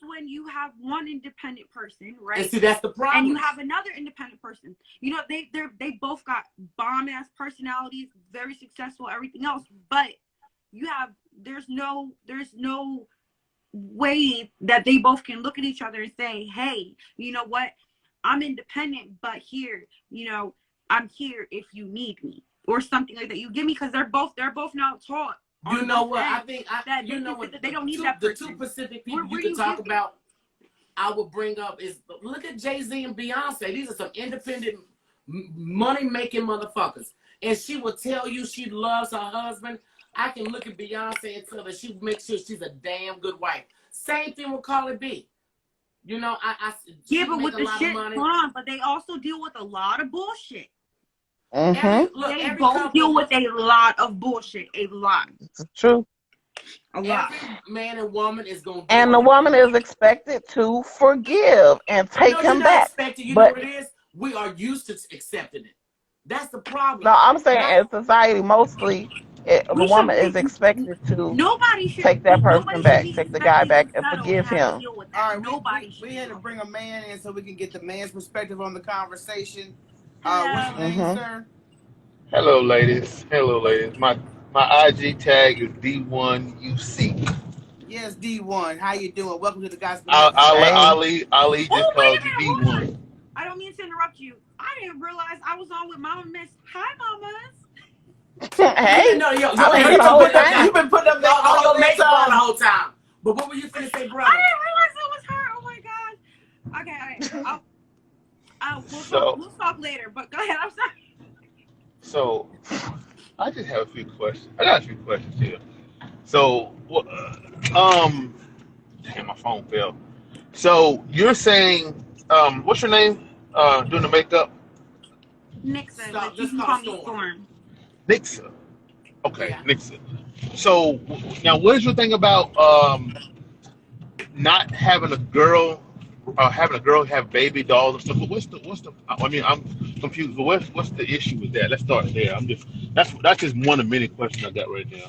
when you have one independent person, right? And see, that's the problem. And you have another independent person. You know, they both got bomb ass personalities, very successful, everything else. But there's no way that they both can look at each other and say, hey, you know what? I'm independent, but here, you know, I'm here if you need me, or something like that. You get me? Because they're both now taught. You know what? I think they don't need that. The two Pacific people you can talk about, I would bring up is look at Jay-Z and Beyonce. These are some independent, money-making motherfuckers. And she will tell you she loves her husband. I can look at Beyonce and tell her she makes sure she's a damn good wife. Same thing with Cardi B. You know, but with the shit, hold on, but they also deal with a lot of bullshit. Mm-hmm. They both deal with a lot of bullshit. A lot. It's true. A lot. Every man and woman is going to And the woman is expected to forgive and take him back. You know what it is? We are used to accepting it. That's the problem. No, I'm saying in society, mostly, the woman is expected to take that person back, take the guy back, and forgive him. All right, we had to bring a man in so we can get the man's perspective on the conversation. What's your name, sir? Hello, ladies. Hello, ladies. My IG tag is D1UC. Yes, D1. How you doing? Welcome to the Gospel. Ali just called you D1. I don't mean to interrupt you. I didn't realize I was on with Mama Miss. Hi, Mamas. Hey. No, you've been putting up that all your makeup on the whole time. But what were you finna say, brother? I didn't realize it was her. Oh my god. Okay. We'll talk later. But go ahead. I'm sorry. So, I just have a few questions. I got a few questions here. So, damn, my phone fell. So you're saying, what's your name? Doing the makeup? Nixa. Like you can call me Storm. Nixa. Okay, yeah. Nixa. So now, what is your thing about not having a girl having a girl have baby dolls and stuff. But what's the? I mean, I'm confused. But what's the issue with that? Let's start there. That's just one of many questions I got right now.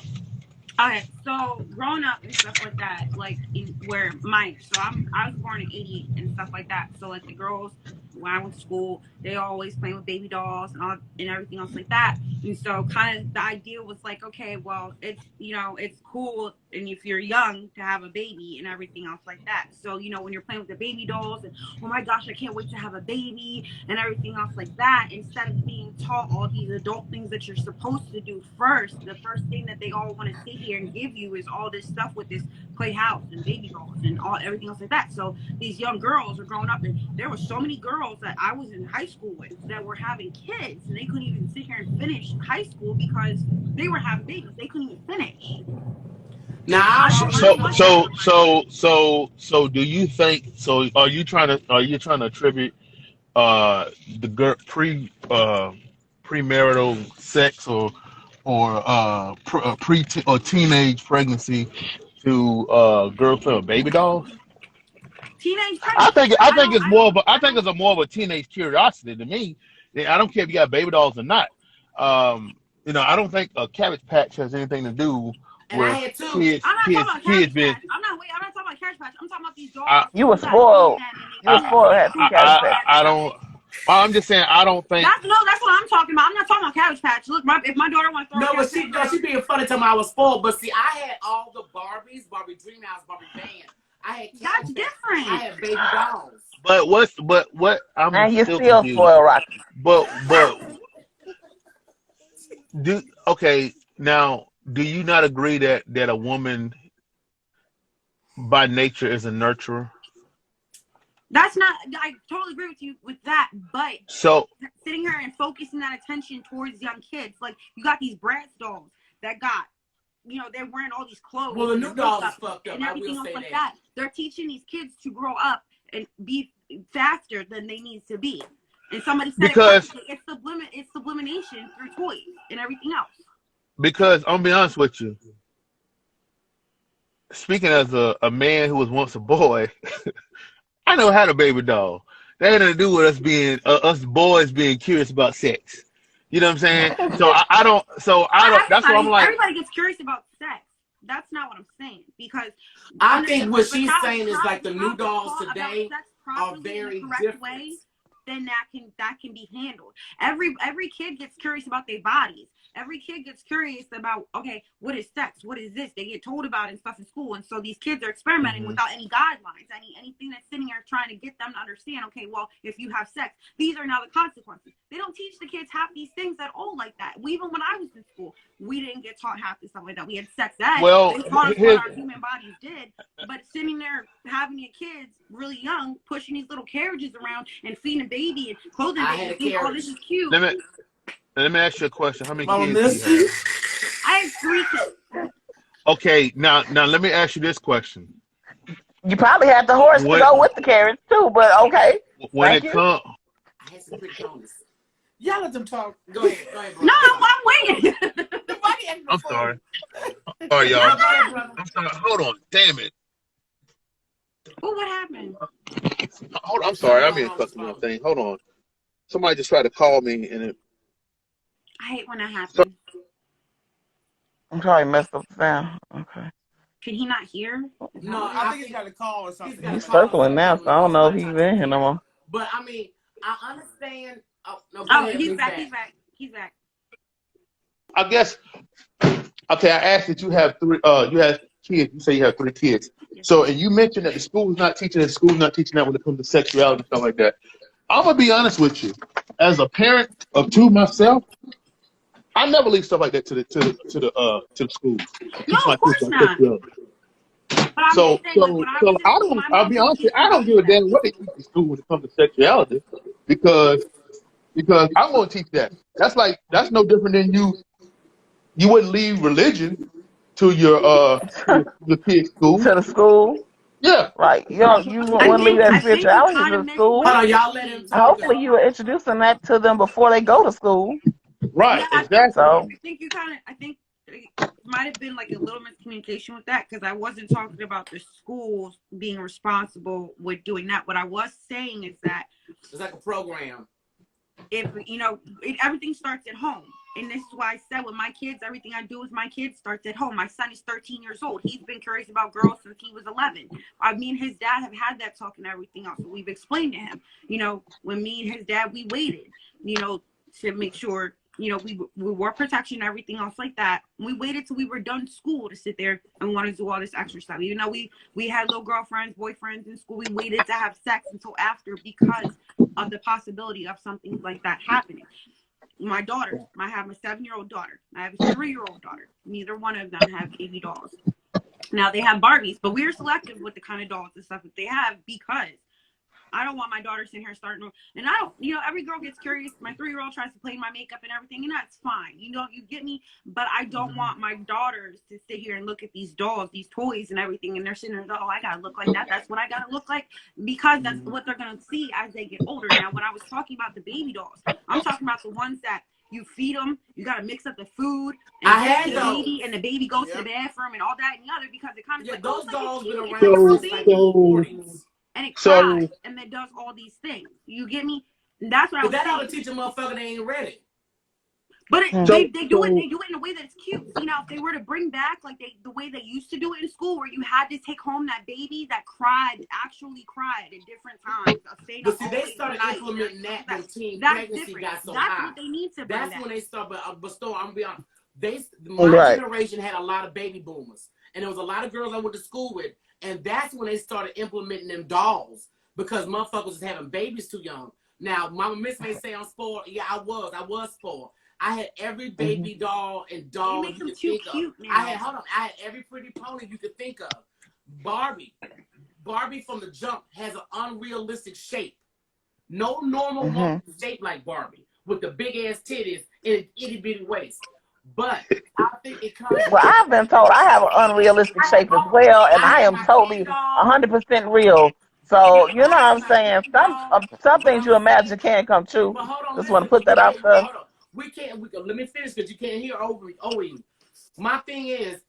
Okay, so growing up and stuff like that, like I was born in '88 and stuff like that. So like the girls, when I went to school, they always playing with baby dolls and everything else like that. And so kind of the idea was like, okay, well, it's it's cool, and if you're young to have a baby and everything else like that. So when you're playing with the baby dolls and oh my gosh, I can't wait to have a baby and everything else like that, instead of being taught all these adult things that you're supposed to do first, the first thing that they all want to sit here and give you is all this stuff with this playhouse and baby dolls and everything else like that. So these young girls are growing up, and there were so many girls that I was in high school with that were having kids, and they couldn't even sit here and finish high school because they were having babies. They couldn't even finish. Now, So do you think? So are you trying to attribute the premarital sex or teenage pregnancy to girls playing with baby dolls? Teenage I pregnancy. think it's more of a teenage curiosity to me. I don't care if you got baby dolls or not. I don't think a Cabbage Patch has anything to do and I had with two. kids I'm not talking about Cabbage being. Patch. I'm not talking about Cabbage Patch. I'm talking about these dolls. You were spoiled. You were spoiled. Had two Cabbage Patch. I don't. I'm just saying I don't think. That's what I'm talking about. I'm not talking about Cabbage Patch. Look, if my daughter wants to throw No, but she being funny telling me I was spoiled. But see, I had all the Barbies, Barbie Dreamhouse, Barbie Band. I had that's different. I had baby dolls. But what I'm And you're still confused. spoiled, Rocky. But now do you not agree that a woman by nature is a nurturer? That's not. I totally agree with you with that. But So sitting here and focusing that attention towards young kids, like you got these Bratz dolls that got, they're wearing all these clothes. Well, the new and dolls is makeup fucked up. and I everything will else say like that. that. They're teaching these kids to grow up and be faster than they need to be. And somebody said Because- it's sublimation through toys and everything else. because I'm gonna be honest with you. Speaking as a man who was once a boy, I never had a baby doll. That had nothing to do with us boys being curious about sex. You know what I'm saying? So I don't. That's why I'm like. Everybody gets curious about sex. That's not what I'm saying, because I think what she's how- saying is how- like the new how dolls talk about today sex are properly in very the correct different. way, then that can be handled. Every kid gets curious about their bodies. Every kid gets curious about, okay, what is sex? What is this? They get told about it and stuff in school. And so these kids are experimenting without any guidelines, anything that's sitting there trying to get them to understand, okay, well, if you have sex, these are now the consequences. They don't teach the kids half these things at all like that. Even when I was in school, we didn't get taught half this stuff like that. We had sex ed. Well, They taught us here's- what our human bodies did. But sitting there having your kids really young, pushing these little carriages around and feeding a baby and clothing I baby, had a and think, oh, carriage. this is cute. Let me ask you a question. How many Mama kids do you have? I have 3 kids. Okay, now let me ask you this question. You probably had the horse What- to go with the carriage too, but okay. When Thank it you. comes, I had some pretty ponies. Y'all let them talk. Go ahead, bro. No, I'm waiting. I'm sorry. Sorry, y'all. I'm sorry. Hold on. Damn it. Oh, what happened? Hold on. I'm sorry. I'm in customer thing. Hold on. Somebody just tried to call me, and I hate when that happens. I'm probably messed up the sound. Okay. Can he not hear? No, I think he's got a call or something. got a He's call. circling now, so I don't know if he's in here no more. But I mean, I understand. Oh, no, go Oh, ahead, he's Miss back. Pat. He's back. He's back. I guess. Okay, I asked that you have 3. You have kids. You say you have 3 kids. So, and you mentioned that the school's not teaching that when it comes to sexuality and stuff like that. I'm gonna be honest with you. As a parent of 2 myself, I never leave stuff like that to the school. No, of course not. But I'm So, just saying, like, when I was in school, my I'll mom be honest with you, used to I don't teach give a me damn what they teach in school when it comes to sexuality, because I'm going to teach that. That's no different than you wouldn't leave religion to your kids' school. To the school. Yeah. Right. You wouldn't leave that spirituality to the school. Hold on, y'all let him talk. Hopefully you were introducing that to them before they go to school. Right, Yeah, exactly. So I think might have been like a little miscommunication with that, because I wasn't talking about the schools being responsible with doing that. What I was saying is that it's like a program. If everything starts at home, and this is why I said with my kids, everything I do with my kids starts at home. My son is 13 years old. He's been curious about girls since he was 11. Me and his dad have had that talk and everything else. So we've explained to him, when me and his dad, we waited, to make sure, we wore protection and everything else like that. We waited till we were done school to sit there and want to do all this extra stuff. Even though we had little girlfriends, boyfriends in school, we waited to have sex until after because of the possibility of something like that happening. My daughter, I have a 7-year-old daughter. I have a 3-year-old daughter. Neither one of them have baby dolls. Now they have Barbies, but we're selective with the kind of dolls and stuff that they have, because I don't want my daughter sitting here starting, and I don't, every girl gets curious. My 3-year-old tries to play my makeup and everything, and that's fine. You get me? But I don't want my daughters to sit here and look at these dolls, these toys and everything, and they're sitting there, oh, I gotta look like that. That's what I gotta look like, because that's what they're gonna see as they get older. Now, when I was talking about the baby dolls, I'm talking about the ones that you feed them, you gotta mix up the food, and I had the those. baby, and the baby goes to the bathroom and all that and the other, because it kind of like, those like dolls been around So, since like the 40s. and it so cries, and it does all these things. You get me? And that's what I But was that ought to saying. teach a motherfucker they ain't ready. But so they do it. so They do it in a way that it's cute. If they were to bring back like the way they used to do it in school, where you had to take home that baby that actually cried at different times. But see, they started implementing that when teen That's pregnancy different. got so That's high. what they need to bring That's back. when they start. But still, I'm gonna be honest. My right. generation had a lot of baby boomers, and there was a lot of girls I went to school with, and that's when they started implementing them dolls, because motherfuckers was having babies too young. Now, Mama Miss may say I'm spoiled. Yeah, I was spoiled. I had every baby doll and doll They make you them could too think cute of. now. I had every pretty pony you could think of. Barbie from the jump has an unrealistic shape. No normal woman is shaped like Barbie, with the big ass titties and an itty bitty waist. But I think it comes. Well, I've been told I have an unrealistic shape as well, and I am totally 100% real. So, you know what I'm saying? Some things you imagine can't come true. But hold on, Just want to listen, put that out there. hold on. Let me finish, because you can't hear over you. My thing is,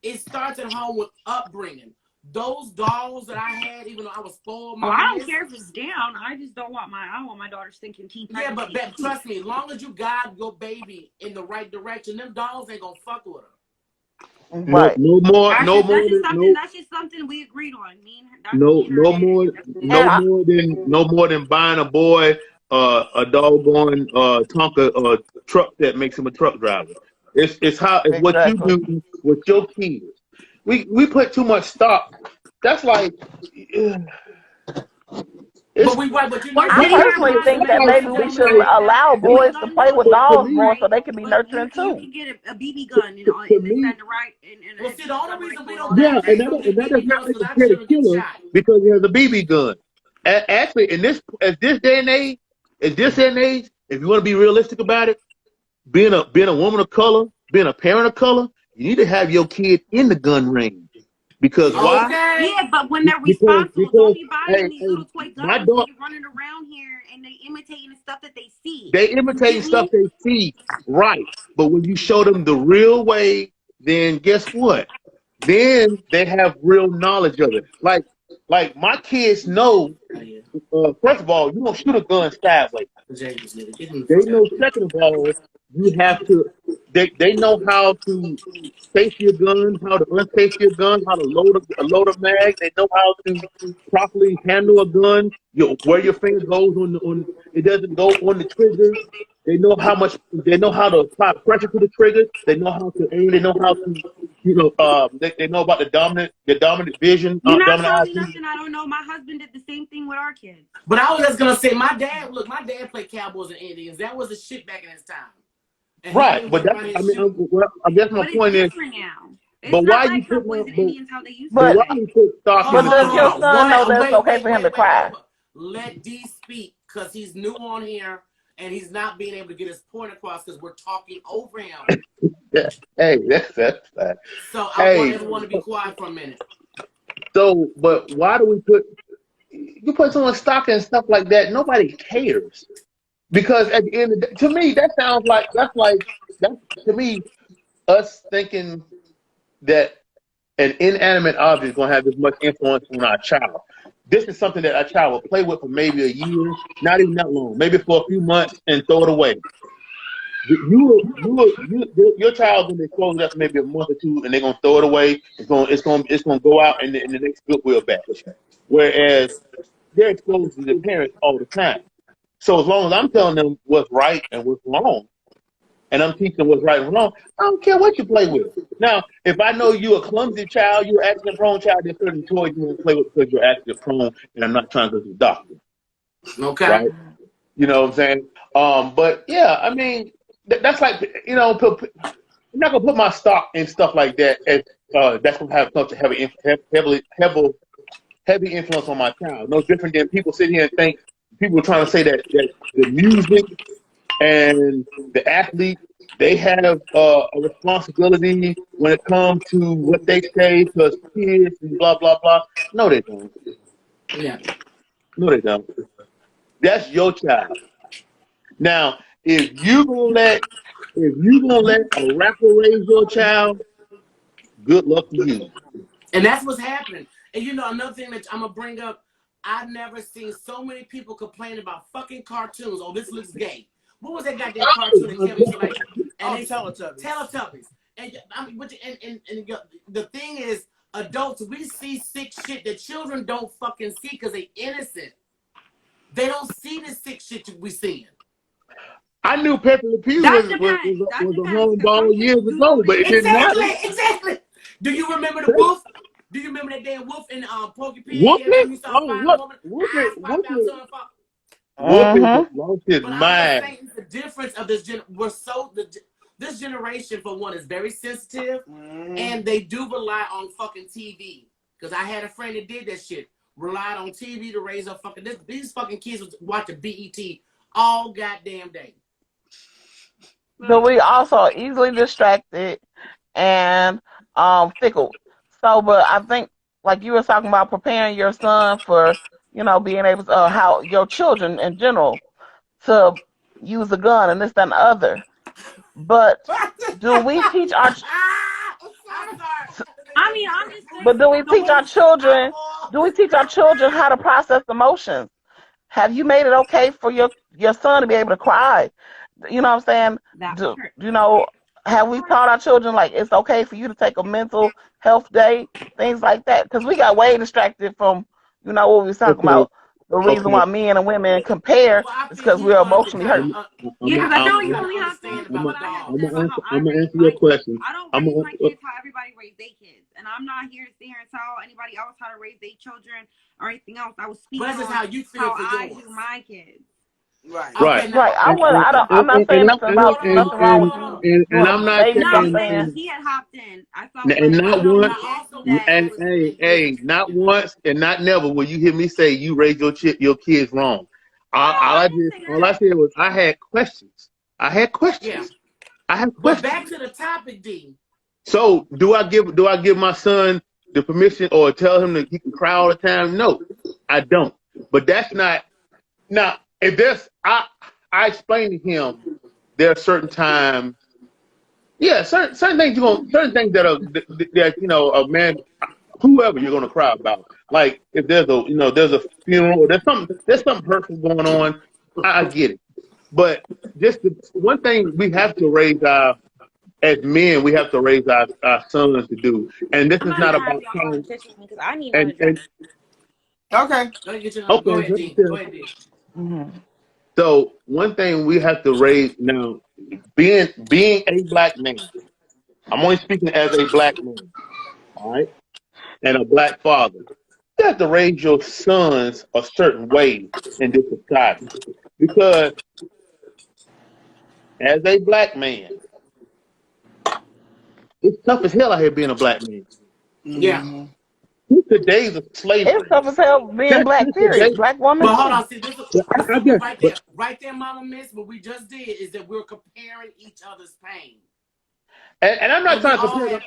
it starts at home with upbringing. Those dolls that I had, even though I was spoiled, I don't care if it's down. I just don't want my daughter stinking teen pregnancy. Yeah, but trust me, as long as you guide your baby in the right direction, them dolls ain't gonna fuck with her. Right. No more. That's just something we agreed on. No more than buying a boy a doggone Tonka truck that makes him a truck driver. It's what you do with your kids. We put too much stock. That's like. I personally think that maybe we should allow boys to play with dolls more, so they can be nurturing too. You can get a BB gun and the right. Well, see, the only reason we don't. Yeah, and that does not make a kid a killer because he has a BB gun. Actually, in this day and age, if you want to be realistic about it, being a woman of color, being a parent of color, you need to have your kid in the gun range. Because why? Yeah, but when they're responsible, don't be buying these little toy guns when you're running around here and they imitating the stuff that they see. They imitating stuff they see, right? But when you show them the real way, then guess what? Then they have real knowledge of it. Like my kids know. First of all, you don't shoot a gun sideways. They know. Second of all, you have to. They know how to safety your gun, how to unsafety your gun, how to load a mag. They know how to properly handle a gun. Where your finger goes on it doesn't go on the trigger. They know how to apply pressure to the trigger. They know how to aim. They know how to they know about the dominant vision. You're not telling me nothing I don't know. My husband did the same thing with our kids. But I was just gonna say, my dad played Cowboys and Indians. That was the shit back in his time. And right, but that's, I guess my point is. But why you put does your son know that it's okay for him to cry? Let D speak, because he's new on here and he's not being able to get his point across because we're talking over him. Hey, that's that. So I want everyone to be quiet for a minute. So, but why do you put so much stock in stuff like that? Nobody cares. Because at the end of the day, to me, that's to me, us thinking that an inanimate object is going to have this much influence on our child. This is something that our child will play with for maybe a year, not even that long, maybe for a few months, and throw it away. Your child's gonna be exposed after maybe a month or two, and they're gonna throw it away. It's gonna go out in the next Goodwill bag. Whereas they're exposed to their parents all the time. So as long as I'm telling them what's right and what's wrong, and I'm teaching them what's right and wrong, I don't care what you play with. Now, if I know you're a clumsy child, you're an accident-prone child, there's certain toys you won't play with because you're accident-prone, and I'm not trying to go to the doctor. Okay. Right? You know what I'm saying? But yeah, I mean, that's like, you know, I'm not gonna put my stock in stuff like that. As that's gonna have such a heavy influence on my child. No different than people sit here and think people are trying to say that the music and the athlete, they have a responsibility when it comes to what they say to us kids and blah blah blah. No, they don't. Yeah. No, they don't. That's your child. Now, if you gonna let a rapper raise your child, good luck to you. And that's what's happening. And you know, another thing that I'm gonna bring up, I've never seen so many people complain about fucking cartoons. Oh, this looks gay. What was that goddamn cartoon that Kevin used to like? And they Teletubbies. And I mean, the thing is, adults, we see sick shit that children don't fucking see because they innocent. They don't see the sick shit we seeing. I knew Pepe Le Pew was a home ball years ago, but it didn't matter. Exactly. Do you remember the wolf? Do you remember that damn wolf in Porky Pig? Whoopie? Oh, Whoopie lost his But I'm mind. just saying the difference of this this generation, for one, is very sensitive, and they do rely on fucking TV. Because I had a friend that did that shit. Relied on TV to raise up fucking these fucking kids was watching BET all goddamn day. But we also easily distracted and fickle. So, but I think like you were talking about preparing your son for, you know, being able to how your children in general to use a gun and this that, and the other. But do we teach our I mean, I'm just saying, but do we teach our children? Do we teach our children how to process emotions? Have you made it okay for your son to be able to cry? You know what I'm saying? You know, have we taught our children like it's okay for you to take a mental health day, things like that? Because we got way distracted from, you know, what we was talking about. The reason why men and women compare is because we're emotionally hurt. Yeah, because I feel like you only have to. I'm gonna answer your question. I don't raise my kids how everybody raised their kids, and I'm not here to sit here and tell anybody else how to raise their children or anything else. I was speaking on how you feel for I yours. do my kids. Right. Right. Right. I'm not saying nothing about nothing wrong with you. And I'm not saying He had hopped in. I felt and like not once, and hey, not once and not never will you hear me say you raised your kids wrong. All I said was I had questions. Yeah. But back to the topic, D. So do I give my son the permission or tell him that he can cry all the time? No, I don't. But that's not now. If there's I explained to him there are certain times. Yeah, certain things certain things that you know, a man, whoever you're gonna cry about. Like if there's a funeral or there's something hurtful going on, I get it. But just one thing we have to raise as men, we have to raise our sons to do, and this is not about trying. Because I need Okay. Go ahead, D. Mm-hmm. So one thing we have to raise now, being a black man, I'm only speaking as a black man, all right, and a black father. You have to raise your sons a certain way in this society, because as a black man, it's tough as hell out here being a black man. Yeah. The days of slavery. It's tough as hell being black, period. Black woman. But hold on, see, this is right there, Mama Miss. What we just did is that we're comparing each other's pain. And I'm not trying to compare.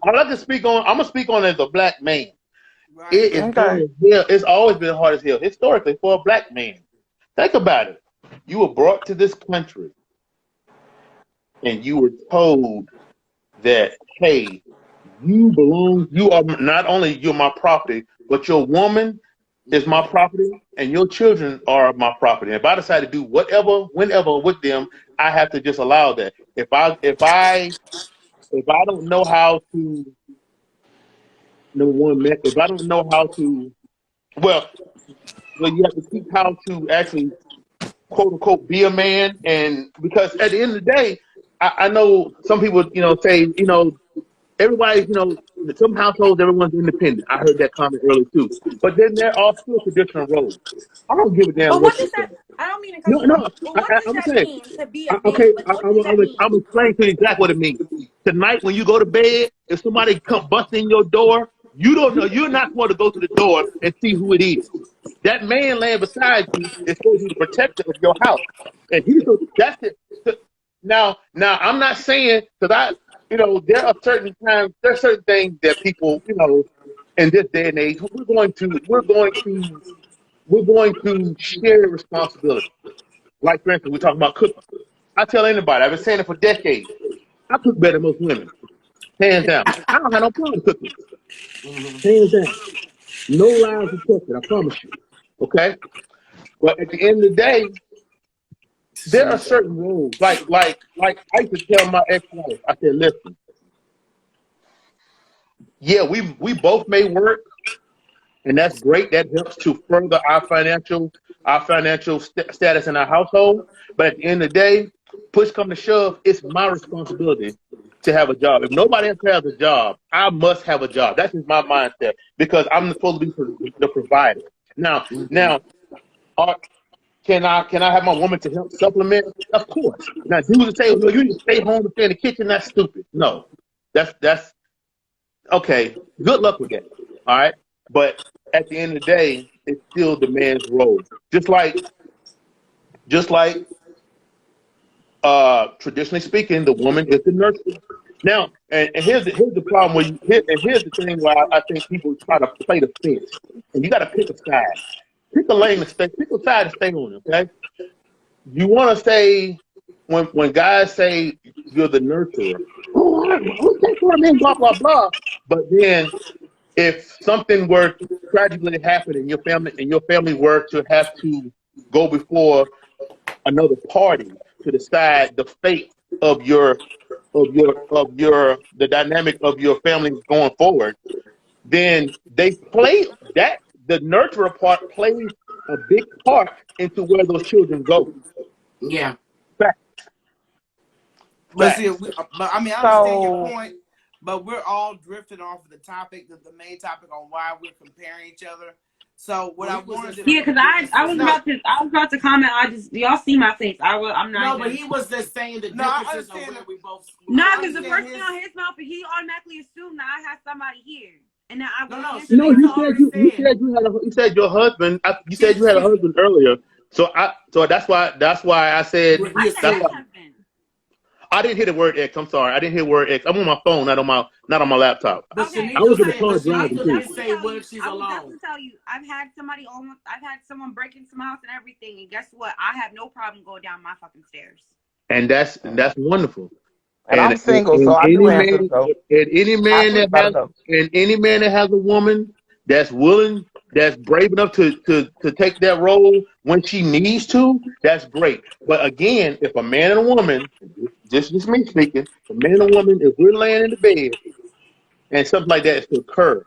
I'm gonna speak on as a black man. Right. It is hard as hell. It's always been hard as hell historically for a black man. Think about it. You were brought to this country, and you were told that, hey, You belong. You are not only you're my property, but your woman is my property, and your children are my property. And if I decide to do whatever, whenever with them, I have to just allow that. If I don't know how to, number one, if I don't know how to, well, you have to teach how to actually, quote unquote, be a man. And because at the end of the day, I know some people, say, everybody, some households, everyone's independent. I heard that comment earlier too. But then there are still traditional roles. I don't give a damn But what what you does that? say. I don't mean to cut No, you no, off. But what does I'm that saying, mean to be a man? okay, Like, what does that mean? I'm explaining to you exactly what it means. Tonight, when you go to bed, if somebody come busting your door, you don't know. You're not supposed to go to the door and see who it is. That man laying beside you is supposed to be the protector of your house, and that's it. Now, I'm not saying because there are certain times, there's certain things that people, in this day and age, we're going to share responsibility. Like, for instance, we're talking about cooking. I tell anybody, I've been saying it for decades. I cook better than most women, hands down. I don't have no problem cooking, hands down. No lies detected, I promise you. Okay, but at the end of the day, there are certain rules. Like I used to tell my ex-wife, I said, listen, yeah, we both may work, and that's great. That helps to further our financial status in our household. But at the end of the day, push come to shove, it's my responsibility to have a job. If nobody else has a job, I must have a job. That's just my mindset because I'm supposed to be the provider. Now, can I have my woman to help supplement? Of course. Now, dudes say, well, you just stay home and stay in the kitchen. That's stupid. No, that's okay. Good luck with that. All right. But at the end of the day, it's still the man's role. Just like traditionally speaking, the woman is the nurturer. Now, and here's the problem here's the thing where I think people try to play the fence, and you got to pick a side. Pick a lane to stay. Pick a side to stay on. Okay. You want to say when guys say you're the nurturer, blah blah blah. But then, if something were to tragically happen in your family were to have to go before another party to decide the fate of the dynamic of your family going forward, then they play that the nurturer part plays a big part into where those children go. Yeah. Fact. But see, I understand your So point, but we're all drifting off of the topic, the main topic on why we're comparing each other. So what I wanted to Yeah, because I was about to comment. Y'all see my face. I'm not. No, but he was just saying the No, I differences of understand where we both. No, because the first thing on his mouth, he automatically assumed that I had somebody here, and then I No, No, you Shanae said your husband. You said you had a husband earlier. So that's why I said We that's why husband. I didn't hear the word X. I'm sorry, I didn't hear word X. I'm on my phone, not on my laptop. But Okay. I was in the Shanika car said, driving Shanika too. did say when she's I will alone. definitely tell you, I've had someone break into my house and everything, and guess what? I have no problem going down my fucking stairs. And that's wonderful. and I'm single, so I do answer though. And any man that has a woman that's willing, that's brave enough to take that role when she needs to, that's great. But again, if a man and a woman, just me speaking, a man and a woman, if we're laying in the bed and something like that is to occur,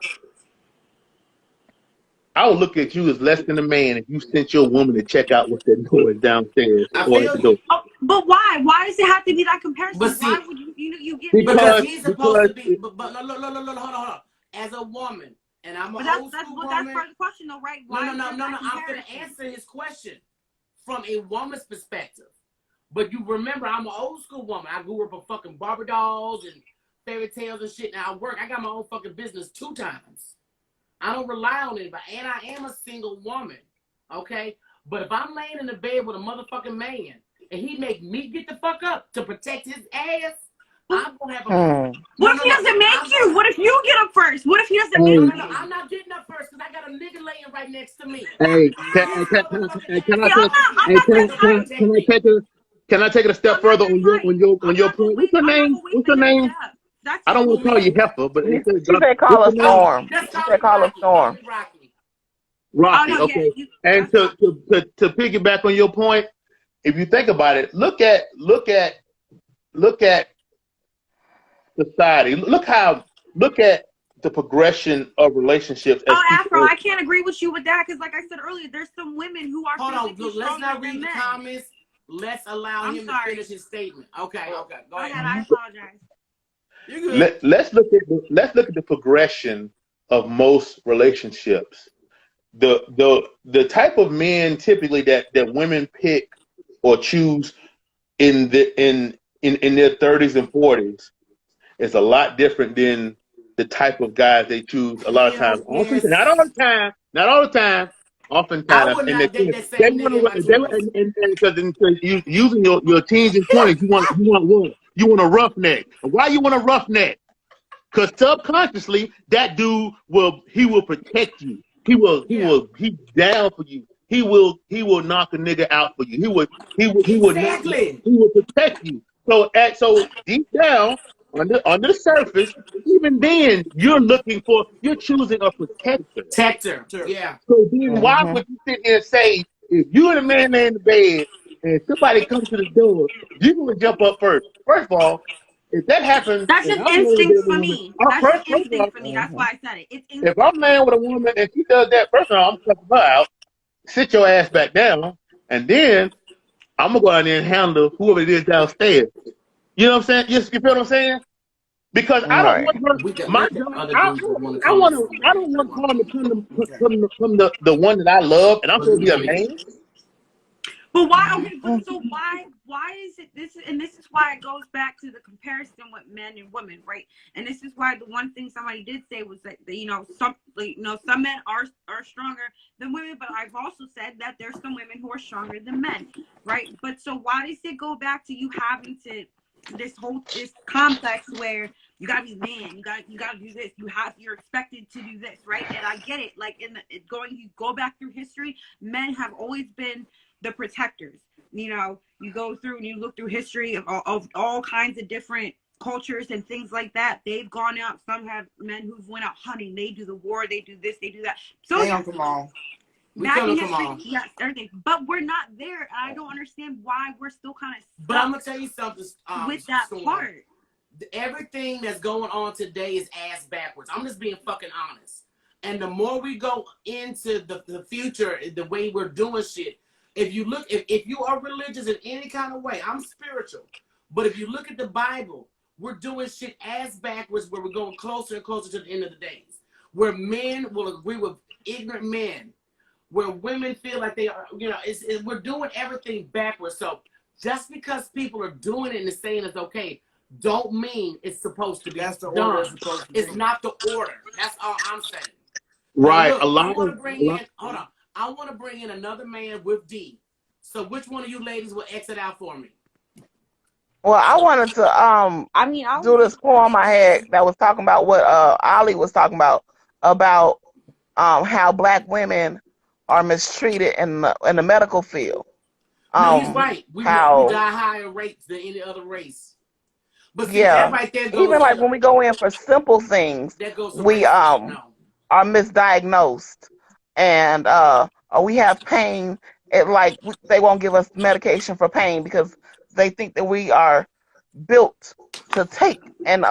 I would look at you as less than a man if you sent your woman to check out what that door is downstairs or at the door. Oh, but why? Why does it have to be that comparison? But see, why would you get because he's supposed to be. because- But hold on. As a woman, and I'm a But old that's school part woman. of the question, though, right? Why No. is there that I'm going comparison? to answer his question from a woman's perspective. But you remember, I'm an old school woman. I grew up with fucking Barbie dolls and fairy tales and shit. Now I work. I got my own fucking business 2 times. I don't rely on anybody. And I am a single woman. Okay? But if I'm laying in the bed with a motherfucking man and he make me get the fuck up to protect his ass, I'm going to have a... What if he doesn't make you? What if you get up first? What if he doesn't make you? No, I'm not getting up first because I got a nigga laying right next to me. Hey, can I take it a step further on your point? What's your name? That's I don't your want to call you heifer, but She it says said call her Storm. Let's She call said it call her Rocky. Call Storm. it Rocky. Rocky. Oh, no, yeah, Okay, you, and that's to piggyback on your point, if you think about it, look at society. Look at the progression of relationships as Oh, Afro, people. I can't agree with you with that because, like I said earlier, there's some women who are Hold on, physically look, let's stronger not than read the men. comments. Let's allow I'm him to sorry. finish his statement. Okay, go Go ahead. ahead. I apologize. You good? Let's look at the progression of most relationships. The type of men typically that women pick or choose in their 30s and 40s is a lot different than the type of guys they choose a lot of times. Hell yes. Not all the time. I Oftentimes, would and not date that they same want nigga in my to, 20s. because you using your teens and 20s, you want a roughneck. And why you want a roughneck? Because subconsciously, that dude will protect you. He's down for you. He will knock a nigga out for you. He will protect you. So deep down on the surface, even then you're choosing a protector. Protector. Yeah. So then why would you sit here and say, if you and a man lay in the bed and somebody comes to the door, you're gonna jump up first? First of all, if that happens, That's and just I'm laying in instinct bed for with a me. woman, That's just instinct for me. That's why I said it. It's instinct. if I'm laying with a woman and she does that, first of all, I'm cussing her out, sit your ass back down, and then I'm gonna go out there and handle whoever it is downstairs. You know what I'm saying? You feel what I'm saying? Because I don't want her. My job. I don't want Carmen to come the one that I love, and I'm supposed to be a man. But why? Okay, but so why is it this? And this is why it goes back to the comparison with men and women, right? And this is why the one thing somebody did say was that some men are stronger than women, but I've also said that there's some women who are stronger than men, right? But so why does it go back to you having to this complex where you gotta be man, you gotta do this, you're expected to do this, right? And I get it. Like you go back through history, men have always been the protectors. You go through and you look through history of all kinds of different cultures and things like that. They've gone out. Some have men who've went out hunting. They do the war. They do this. They do that. So Come on. back in history, yes, everything. But we're not there. I don't understand why we're still kind of stuck. But I'm gonna tell you something with that Storm. part. Everything that's going on today is ass backwards. I'm just being fucking honest. And the more we go into the future, the way we're doing shit, if you look, if you are religious in any kind of way, I'm spiritual. But if you look at the Bible, we're doing shit ass backwards where we're going closer and closer to the end of the days. Where men will agree with ignorant men. Where women feel like they are, we're doing everything backwards. So just because people are doing it and saying it's okay, don't mean it's supposed to be done. It's not the order. That's all I'm saying. Right. Look, I want to bring in another man with D. So which one of you ladies will exit out for me? Well, I wanted to do this poem I had that was talking about what Ali was talking about how black women are mistreated in the medical field. No, he's right. We die higher rates than any other race. But see, that right there goes even like when we go in for simple things, we are misdiagnosed, and we have pain. They won't give us medication for pain because they think that we are built to take and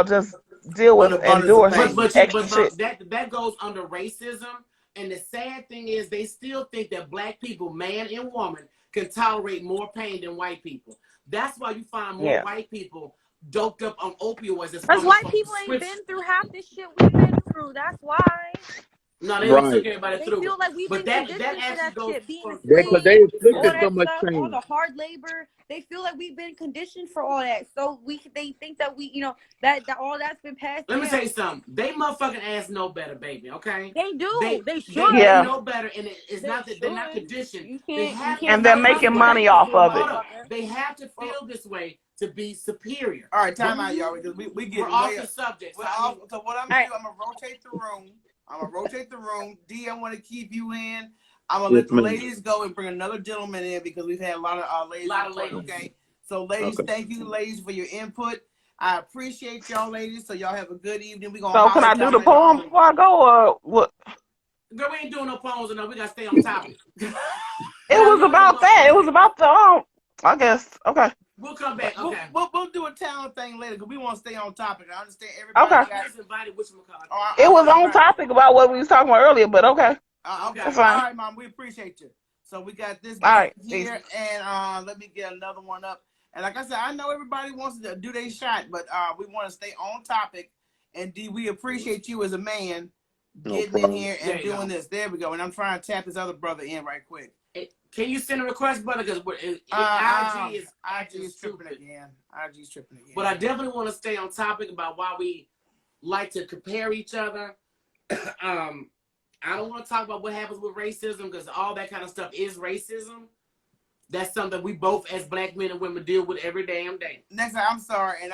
just deal with endure extra shit. That goes under racism. And the sad thing is they still think that black people, man and woman, can tolerate more pain than white people. That's why you find more white people doped up on opioids. Because white people ain't been through half the shit we've been through. That's why. No, they don't took everybody through. They feel like we've been conditioned to that shit. Being a Because slave, they inflicted all so much stuff, pain. all the hard labor. They feel like we've been conditioned for all that. So they think that that all that's been passed. Let me tell you something. They motherfucking ass know better, baby. Okay. They do. They should. They know better, and it's not that they're not conditioned. And they're making money off of it. They have to feel this way to be superior. All right, time out, y'all, because we get we're off the subject. So what I'm gonna do, I'm gonna rotate the room. D, I want to keep you in. I'm gonna let the ladies go and bring another gentleman in because we've had a lot of ladies. Okay, so ladies, thank you, ladies, for your input. I appreciate y'all, ladies. So y'all have a good evening. We gonna So can holler I at do y'all the later poem on. before I go, or what? Girl, we ain't doing no poems enough. We gotta stay on topic. It was about that. It was about the I guess. Okay. We'll come back. Okay. We'll do a talent thing later because we want to stay on topic. I understand everybody. Okay. Got, Just invited whatchamacallit. It was on topic about what we was talking about earlier, but okay. Okay. That's All fine. right, Mom. We appreciate you. So we got this All right. here, and let me get another one up. And like I said, I know everybody wants to do their shot, but we want to stay on topic. And D, we appreciate you as a man getting in here and doing this. There we go. And I'm trying to tap his other brother in right quick. Hey, can you send a request, brother? Because IG is tripping again. IG is tripping again. But I definitely want to stay on topic about why we like to compare each other. I don't want to talk about what happens with racism because all that kind of stuff is racism. That's something we both, as black men and women, deal with every damn day. Next time, I'm sorry, and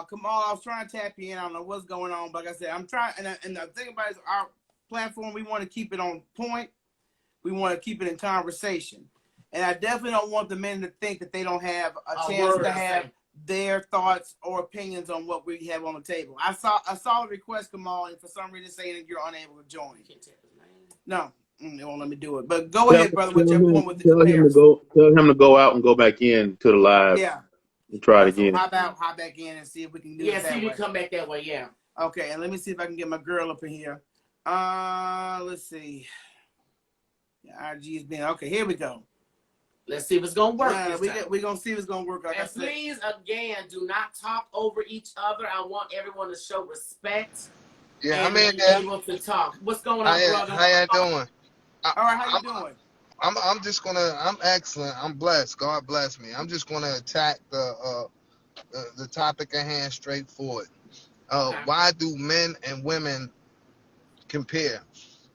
Kamal, I was trying to tap you in. I don't know what's going on, but like I said, I'm trying. And the thing about it is, our platform, we want to keep it on point. We want to keep it in conversation, and I definitely don't want the men to think that they don't have a chance to have their thoughts or opinions on what we have on the table. I saw a request, Kamal, and for some reason saying that you're unable to join. No. They won't let me do it. But go ahead, brother, with your point with the comparison. Tell him to go out and go back in to the live. Yeah. And try it again. So hop back in and see if we can do it that way. Yeah, see if you come back that way, yeah. Okay, and let me see if I can get my girl up in here. Let's see. RG's been okay. Here we go. Let's see if it's gonna work. We're gonna see if it's gonna work. Like and please, again, do not talk over each other. I want everyone to show respect. Yeah, and be able to talk. What's going on, brother? How y'all doing? All right, how you doing? I'm excellent. I'm blessed. God bless me. I'm just gonna attack the topic at hand straightforward. Why do men and women compare?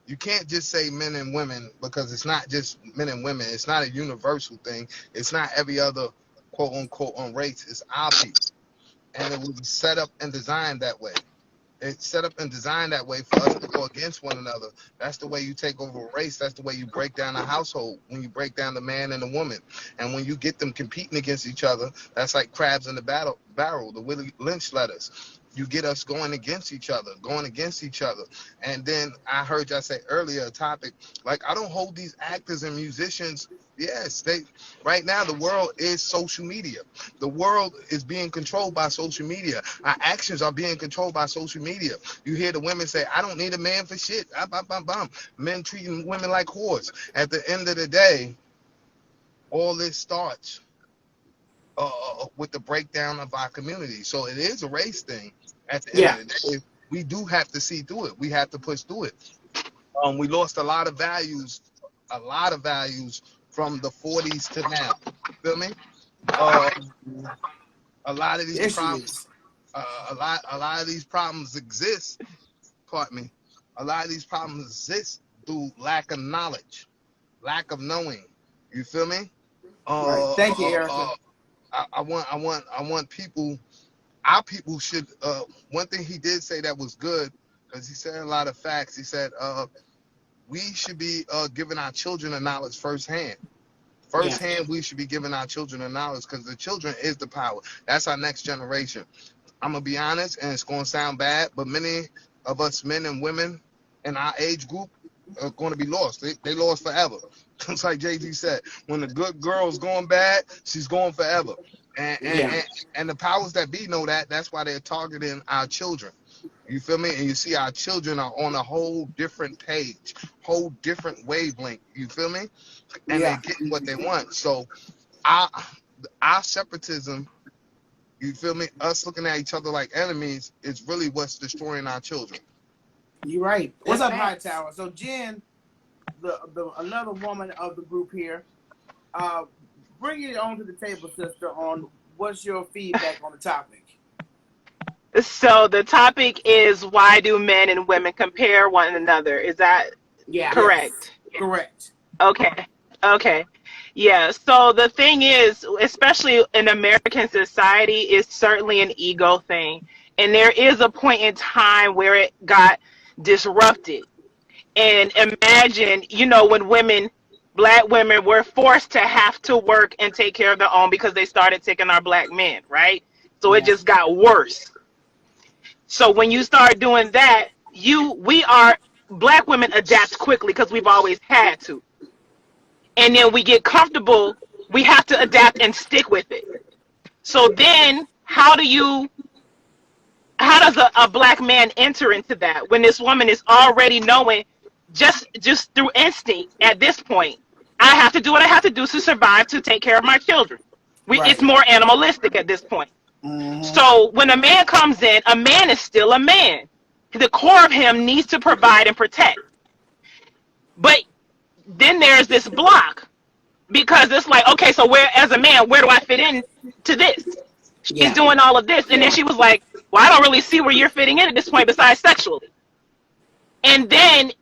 You can't just say men and women because it's not just men and women. It's not a universal thing. It's not every other quote unquote race. It's our people, and it was set up and designed that way. It's set up and designed that way for us to go against one another. That's the way you take over a race. That's the way you break down a household, when you break down the man and the woman. And when you get them competing against each other, that's like crabs in the barrel, the Willie Lynch letters. You get us going against each other. And then I heard y'all say earlier a topic, like I don't hold these actors and musicians. Yes, right now the world is social media. The world is being controlled by social media. Our actions are being controlled by social media. You hear the women say, I don't need a man for shit. Men treating women like whores. At the end of the day, all this starts with the breakdown of our community. So it is a race thing. At the end of the day, we do have to see through it. We have to push through it. We lost a lot of values from the 40s to now. Feel me? A lot of these problems, a lot of these problems exist. Pardon me. A lot of these problems exist through lack of knowledge, lack of knowing. You feel me? Right. Thank you, Erica. I want people. Our people should. One thing he did say that was good, because he said a lot of facts. He said we should be giving our children the knowledge firsthand. We should be giving our children the knowledge, because the children is the power. That's our next generation. I'm gonna be honest, and it's gonna sound bad, but many of us men and women in our age group are going to be lost. They lost forever. Just like Jay-Z said, when the good girl's going bad, she's going forever. And the powers that be know that. That's why they're targeting our children. You feel me? And you see our children are on a whole different page, whole different wavelength. You feel me? And they're getting what they want. So our separatism, you feel me? Us looking at each other like enemies is really what's destroying our children. You're right. What's up, Hightower? So Jen, the another woman of the group here, bring it on to the table, sister, on what's your feedback on the topic. So the topic is, why do men and women compare one another? Is that correct? Yes. Correct. Okay. Yeah. So the thing is, especially in American society, is certainly an ego thing. And there is a point in time where it got disrupted. And imagine, when black women were forced to have to work and take care of their own because they started taking our black men, right? So it just got worse. So when you start doing that, black women adapt quickly because we've always had to. And then we get comfortable, we have to adapt and stick with it. So then how does a black man enter into that when this woman is already knowing just through instinct at this point, I have to do what I have to do to survive, to take care of my children. It's more animalistic at this point. So when a man comes in, a man is still a man. The core of him needs to provide and protect. But then there's this block, because it's like, okay, so as a man, where do I fit in to this? She's doing all of this. And then she was like, well, I don't really see where you're fitting in at this point besides sexually. And then,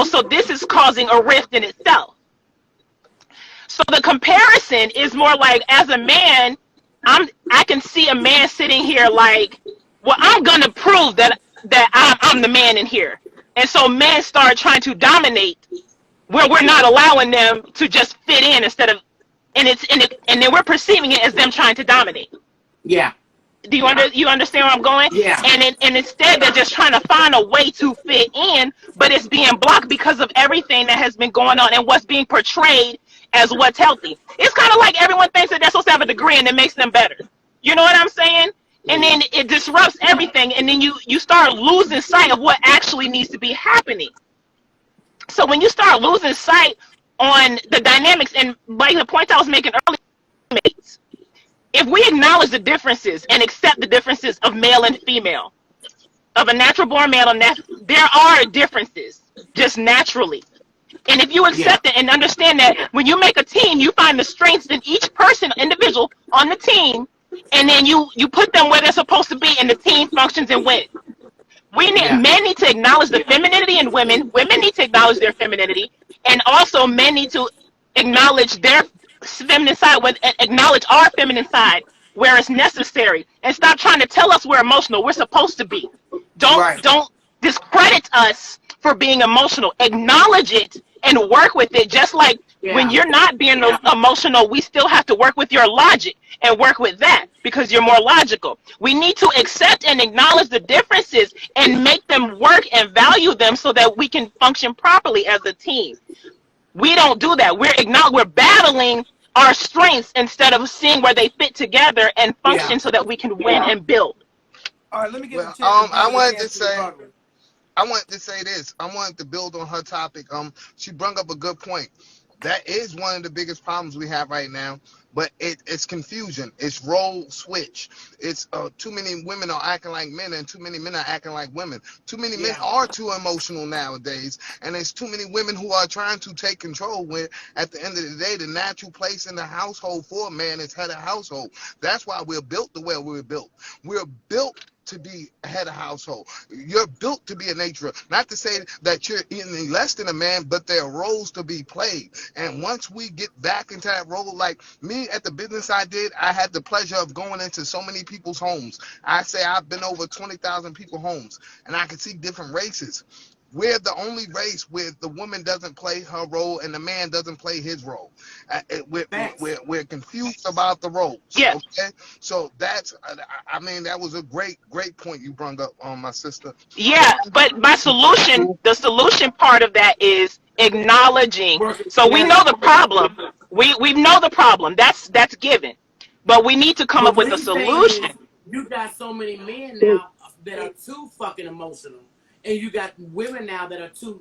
so this is causing a rift in itself. So the comparison is more like, as a man, I can see a man sitting here like, well, I'm going to prove that I'm the man in here. And so men start trying to dominate where we're not allowing them to just fit in and then we're perceiving it as them trying to dominate. Yeah. Do you understand where I'm going? Yeah. And instead they're just trying to find a way to fit in, but it's being blocked because of everything that has been going on and what's being portrayed as what's healthy. It's kind of like everyone thinks that they're supposed to have a degree and it makes them better. You know what I'm saying? And then it disrupts everything, and then you start losing sight of what actually needs to be happening. So when you start losing sight on the dynamics, and like the point I was making earlier, if we acknowledge the differences and accept the differousness of male and female, of a natural born male and there are differences just naturally. And if you accept it and understand that when you make a team, you find the strengths in each individual on the team, and then you put them where they're supposed to be, and the team functions and wins. Men need to acknowledge the femininity in women. Women need to acknowledge their femininity, and also men need to acknowledge their feminine side, acknowledge our feminine side where it's necessary, and stop trying to tell us we're emotional. We're supposed to be. Don't discredit us for being emotional. Acknowledge it and work with it. Just like when you're not being emotional, we still have to work with your logic and work with that because you're more logical. We need to accept and acknowledge the differences and make them work and value them so that we can function properly as a team. We don't do that. We're battling our strengths instead of seeing where they fit together and function so that we can win and build. All right, let me get I wanted to say this. I wanted to build on her topic. She brought up a good point. That is one of the biggest problems we have right now. But it's confusion. It's role switch. It's too many women are acting like men and too many men are acting like women. Too many men are too emotional nowadays. And there's too many women who are trying to take control when at the end of the day, the natural place in the household for a man is head of household. That's why we're built the way we're built. We're built to be head of household. You're built to be a nurturer. Not to say that you're any less than a man, but there are roles to be played. And once we get back into that role, like me at the business I did, I had the pleasure of going into so many people's homes. I say I've been over 20,000 people's homes, and I can see different races. We're the only race where the woman doesn't play her role and the man doesn't play his role. We're confused about the roles. Yeah. Okay. So that was a great point you brought up on my sister. Yeah, but the solution part of that is acknowledging. So we know the problem. We know the problem. That's given. But we need to come up with a solution. You got so many men now that are too fucking emotional. And you got women now that are too,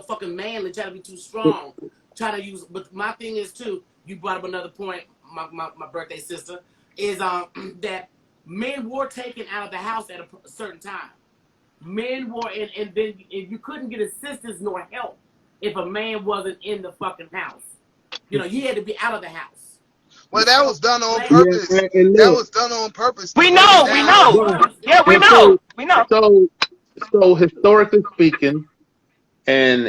fucking manly, trying to be too strong, trying to use. But my thing is too. You brought up another point. My birthday sister is that men were taken out of the house at a certain time. Men were, and then you couldn't get assistance nor help if a man wasn't in the fucking house. He had to be out of the house. Well, that was done on purpose. That was done on purpose. We know. Yeah, we know. So historically speaking, and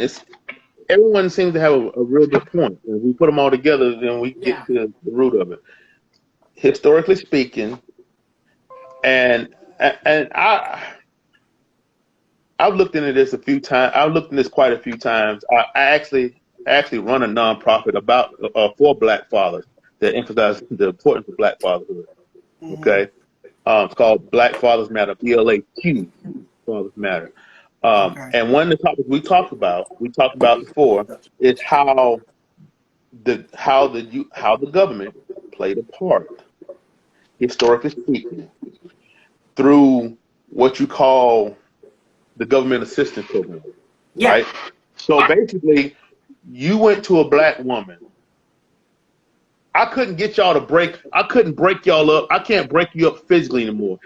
everyone seems to have a real good point. If we put them all together, then we get to the root of it. Historically speaking, and I've looked into this a few times. I've looked into this quite a few times. I actually run a nonprofit about for Black fathers that emphasizes the importance of Black fatherhood. Okay. It's called Black Fathers Matter, BLAQ, Fathers Matter. Okay. And one of the topics we talked about before, is how the government played a part, historically speaking, through what you call the government assistance program, Yeah. right? So basically, you went to a black woman. I couldn't break y'all up. I can't break you up physically anymore.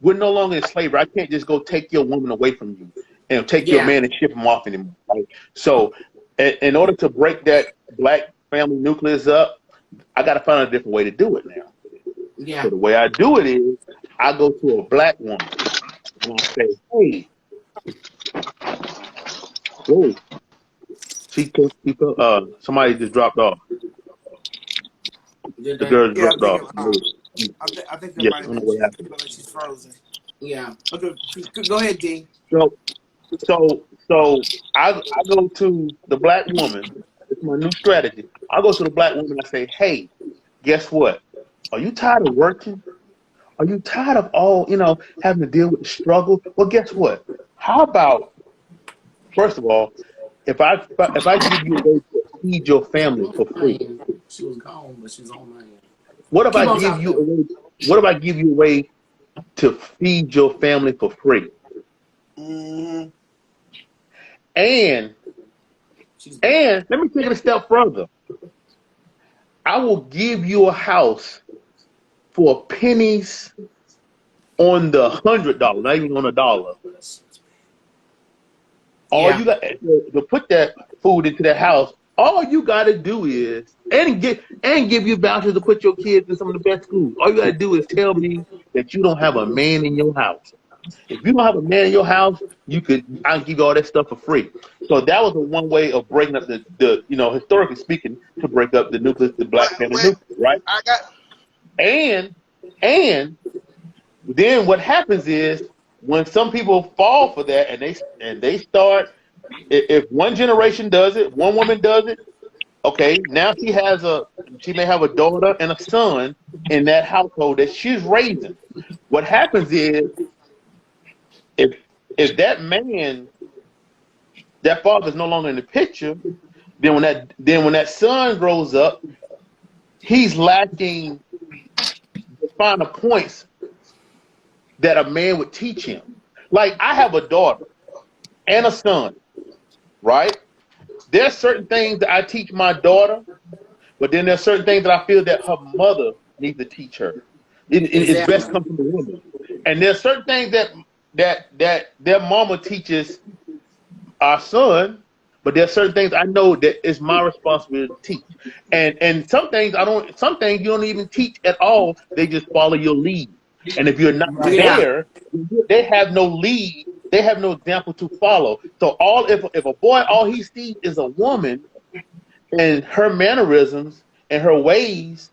We're no longer in slavery. I can't just go take your woman away from you and take your man and ship him off anymore. Right? So in order to break that black family nucleus up, I got to find a different way to do it now. Yeah. So the way I do it is I go to a black woman and I say, hey, whoa, somebody just dropped off. The girl Yeah, dropped off. I think that Yeah, might I have don't know been. what happened. She's frozen. Yeah. Okay, go ahead, D. So I go to the black woman. It's my new strategy. I go to the black woman and I say, hey, guess what? Are you tired of working? Are you tired of having to deal with the struggle? Well, guess what? How about, first of all, if I give you a way to feed your family for free? She was gone, but she's on my end. What if I give you a way to feed your family for free? Mm-hmm. And let me take it a step further. I will give you a house for pennies on the $100, not even on $1. All you got to put that food into that house. All you got to do is give you vouchers to put your kids in some of the best schools. All you got to do is tell me that you don't have a man in your house. If you don't have a man in your house, I can give you all that stuff for free. So that was one way of breaking up the historically speaking, to break up the nucleus, the black family nucleus, right? And then what happens is when some people fall for that and they start, if one generation does it, one woman does it, okay, now she may have a daughter and a son in that household that she's raising. What happens is if that father's no longer in the picture, then when that son grows up, he's lacking the finer points that a man would teach him. Like, I have a daughter and a son, right? There's certain things that I teach my daughter, but then there's certain things that I feel that her mother needs to teach her. It's best come from the woman. And there's certain things that their mama teaches our son, but there's certain things I know that it's my responsibility to teach. And some things you don't even teach at all. They just follow your lead. And if you're not there, they have no lead. They have no example to follow. So if a boy, all he sees is a woman and her mannerisms and her ways,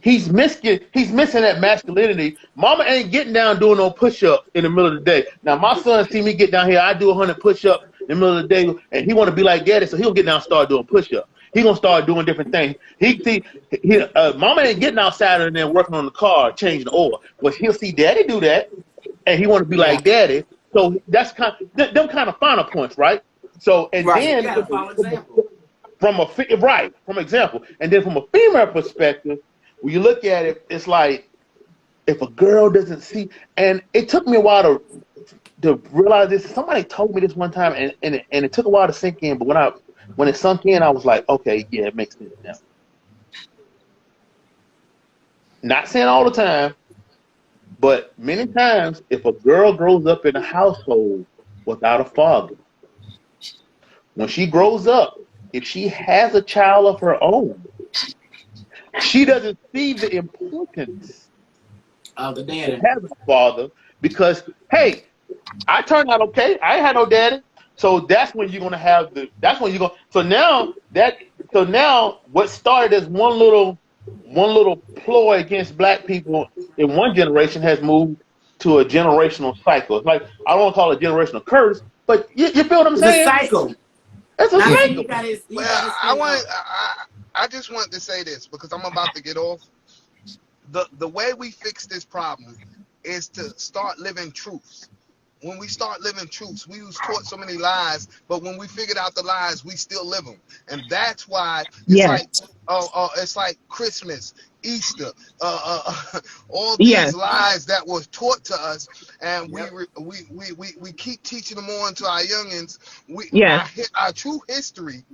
he's missing that masculinity. Mama ain't getting down doing no push-ups in the middle of the day. Now my son see me get down here, I do 100 push-ups in the middle of the day, and he want to be like daddy, so he'll get down and start doing push-ups. He gonna start doing different things. Mama ain't getting outside and then working on the car, changing the oil. But he'll see daddy do that, and he want to be like daddy. So that's them kind of finer points, right? So and then from example, and then from a female perspective, when you look at it, it's like if a girl doesn't see, and it took me a while to realize this. Somebody told me this one time, and it took a while to sink in. But when it sunk in, I was like, okay, yeah, it makes sense now. Not saying all the time, but many times, if a girl grows up in a household without a father, when she grows up, if she has a child of her own, she doesn't see the importance of the daddy having a father because, hey, I turned out okay. I ain't had no daddy. So that's when you're gonna have so now what started as one little ploy against black people in one generation has moved to a generational cycle. It's like, I don't want to call it a generational curse, but you feel what I'm saying? It's a cycle. It's a cycle. I just want to say this because I'm about to get off. the way we fix this problem is to start living truths. When we start living truths, we was taught so many lies, but when we figured out the lies, we still live them, and that's why Yes. it's like Christmas, Easter, all Yes. these lies that was taught to us, and Yep. we keep teaching them on to our youngins. Yes. Our true history.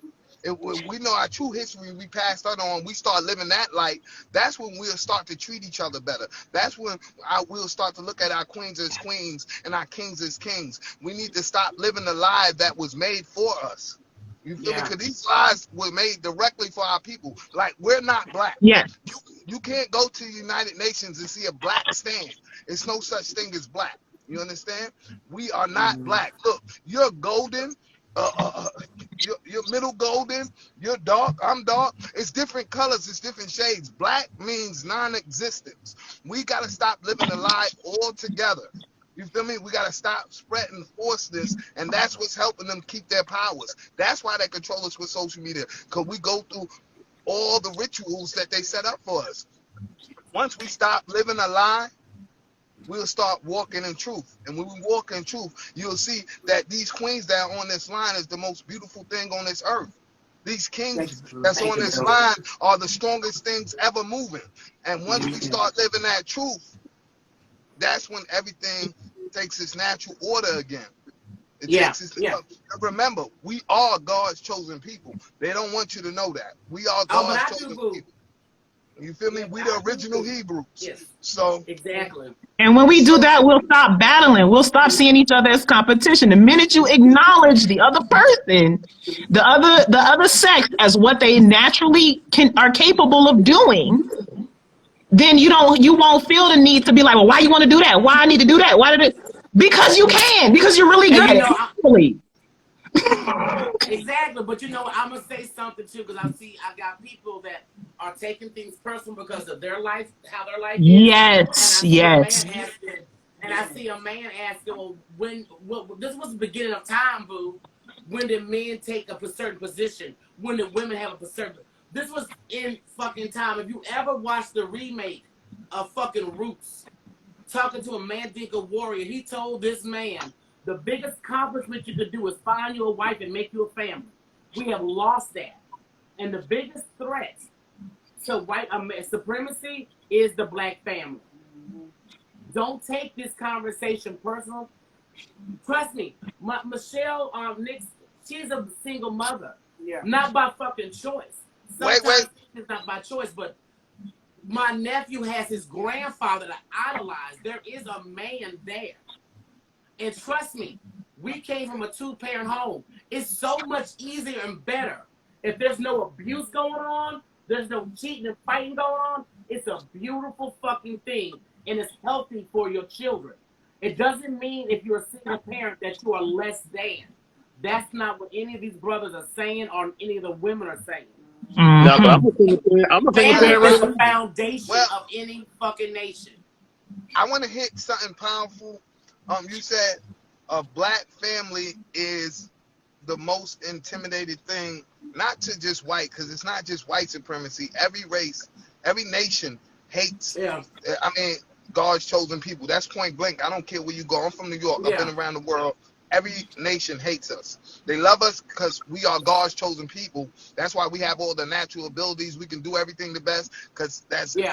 We know our true history, we passed that on, we start living that light. That's when we'll start to treat each other better. That's when we'll start to look at our queens as queens and our kings as kings. We need to stop living the lie that was made for us. You feel me? Yeah. Because these lies were made directly for our people. Like, we're not black. Yes. You can't go to the United Nations and see a black stand. It's no such thing as black. You understand? We are not black. Look, you're golden. You're middle golden. You're dark. I'm dark. It's different colors. It's different shades. Black means non-existence. We got to stop living the lie altogether. You feel me? We got to stop spreading falseness, and that's what's helping them keep their powers. That's why they control us with social media, because we go through all the rituals that they set up for us. Once we stop living a lie, we'll start walking in truth. And when we walk in truth, you'll see that these queens that are on this line is the most beautiful thing on this earth. These kings that's on this line are the strongest things ever moving. And once we start living that truth, that's when everything takes its natural order again. It takes its, remember, we are God's chosen people. They don't want you to know that. We are God's chosen people. You feel me? We the original Hebrews. Yes. So exactly. And when we do that, we'll stop battling. We'll stop seeing each other as competition. The minute you acknowledge the other person, the other sex as what they naturally are capable of doing, then you won't feel the need to be like, well, why you want to do that? Why I need to do that? Why did it? Because you can. Because you're really good at it. Exactly, but I'm gonna say something too, because I got people that are taking things personal because of their life, how their life is. Yes, yes. And I see a man asking, well, this was the beginning of time, boo. When did men take a certain position? When did women have a certain? This was in fucking time. If you ever watched the remake of fucking Roots, talking to a Mandinka warrior, he told this man, the biggest accomplishment you could do is find you a wife and make you a family. We have lost that. And the biggest threat to white supremacy is the black family. Don't take this conversation personal. Trust me, Michelle Nix, she's a single mother. Yeah. Not by fucking choice. Sometimes it's not by choice, but my nephew has his grandfather to idolize. There is a man there. And trust me, we came from a 2-parent home. It's so much easier and better. If there's no abuse going on, there's no cheating and fighting going on, it's a beautiful fucking thing. And it's healthy for your children. It doesn't mean if you're a single parent that you are less than. That's not what any of these brothers are saying or any of the women are saying. No, but I'm a single parent. Family is the foundation of any fucking nation. I want to hit something powerful. You said a black family is the most intimidated thing, not to just white, because it's not just white supremacy. Every race, every nation hates. Yeah. I mean, God's chosen people. That's point blank. I don't care where you go. I'm from New York. I've been around the world. Every nation hates us. They love us because we are God's chosen people. That's why we have all the natural abilities. We can do everything the best because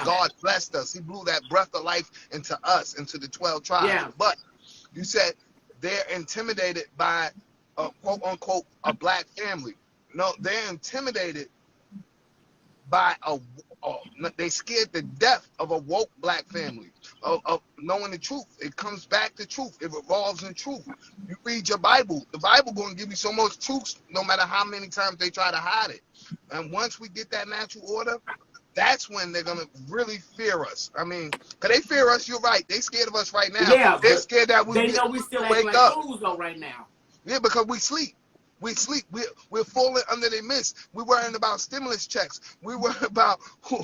God blessed us. He blew that breath of life into us, into the 12 tribes. Yeah. But you said they're intimidated by, quote unquote, a black family. No, they're intimidated by they scared to death of a woke black family, of knowing the truth. It comes back to truth. It revolves in truth. You read your Bible. The Bible going to give you so much truth, no matter how many times they try to hide it. And once we get that natural order, that's when they're going to really fear us. I mean, because they fear us, you're right. They scared of us right now. Yeah, they're scared that they know we still wake up. Fools though right now. Yeah, because we sleep. We sleep. We're falling under their mist. We're worrying about stimulus checks. We worry about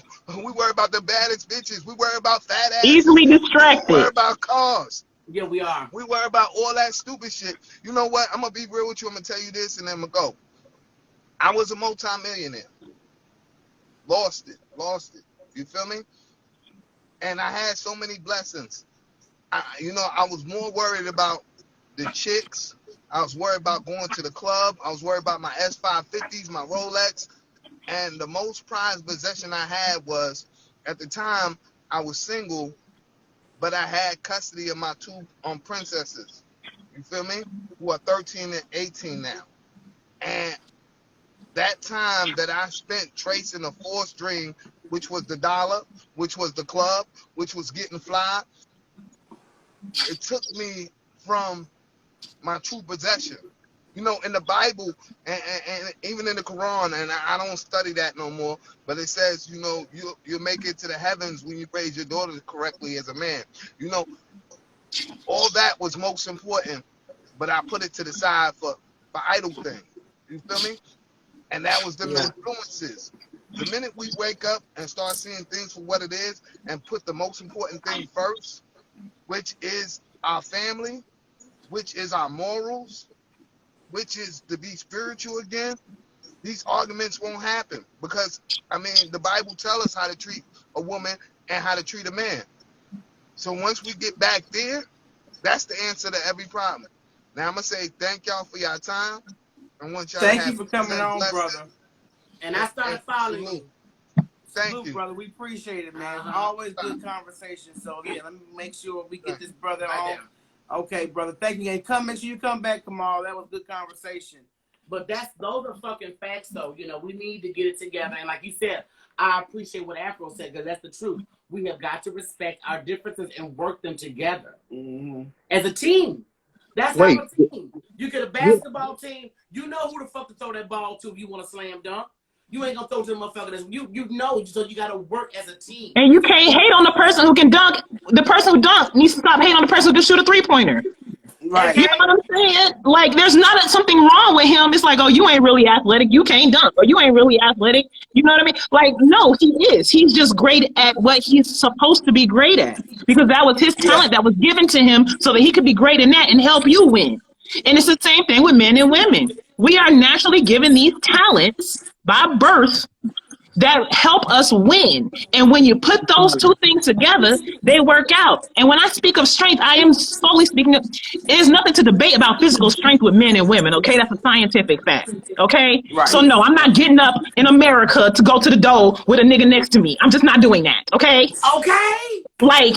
the baddest bitches. We worry about fat ass. Easily distracted. We worry about cars. Yeah, we are. We worry about all that stupid shit. You know what? I'm gonna be real with you. I'm gonna tell you this, and then I'm gonna go. I was a multi-millionaire. Lost it. You feel me? and I had so many blessings. I was more worried about the chicks. I was worried about going to the club. I was worried about my S550s, my Rolex. And the most prized possession I had was, at the time, I was single, but I had custody of my two princesses. You feel me? Who are 13 and 18 now. And that time that I spent tracing a forced dream, which was the dollar, which was the club, which was getting fly, it took me from my true possession. In the Bible and even in the Quran, and I don't study that no more, but it says, you'll make it to the heavens when you raise your daughter correctly as a man. All that was most important, but I put it to the side for idle things. You feel me? And that was the influences. The minute we wake up and start seeing things for what it is and put the most important thing first, which is our family, which is our morals, which is to be spiritual again, these arguments won't happen. Because, the Bible tells us how to treat a woman and how to treat a man. So once we get back there, that's the answer to every problem. Now, I'm going to say thank y'all for your time. I want y'all Thank to have you for coming on, brother. And I started following you. Thank you, brother. We appreciate it, man. Always good conversation. So, yeah, let me make sure we get this brother on. Okay, brother. Thank you. And make sure you come back tomorrow. That was good conversation. But those are fucking facts, though. We need to get it together. And like you said, I appreciate what Afro said, because that's the truth. We have got to respect our differences and work them together as a team. That's how a team. You get a basketball team. You know who the fuck to throw that ball to if you want to slam dunk. You ain't gonna throw to the motherfucker that's you know, so you gotta work as a team. And you can't hate on the person who can dunk. The person who dunks needs to stop hating on the person who can shoot a 3-pointer. Right. You know what I'm saying? Like, there's not something wrong with him. It's like, oh, you ain't really athletic. You can't dunk. Or you ain't really athletic. You know what I mean? Like, no, he is. He's just great at what he's supposed to be great at. Because that was his talent that was given to him so that he could be great in that and help you win. And it's the same thing with men and women. We are naturally given these talents by birth that help us win. And when you put those two things together, they work out. And when I speak of strength, I am solely speaking of, there's nothing to debate about physical strength with men and women, okay? That's a scientific fact, okay? Right. So no, I'm not getting up in America to go to the door with a nigga next to me. I'm just not doing that, okay? Okay. Like,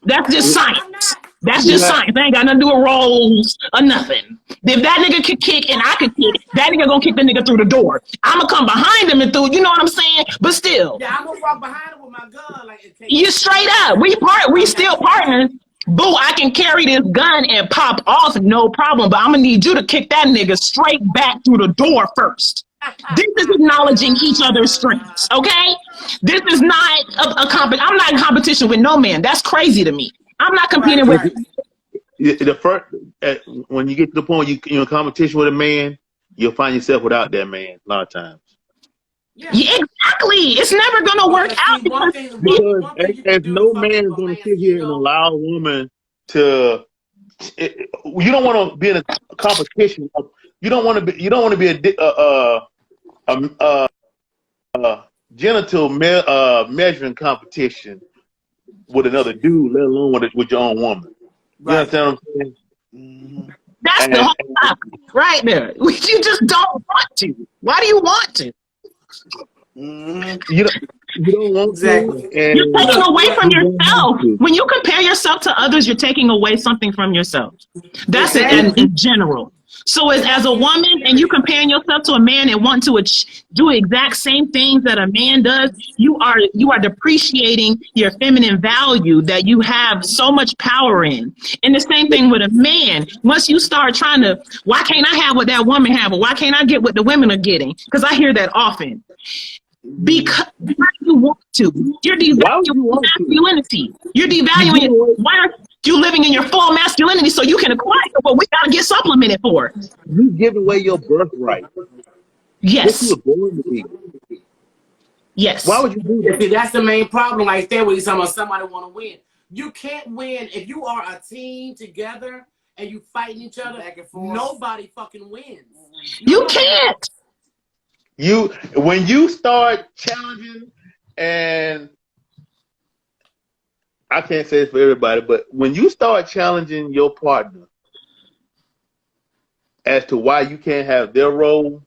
that's just science. That's just science. They ain't got nothing to do with roles or nothing. If that nigga could kick and I could kick, that nigga gonna kick the nigga through the door. I'm gonna come behind him and through, you know what I'm saying? But still. Yeah, I'm gonna walk behind him with my gun. Like, you straight up. We still partners. Boo, I can carry this gun and pop off, no problem. But I'm gonna need you to kick that nigga straight back through the door first. This is acknowledging each other's strengths, okay? This is not a competition. I'm not in competition with no man. That's crazy to me. I'm not competing with. The first, when you get to the point you're in competition with a man, you'll find yourself without that man a lot of times. Yeah, exactly. It's never gonna work out because as no man is gonna sit here and allow a woman to. You don't want to be in a competition. You don't want to be. You don't want to be a genital measuring competition with another dude, let alone with your own woman. You understand what I'm saying? Mm-hmm. That's the whole topic right there. You just don't want to. Why do you want to? Mm-hmm. You don't want to. You're taking away from yourself. When you compare yourself to others, you're taking away something from yourself. That's it in general. So as a woman and you comparing yourself to a man and want to do the exact same things that a man does, you are depreciating your feminine value that you have so much power in. And the same thing with a man. Once you start trying to, why can't I have what that woman have? Or why can't I get what the women are getting? Because I hear that often. Because why do you want to? You're devaluing masculinity. You're devaluing it. Why are you living in your full masculinity so you can acquire what we gotta get supplemented for? You give away your birthright. Yes. What you were born to be. Yes. Why would you do that? See, that's the main problem right there when you're talking about somebody want to win. You can't win if you are a team together and you fighting each other. Back and forth. Nobody fucking wins. You can't. When you start challenging and I can't say this for everybody, but when you start challenging your partner as to why you can't have their role,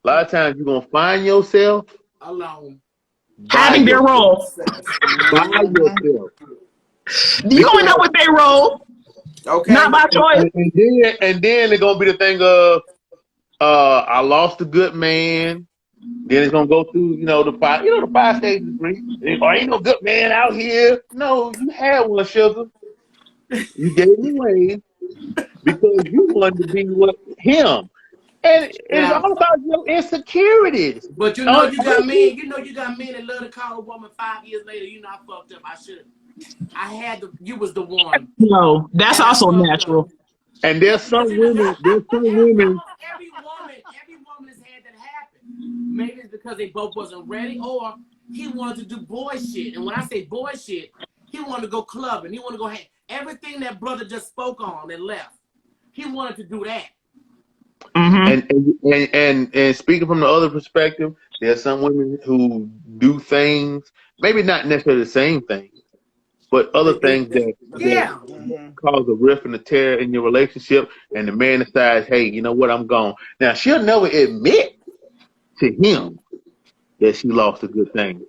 a lot of times you're gonna find yourself alone, having their role. by yourself. You gonna know what they role. Okay. Not by choice. And then it's gonna be the thing of I lost a good man. Then it's gonna go through, the 5 stages of grief. Ain't no good man out here. No, you had one, sugar. You gave him away because you wanted to be with him. And it's all about your insecurities. But you got men that love to call a woman 5 years later, I fucked up. You was the one. No, that's also natural. And there's some women. Every woman has had that happen. Maybe it's because they both wasn't ready, or he wanted to do boy shit. And when I say boy shit, he wanted to go clubbing. He wanted to go everything that brother just spoke on and left. He wanted to do that. Mm-hmm. And speaking from the other perspective, there are some women who do things, maybe not necessarily the same thing, but other things that cause a rift and a tear in your relationship, and the man decides, hey, you know what, I'm gone. Now, she'll never admit to him that she lost a good thing.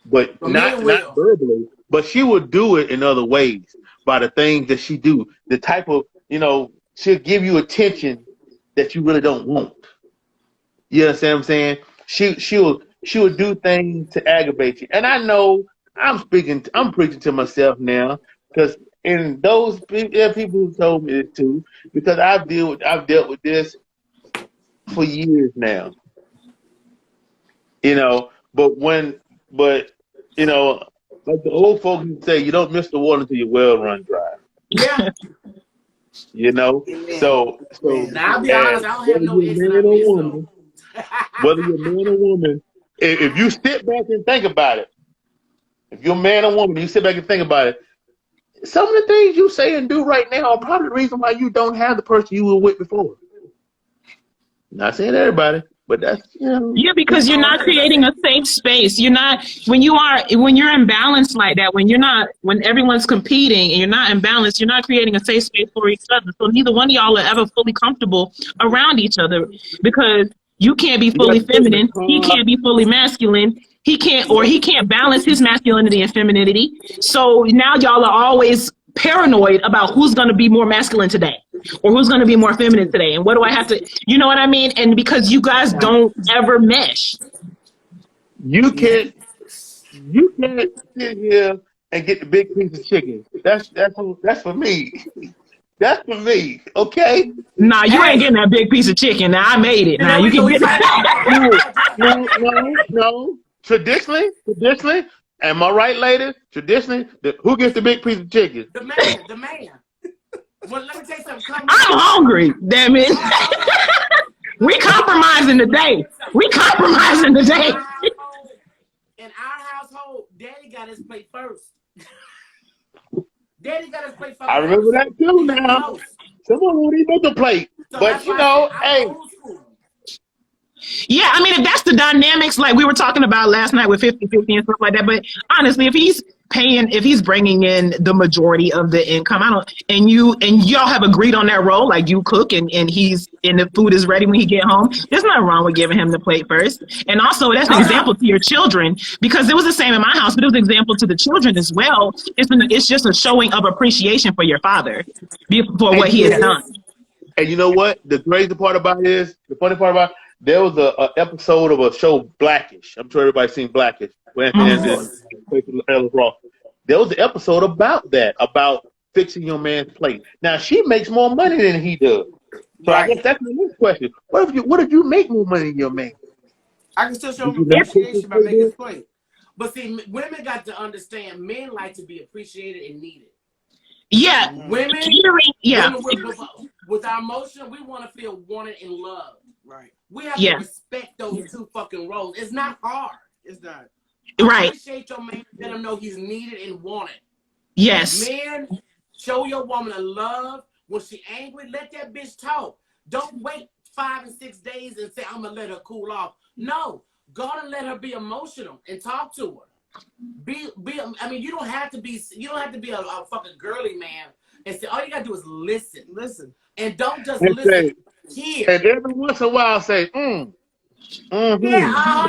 But not verbally, but she will do it in other ways by the things that she do. The type of, she'll give you attention that you really don't want. You understand what I'm saying? She'll do things to aggravate you. And I know I'm preaching to myself now, because in those people who told me this too, because I've dealt with this for years now. Like the old folks say, you don't miss the water until your well runs dry. Yeah. So now I'll be honest, I don't have no ex that I miss though. Whether you're man or woman, if you sit back and think about it, if you're a man or woman, you sit back and think about it, some of the things you say and do right now are probably the reason why you don't have the person you were with before. Not saying everybody, but that's Yeah, because you're not creating a safe space. You're not when you're in balance like that, when everyone's competing and you're not in balance, you're not creating a safe space for each other. So neither one of y'all are ever fully comfortable around each other, because you can't be fully feminine, he can't be fully masculine. He can't balance his masculinity and femininity. So now y'all are always paranoid about who's going to be more masculine today or who's going to be more feminine today. And what do I have to, you know what I mean? And because you guys don't ever mesh. You can't sit here and get the big piece of chicken. That's for me. That's for me. Okay? Nah, you ain't getting that big piece of chicken. Now I made it. Now you can get it. No. Traditionally, am I right, ladies? Traditionally, who gets the big piece of chicken? The man. Well, let me tell you something. I'm hungry, damn it. We compromising today. In our household, Daddy got his plate first. I remember that too now. Someone won't eat with the plate. So but hey. Yeah, I mean, if that's the dynamics like we were talking about last night with 50-50 and stuff like that, but honestly, if he's bringing in the majority of the income, and y'all have agreed on that role, like you cook and the food is ready when he get home, there's nothing wrong with giving him the plate first. And also that's an example to your children, because it was the same in my house, but it was an example to the children as well. It's just a showing of appreciation for your father for what he has done. And you know what? The funny part about it, there was a episode of a show, Blackish. I'm sure everybody's seen Blackish. There was an episode about that, about fixing your man's plate. Now, she makes more money than he does. So I guess that's the next question. What if you make more money than your man? I can still show him appreciation by making his plate. But see, women got to understand, men like to be appreciated and needed. Yeah. Women with our emotion, we want to feel wanted and loved. Right. We have to respect those two fucking roles. It's not hard. It's not. Right. Appreciate your man, let him know he's needed and wanted. Yes. Men, show your woman a love. When she angry, let that bitch talk. Don't wait 5 and 6 days and say, I'm going to let her cool off. No. Go and let her be emotional and talk to her. I mean, you don't have to be a fucking girly man and say, all you gotta do is listen. And don't just And listen. say, Here. and every once in a while say, Yeah,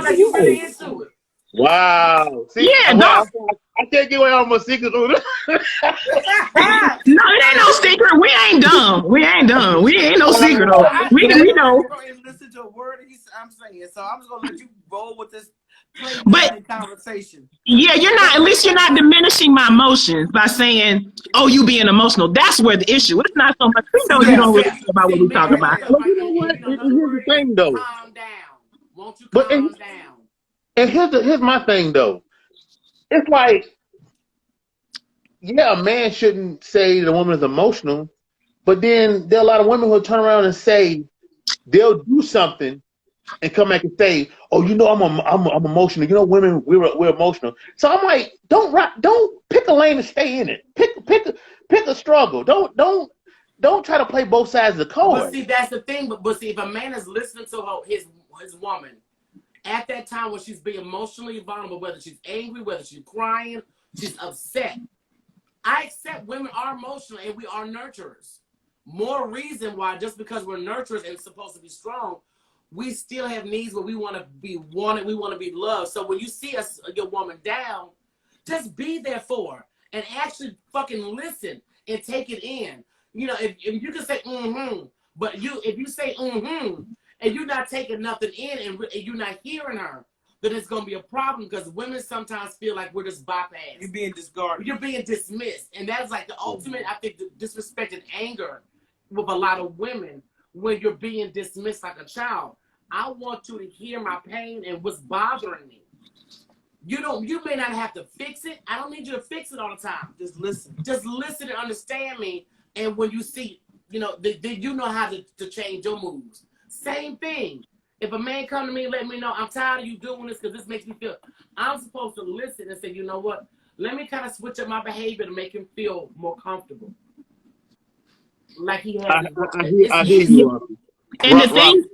like you really into it. Wow. See, Yeah, wow, I can't give away all my secrets. No, it ain't no secret. We ain't dumb. We ain't no secret though. We know. Listen to a word I'm saying, so I'm just gonna let you roll with this But conversation. yeah, at least you're not diminishing my emotions by saying, oh, you being emotional. That's where the issue. It's not so much. We know you don't really care about what we talk about. Well, you know what? Here's the thing, though. Calm down. Won't you calm down? And here's my thing, though. It's like, yeah, a man shouldn't say the woman is emotional, but then there are a lot of women who turn around and say they'll do something and come back and say, "Oh, you know, I'm emotional. You know, women we're emotional." So I'm like, don't pick a lane and stay in it. Pick a struggle. Don't try to play both sides of the coin. But see, that's the thing. But see, if a man is listening to his woman at that time when she's being emotionally vulnerable, whether she's angry, whether she's crying, she's upset. I accept women are emotional and we are nurturers. More reason why, just because we're nurturers and supposed to be strong, we still have needs where we want to be wanted, we want to be loved. So when you see your woman down, just be there for her and actually fucking listen and take it in. You know, if you can say but if you say and you're not taking nothing in and you're not hearing her, then it's going to be a problem because women sometimes feel like we're just bypassed. You're being discarded. You're being dismissed. And that's like the ultimate, I think, the disrespect and anger with a lot of women when you're being dismissed like a child. I want you to hear my pain and what's bothering me. You may not have to fix it. I don't need you to fix it all the time. Just listen. Just listen and understand me. And when you see, then you know how to change your moves. Same thing. If a man come to me and let me know, I'm tired of you doing this because this makes me feel, I'm supposed to listen and say, you know what? Let me kind of switch up my behavior to make him feel more comfortable. Like he has. I hear you, Rocky. And the thing,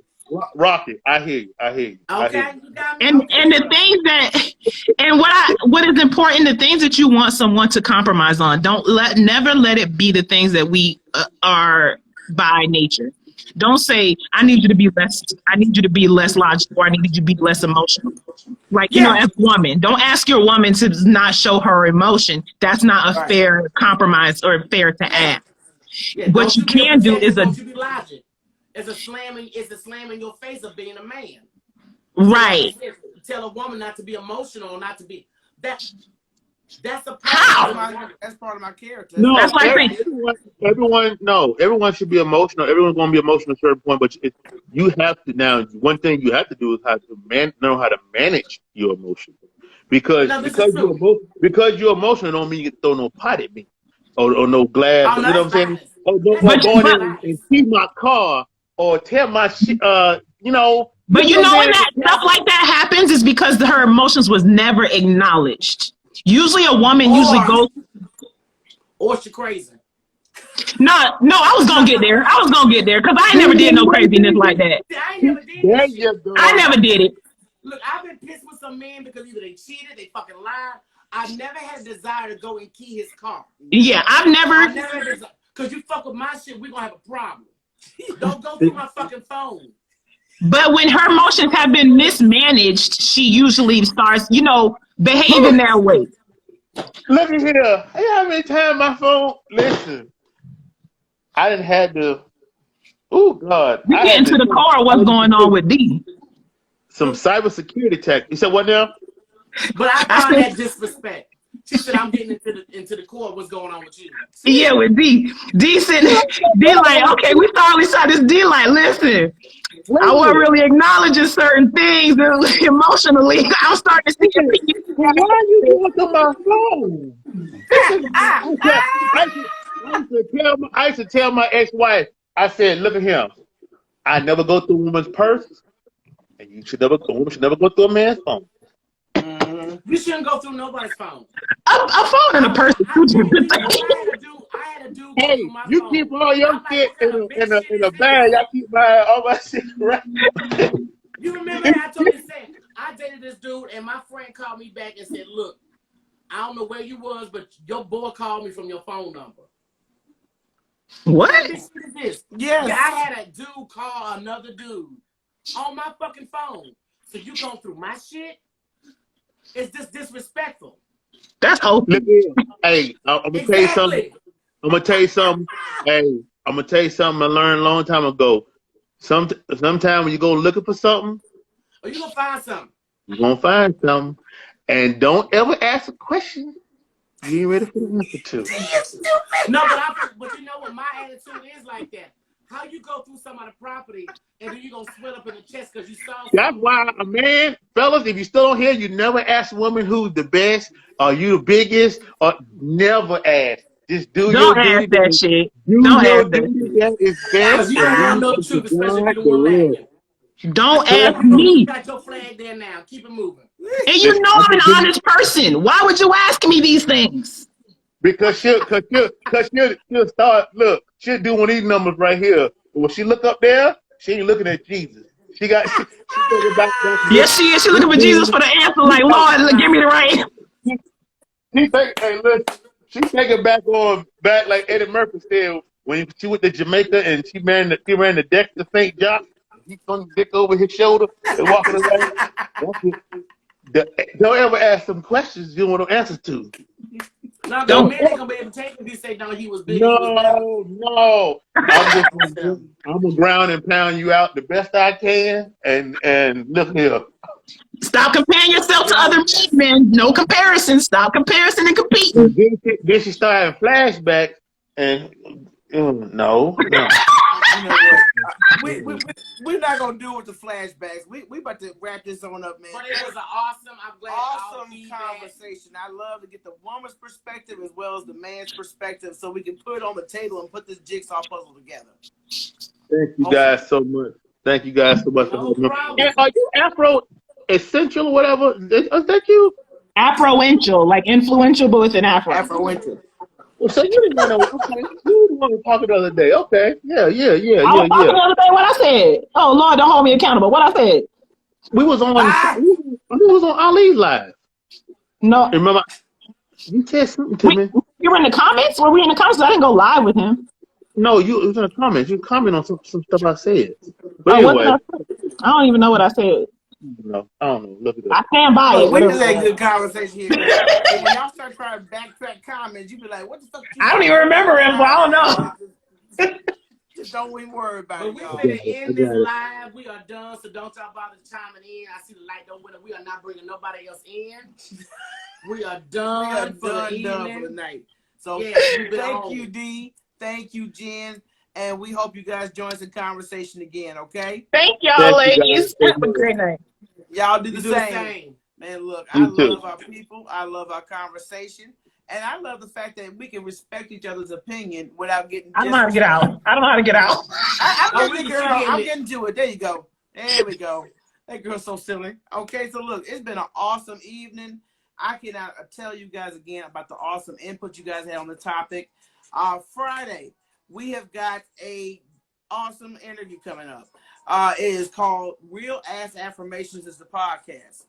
Rocky, I hear you. Okay, you got me. And the things that, and what is important, the things that you want someone to compromise on, never let it be the things that we are by nature. Don't say, I need you to be less logical, or I need you to be less emotional. Like, as a woman, don't ask your woman to not show her emotion. That's not a fair compromise or fair to ask. Yeah, what you can do is don't you be logic. It's a slam in your face of being a man. Right. Tell a woman not to be emotional, not to be that's a part. How? That's part of my character. No, that's like everyone should be emotional. Everyone's going to be emotional at a certain point, but you have to now. One thing you have to do is know how to manage your emotions, because you're emotional don't mean you can throw no pot at me or no glass. You know what I'm saying? Or go in and see my car or tear my shit. But when that stuff like that happens, is because her emotions was never acknowledged. Usually a woman goes. Or she crazy. No, I was gonna get there. Because I never did no craziness like that. I never did that. I never did it. Look, I've been pissed with some men because either they cheated, they fucking lied. I've never had a desire to go and key his car. Yeah, I've never because you fuck with my shit, we're gonna have a problem. Don't go through my fucking phone. But when her emotions have been mismanaged, she usually starts, behaving that way. Look at here. Hey, how many times my phone? Listen, I didn't have to. Oh God. We get into the core of what's going on with D. Some cybersecurity attack. You said what now? But I found that disrespect. She said, I'm getting into the core of what's going on with you. Yeah, with D. D sitting, D like, okay, we finally saw this. D like, listen, I wasn't really acknowledging certain things emotionally. I'm starting to see it. Why are you going to my phone? I used to tell my ex-wife, I said, look at him. I never go through a woman's purse, and a woman should never go through a man's phone. You shouldn't go through nobody's phone. A phone and a person. I had a dude hey, you phone. Keep all your shit in a bag. I keep buying all my shit right. You remember I told you, I dated this dude, and my friend called me back and said, "Look, I don't know where you was, but your boy called me from your phone number." What? What bitch shit is this? Yes. Yeah, I had a dude call another dude on my fucking phone. So you going through my shit? It's just disrespectful. That's open. Look here. Hey, I'm gonna tell you something. I'm gonna tell you something. Hey, I'm gonna tell you something I learned a long time ago. Sometime when you go looking for something, Or you gonna find something. you're gonna find something. And don't ever ask a question you ain't ready for the answer to. No, but you know what? My attitude is like that. How you go through some of the property and then you gonna swell up in the chest because you saw something. That's why, man, fellas, if you still don't hear, you never ask women who's the best, or you the biggest, or never ask. Just do Don't your ask duty. that shit. Do Don't your ask that duty. shit. That is Because best. you don't want no truth, especially if you the one lagging. Don't So ask you me. got your flag there now. Keep it moving. And you know I'm an honest person. Why would you ask me these things? Because she'll start, look, she'll do one of these numbers right here. When she look up there, she ain't looking at Jesus. She thinking back Yes, she is. She looking for Jesus for the answer. Like, Lord, give me the right. Hey, look, she taking back like Eddie Murphy said when she went to Jamaica and she ran the deck to St. John. He hung dick over his shoulder and walking away. Don't ever ask some questions you don't want no answers to. No, the man ain't gonna be able to take it if you say no, he was big. No. I'm gonna ground and pound you out the best I can, and look here. Stop comparing yourself to other men. No comparison. Stop comparison and competing. Then she started having flashbacks, and no. You know what? We're not gonna do it with the flashbacks. We about to wrap this on up, man. But it was an awesome conversation. I love to get the woman's perspective as well as the man's perspective, so we can put it on the table and put this jigsaw puzzle together. Thank you guys so much. Thank you guys so much for having me. And are you Afro Essential or whatever? Is that you? Afro-influential, like influential, but with an afro. Afro-influential. Well, so you didn't know. Okay, you were talking the other day. Okay, yeah. I was talking the other day. What I said? Oh Lord, don't hold me accountable. What I said? We was on. We was on Ali's live. No. Remember? You said something to me. You were in the comments? Were we in the comments? I didn't go live with him. No, you was in the comments. You comment on some stuff I said. But anyway, I don't even know what I said. No, I don't know. Look at that. I stand by it. We just had a good conversation here. And when y'all start trying to backtrack comments, you be like, "What the fuck?" I don't even remember him, so I don't know. Just don't even worry about it. But we're going to end this live. We are done, so don't y'all bother chiming in. I see the light don't win. We are not bringing nobody else in. We are done for the night. So yeah, thank you, D. Thank you, Jen. And we hope you guys join us in conversation again, okay? Thank y'all, ladies. Have a great night. Y'all do the same. Man, look, I love our people. I love our conversation. And I love the fact that we can respect each other's opinion without getting... I don't know how to get out. I'm getting to it. There you go. There we go. That girl's so silly. Okay, so look, it's been an awesome evening. I cannot tell you guys again about the awesome input you guys had on the topic. Friday, we have got a awesome interview coming up. It is called Real Ass Affirmations is the podcast.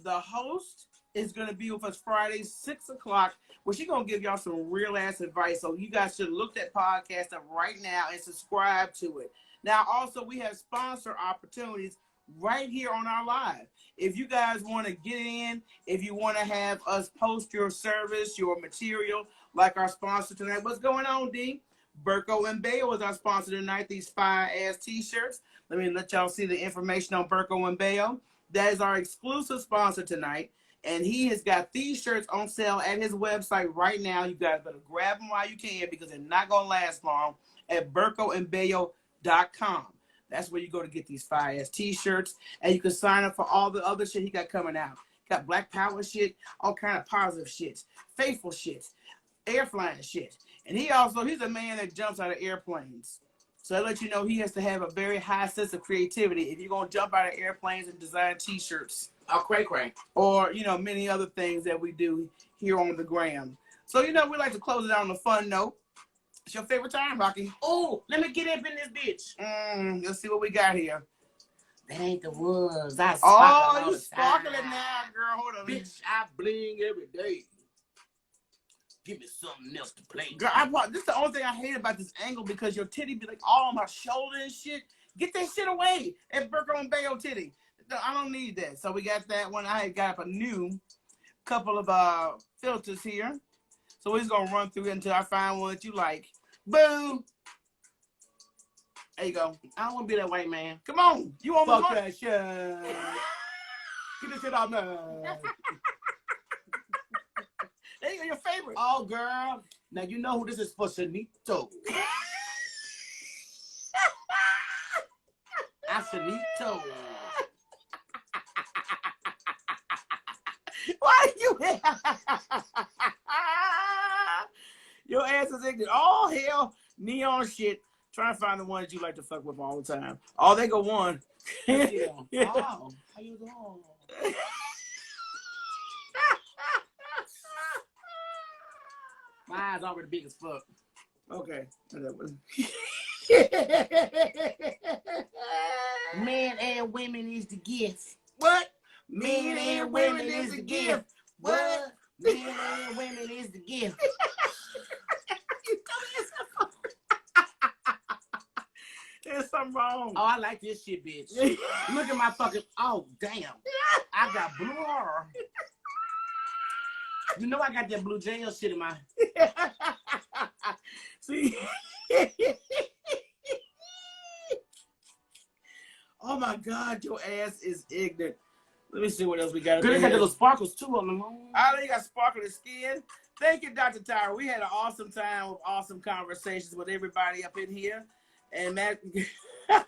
The host is going to be with us Friday, 6 o'clock, where she's going to give y'all some real ass advice. So you guys should look that podcast up right now and subscribe to it. Now, also, we have sponsor opportunities right here on our live. If you guys want to get in, if you want to have us post your service, your material, like our sponsor tonight. What's going on, D? Burko and Bayo is our sponsor tonight, these fire-ass t-shirts. Let me let y'all see the information on Burko and Bayo. That is our exclusive sponsor tonight, and he has got these shirts on sale at his website right now. You guys better grab them while you can because they're not going to last long at burkoandbayo.com. That's where you go to get these fire-ass t-shirts, and you can sign up for all the other shit he got coming out. Got Black Power shit, all kind of positive shit, faithful shit, air flying shit. And he's a man that jumps out of airplanes. So I let you know he has to have a very high sense of creativity if you're going to jump out of airplanes and design t-shirts. Cray. Or, many other things that we do here on the gram. So, we like to close it out on a fun note. It's your favorite time, Rocky. Oh, let me get up in this bitch. Let's see what we got here. That ain't the ones. I sparkle Oh, all you the sparkling time. now, girl. Hold on. Bitch, I bling every day. Give me something else to play. Girl, this is the only thing I hate about this angle because your titty be like all on my shoulder and shit. Get that shit away. That Burke on Bayo titty. I don't need that. So we got that one. I got up a new couple of filters here. So we're just gonna run through it until I find one that you like. Boom. There you go. I don't want to be that white man. Come on. You on Fuck the that shit. Get this shit out now. There you go, your favorite. Oh, girl. Now you know who this is for, Shanito. Shanito. Why you? Your ass is ignorant. Oh, hell. Neon shit. Trying to find the ones you like to fuck with all the time. Oh, they go one. Yeah. Oh, how you doing? My eyes already big as fuck. Okay. Men and women is the gift. What? Men and women is the gift. What? Men and women is the gift. There's something wrong. Oh, I like this shit, bitch. Look at my fucking. Oh, damn. I got blue hair. You know I got that blue jail shit in my. See? Oh my God, your ass is ignorant. Let me see what else we got. Good, they got the little sparkles too on them. Oh, you got sparkling skin. Thank you, Dr. Tyra. We had an awesome time with awesome conversations with everybody up in here. And Matt, you dumbass.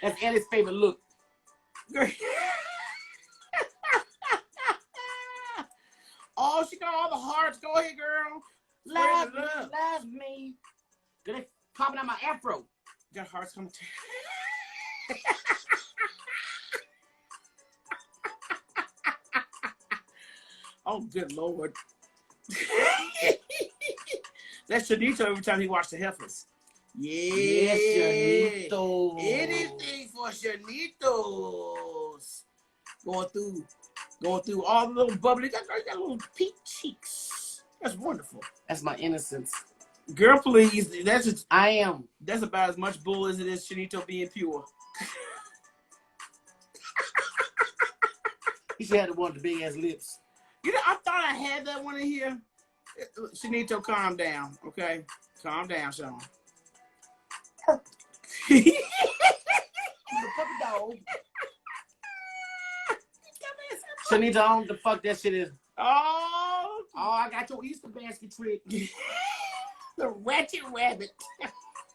That's Eddie's favorite look. Oh, she got all the hearts. Go ahead, girl. Love me, love me. Good, they popping out my afro. Got hearts coming to Oh, good Lord. That's Shanito every time he watched the heifers. Yeah. Yes, Shanito. Anything for Shanitos. Going through all the little bubbly. Got little pink cheeks. That's wonderful. That's my innocence. Girl, please. I am. That's about as much bull as it is Shanito being pure. He should have the one with the big ass lips. You know, I thought I had that one in here. Shanito, calm down, okay? Calm down, Sean. The fucking dog. Shanita, I don't know the fuck that shit is. Oh, I got your Easter basket trick. The ratchet rabbit.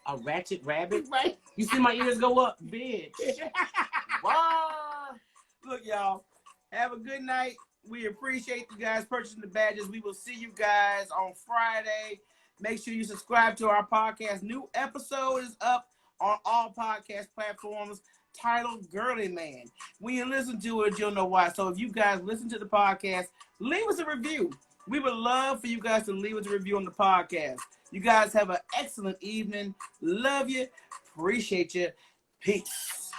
A ratchet rabbit? Right. You see my ears go up? Bitch. Wow. Look, y'all. Have a good night. We appreciate you guys purchasing the badges. We will see you guys on Friday. Make sure you subscribe to our podcast. New episode is up on all podcast platforms titled Girly Man. When you listen to it, you'll know why. So if you guys listen to the podcast, leave us a review. We would love for you guys to leave us a review on the podcast. You guys have an excellent evening. Love you. Appreciate you. Peace.